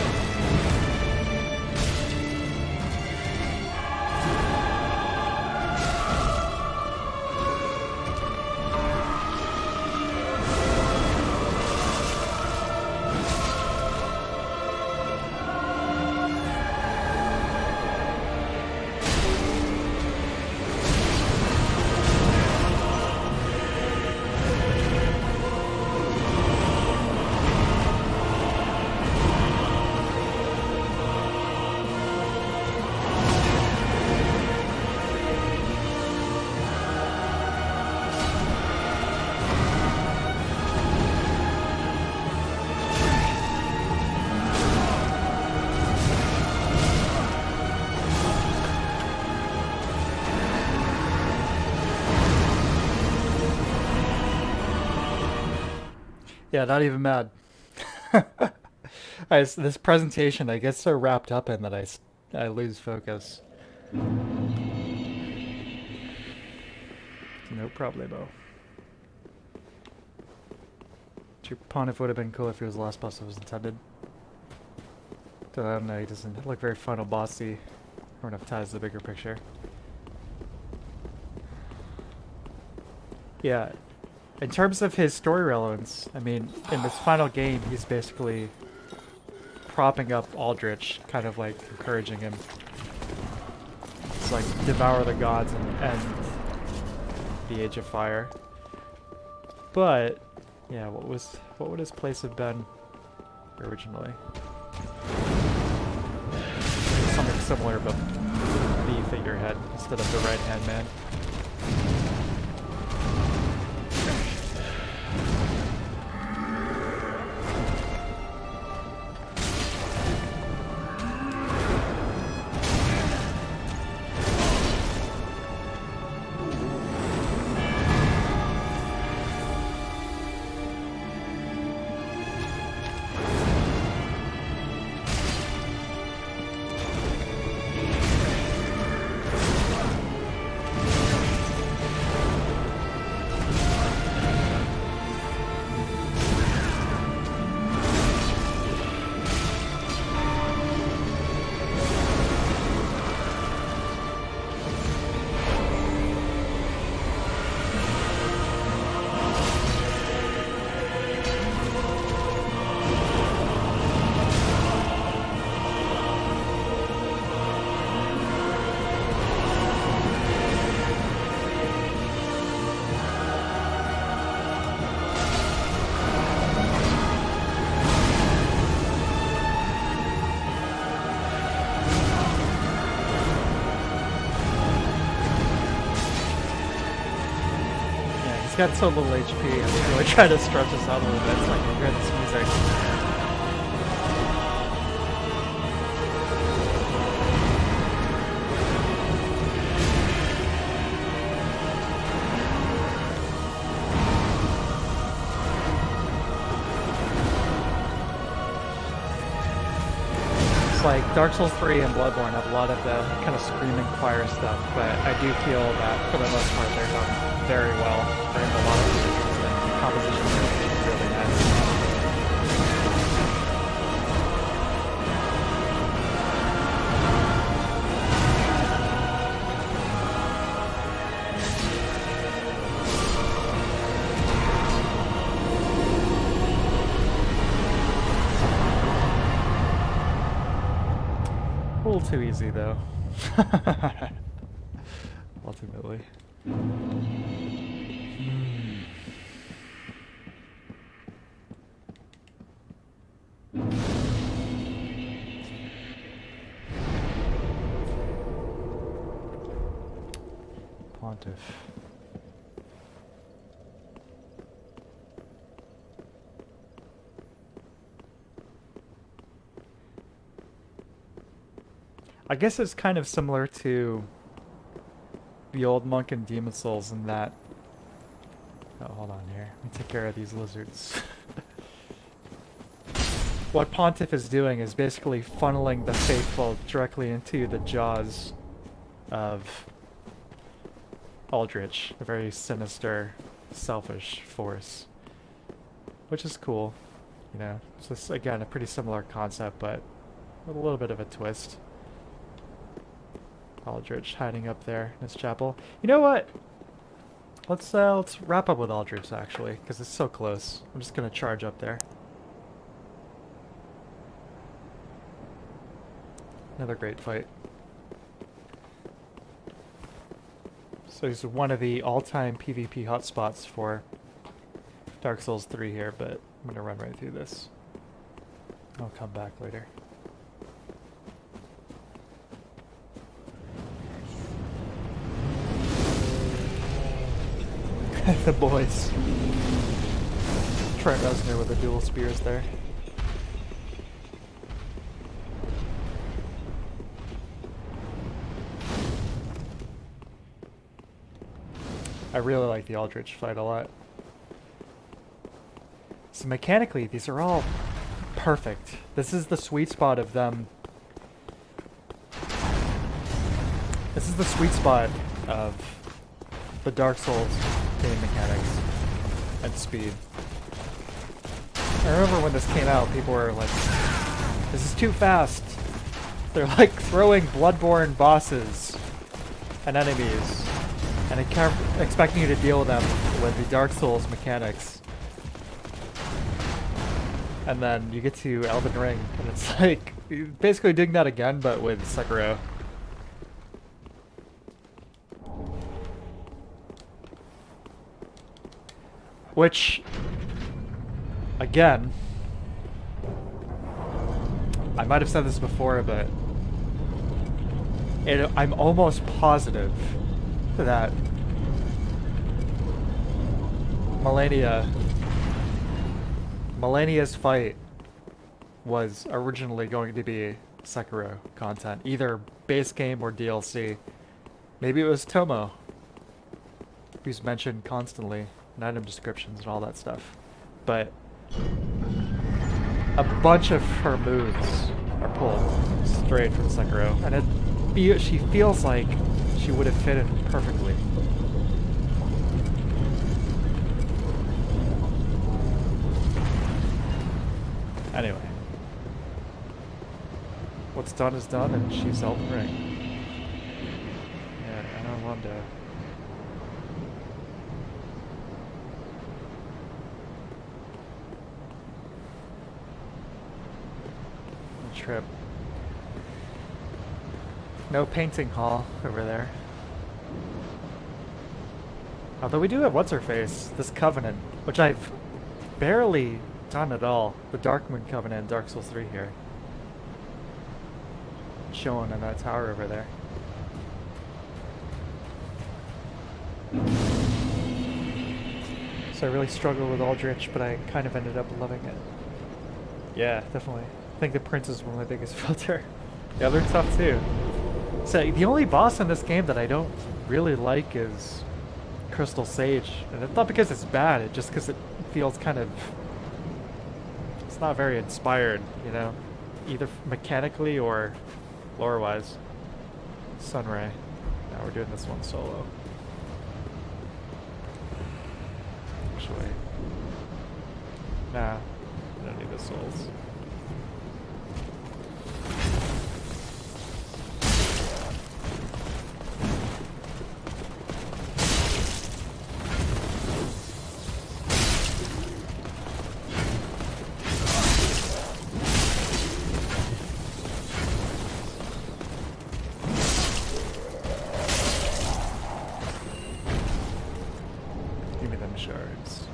Yeah, not even mad. This presentation, I get so wrapped up in that I lose focus. No problemo. Pontiff would have been cool if he was the last boss that was intended. I don't know, he doesn't look very final bossy or enough ties to the bigger picture. Yeah. In terms of his story relevance, I mean, in this final game, he's basically propping up Aldrich, kind of like encouraging him. It's like devour the gods and end the Age of Fire. But yeah, what would his place have been originally? Something similar, but the figurehead instead of the right-hand man. He's got so little HP, I'm really trying to stretch this out a little bit so I can hear this music. It's like Dark Souls 3 and Bloodborne have a lot of the kind of screaming fire stuff, but I do feel that for the most part they're done very well. They're in a lot of positions and the composition is really nice. A little too easy though. Ultimately. Pontiff. I guess it's kind of similar to the old Monk and Demon Souls in that... Oh, hold on here. Let me take care of these lizards. What Pontiff is doing is basically funneling the faithful directly into the jaws of Aldrich, a very sinister, selfish force. Which is cool, you know. It's just, again, a pretty similar concept, but with a little bit of a twist. Aldrich hiding up there in his chapel. You know what? Let's wrap up with Aldrich actually, because it's so close. I'm just gonna charge up there. Another great fight. So he's one of the all-time PvP hotspots for Dark Souls 3 here, but I'm gonna run right through this. I'll come back later. The boys. Trent Reznor with the dual spears there. I really like the Aldrich fight a lot. So mechanically, these are all perfect. This is the sweet spot of them. This is the sweet spot of the Dark Souls game mechanics and speed. I remember when this came out, people were like, this is too fast. They're like throwing Bloodborne bosses and enemies and expecting you to deal with them with the Dark Souls mechanics. And then you get to Elden Ring and it's like, you're basically doing that again but with Sekiro. Which, again, I might have said this before, but I'm almost positive that Malenia's fight was originally going to be Sekiro content, either base game or DLC. Maybe it was Tomo, who's mentioned constantly in item descriptions and all that stuff. But a bunch of her moves are pulled straight from Sekiro, and she feels like she would have fit in perfectly. Anyway, what's done is done, and she's Elden Ring. Yeah, Anna Londa. Trip. No painting hall over there. Although we do have what's-her-face, this Covenant, which I've barely done at all. The Darkmoon Covenant in Dark Souls 3 here. Showing in that tower over there. So I really struggled with Aldrich, but I kind of ended up loving it. Yeah, definitely. I think the Prince is one of my biggest filter. Yeah, they're tough too. So the only boss in this game that I don't really like is Crystal Sage. And it's not because it's bad, it's just because it feels kind of... It's not very inspired, you know? either mechanically or lore-wise. Sunray. Now we're doing this one solo. Actually, nah, I don't need the souls. Give me them shards.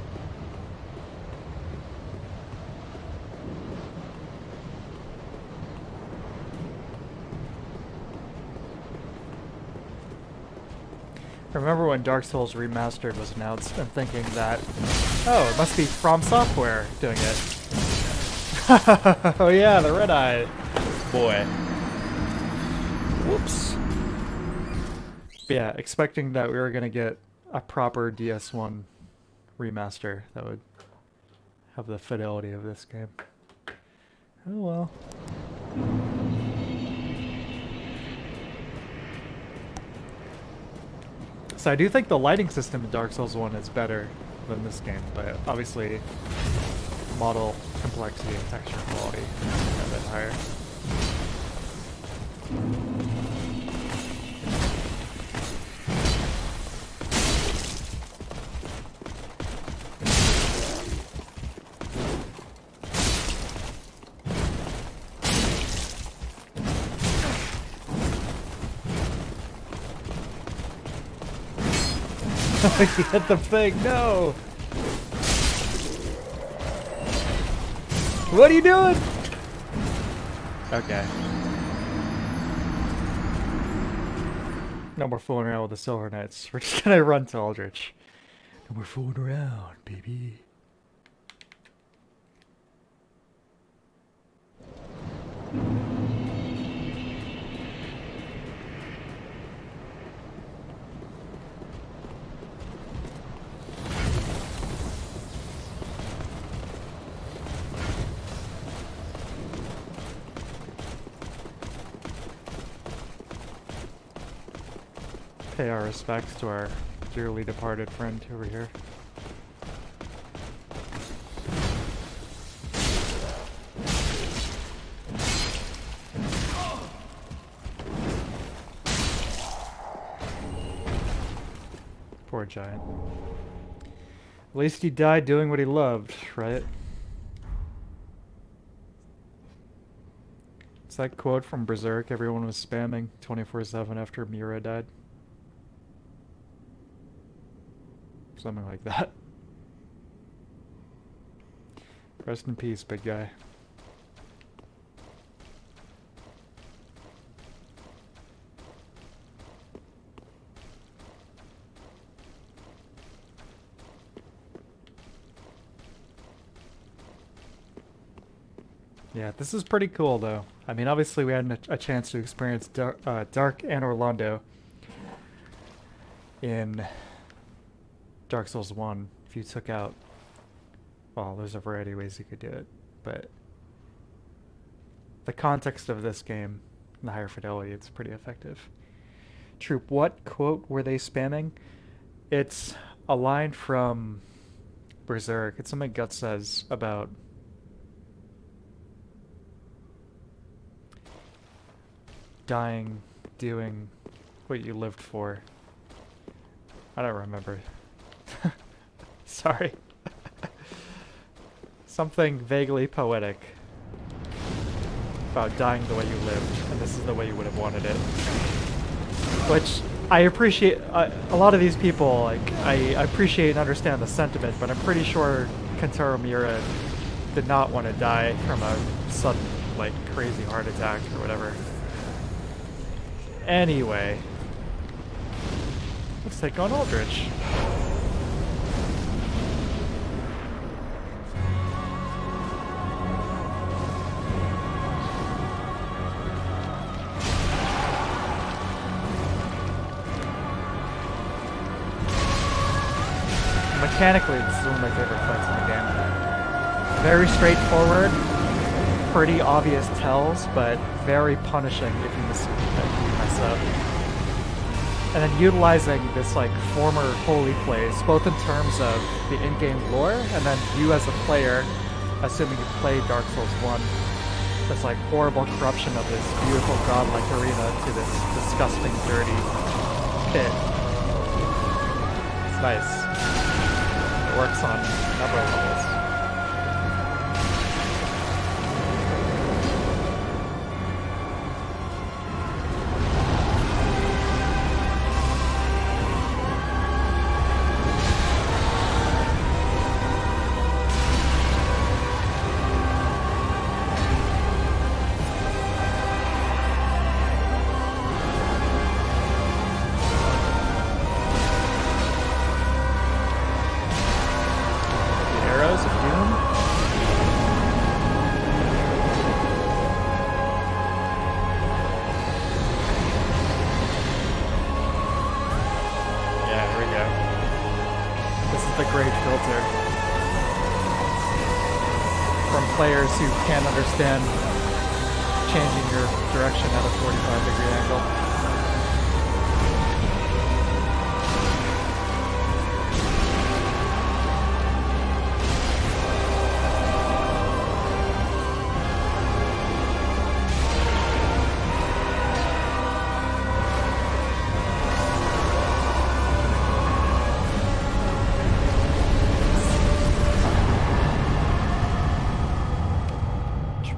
I remember when Dark Souls Remastered was announced and thinking that, oh, it must be From Software doing it. Oh yeah, the Red Eye boy. Whoops. But yeah, expecting that we were gonna get a proper DS1 remaster that would have the fidelity of this game. Oh well. So I do think the lighting system in Dark Souls 1 is better than this game, but obviously model complexity and texture quality are a bit higher. He hit the thing, no! What are you doing? Okay. No more fooling around with the Silver Knights. We're just gonna run to Aldrich. No more fooling around, baby. Pay our respects to our dearly departed friend over here. Poor giant. At least he died doing what he loved, right? It's that quote from Berserk everyone was spamming 24/7 after Mira died. Something like that. Rest in peace, big guy. Yeah, this is pretty cool though. I mean, obviously we had a chance to experience Dark and Orlando in Dark Souls 1, if you took out, well, there's a variety of ways you could do it, but the context of this game, the higher fidelity, it's pretty effective. Troop, what quote were they spamming? It's a line from Berserk. It's something Guts says about dying, doing what you lived for. I don't remember. Sorry. Something vaguely poetic about dying the way you lived, and this is the way you would have wanted it. Which I appreciate. A lot of these people, like, I appreciate and understand the sentiment, but I'm pretty sure Kentaro Miura did not want to die from a sudden, like, crazy heart attack or whatever. Anyway, let's take on Aldrich. Mechanically, this is one of my favorite fights in the game. Very straightforward, pretty obvious tells, but very punishing if you mess up. And then utilizing this like former holy place, both in terms of the in-game lore, and then you as a player, assuming you played Dark Souls 1, this like horrible corruption of this beautiful godlike arena to this disgusting, dirty pit. It's nice. It works on a number of levels. Players who can't understand changing your direction at a 45-degree angle.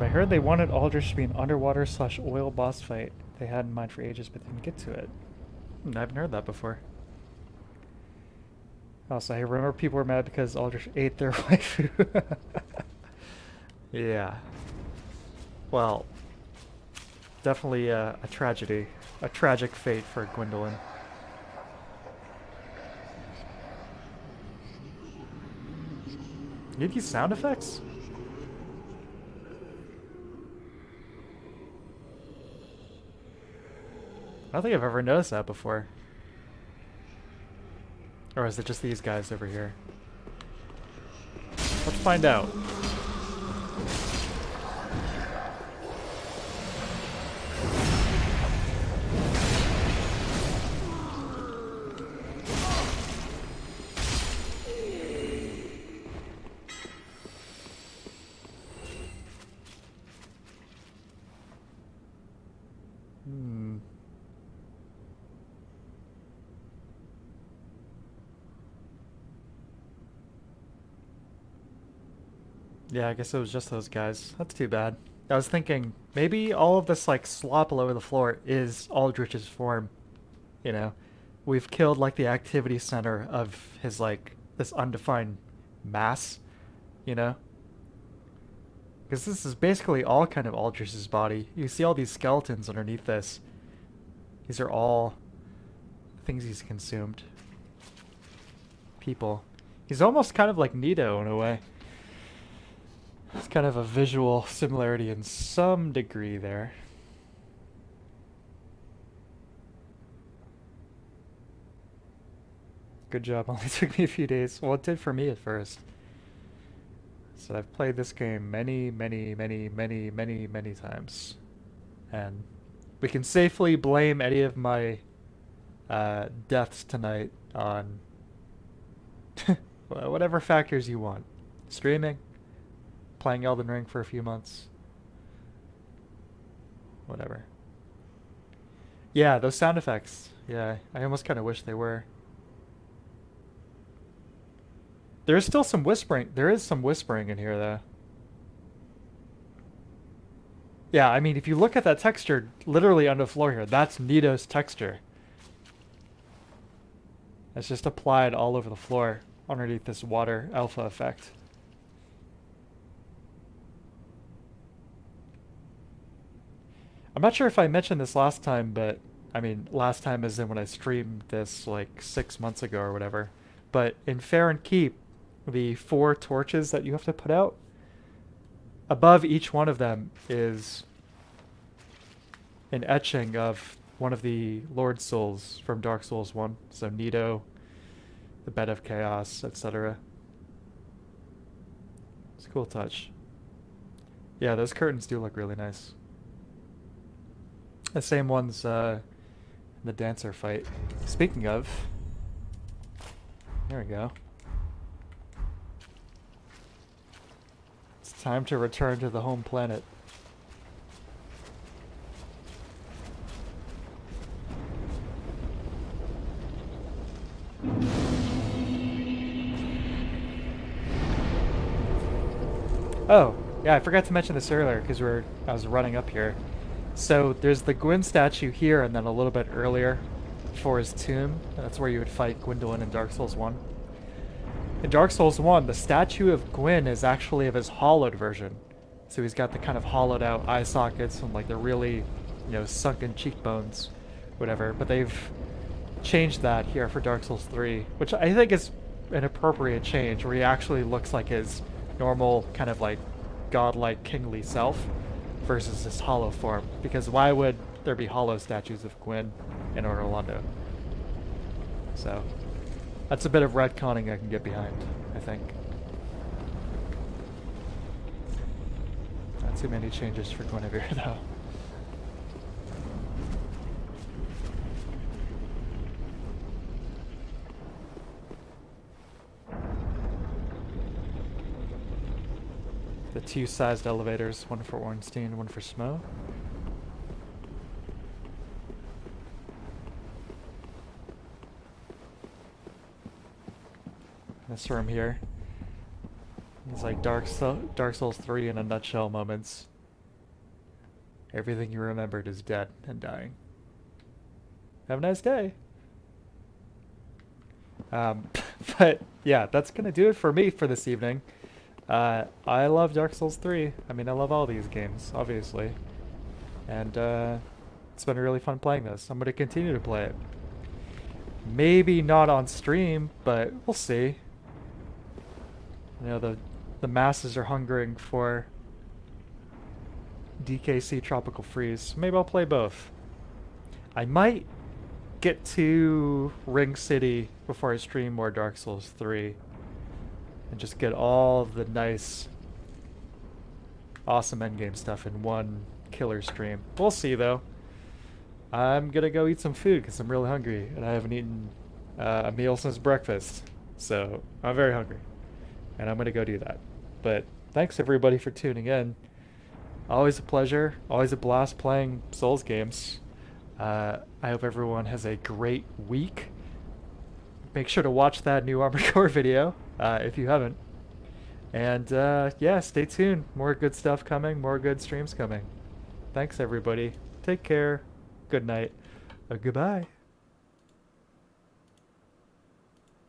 I heard they wanted Aldrich to be an underwater/oil boss fight they had in mind for ages, but didn't get to it. I haven't heard that before. Also, I remember people were mad because Aldrich ate their waifu. Yeah. Well, definitely a tragedy. A tragic fate for Gwendolyn. Need these sound effects? I don't think I've ever noticed that before. Or is it just these guys over here? Let's find out. Yeah, I guess it was just those guys. That's too bad. I was thinking, maybe all of this, like, slop all over the floor is Aldrich's form. You know? We've killed, like, the activity center of his, like, this undefined mass. You know? Because this is basically all kind of Aldrich's body. You see all these skeletons underneath this. These are all things he's consumed. People. He's almost kind of like Nito in a way. It's kind of a visual similarity in some degree there. Good job. Only took me a few days. Well, it did for me at first. So I've played this game many times. And we can safely blame any of my deaths tonight on whatever factors you want. Streaming. Playing Elden Ring for a few months. Whatever. Yeah, those sound effects. Yeah, I almost kind of wish they were. There is still some whispering. There is some whispering in here, though. Yeah, I mean, if you look at that texture literally on the floor here, that's Nito's texture. It's just applied all over the floor underneath this water alpha effect. I'm not sure if I mentioned this last time, but I mean, last time as in when I streamed this like 6 months ago or whatever. But in Farron Keep, the 4 torches that you have to put out, above each one of them is an etching of one of the Lord Souls from Dark Souls 1. So Nito, the Bed of Chaos, etc. It's a cool touch. Yeah, those curtains do look really nice. The same ones in the dancer fight. Speaking of, there we go. It's time to return to the home planet. Oh, yeah, I forgot to mention this earlier because I was running up here. So there's the Gwyn statue here, and then a little bit earlier before his tomb. That's where you would fight Gwendolyn in Dark Souls 1. In Dark Souls 1, the statue of Gwyn is actually of his hollowed version. So he's got the kind of hollowed out eye sockets and like the really, you know, sunken cheekbones, whatever. But they've changed that here for Dark Souls 3, which I think is an appropriate change, where he actually looks like his normal kind of like godlike kingly self versus his hollow form. Because why would there be hollow statues of Gwyn in Orlando? So that's a bit of retconning I can get behind, I think. Not too many changes for Guinevere though. The two sized elevators, one for Ornstein, one for Smo. This room here. It's like Dark Souls 3 in a nutshell moments. Everything you remembered is dead and dying. Have a nice day. But yeah, that's gonna do it for me for this evening. I love Dark Souls 3. I mean, I love all these games, obviously. And it's been really fun playing this. I'm going to continue to play it. Maybe not on stream, but we'll see. You know, the masses are hungering for DKC Tropical Freeze. Maybe I'll play both. I might get to Ring City before I stream more Dark Souls 3. And just get all of the nice, awesome endgame stuff in one killer stream. We'll see, though. I'm gonna go eat some food because I'm really hungry, and I haven't eaten a meal since breakfast. So I'm very hungry, and I'm gonna go do that. But thanks everybody for tuning in. Always a pleasure, always a blast playing Souls games. I hope everyone has a great week. Make sure to watch that new Armored Core video if you haven't. And yeah, stay tuned. More good stuff coming, more good streams coming. Thanks everybody. Take care. Good night. Goodbye.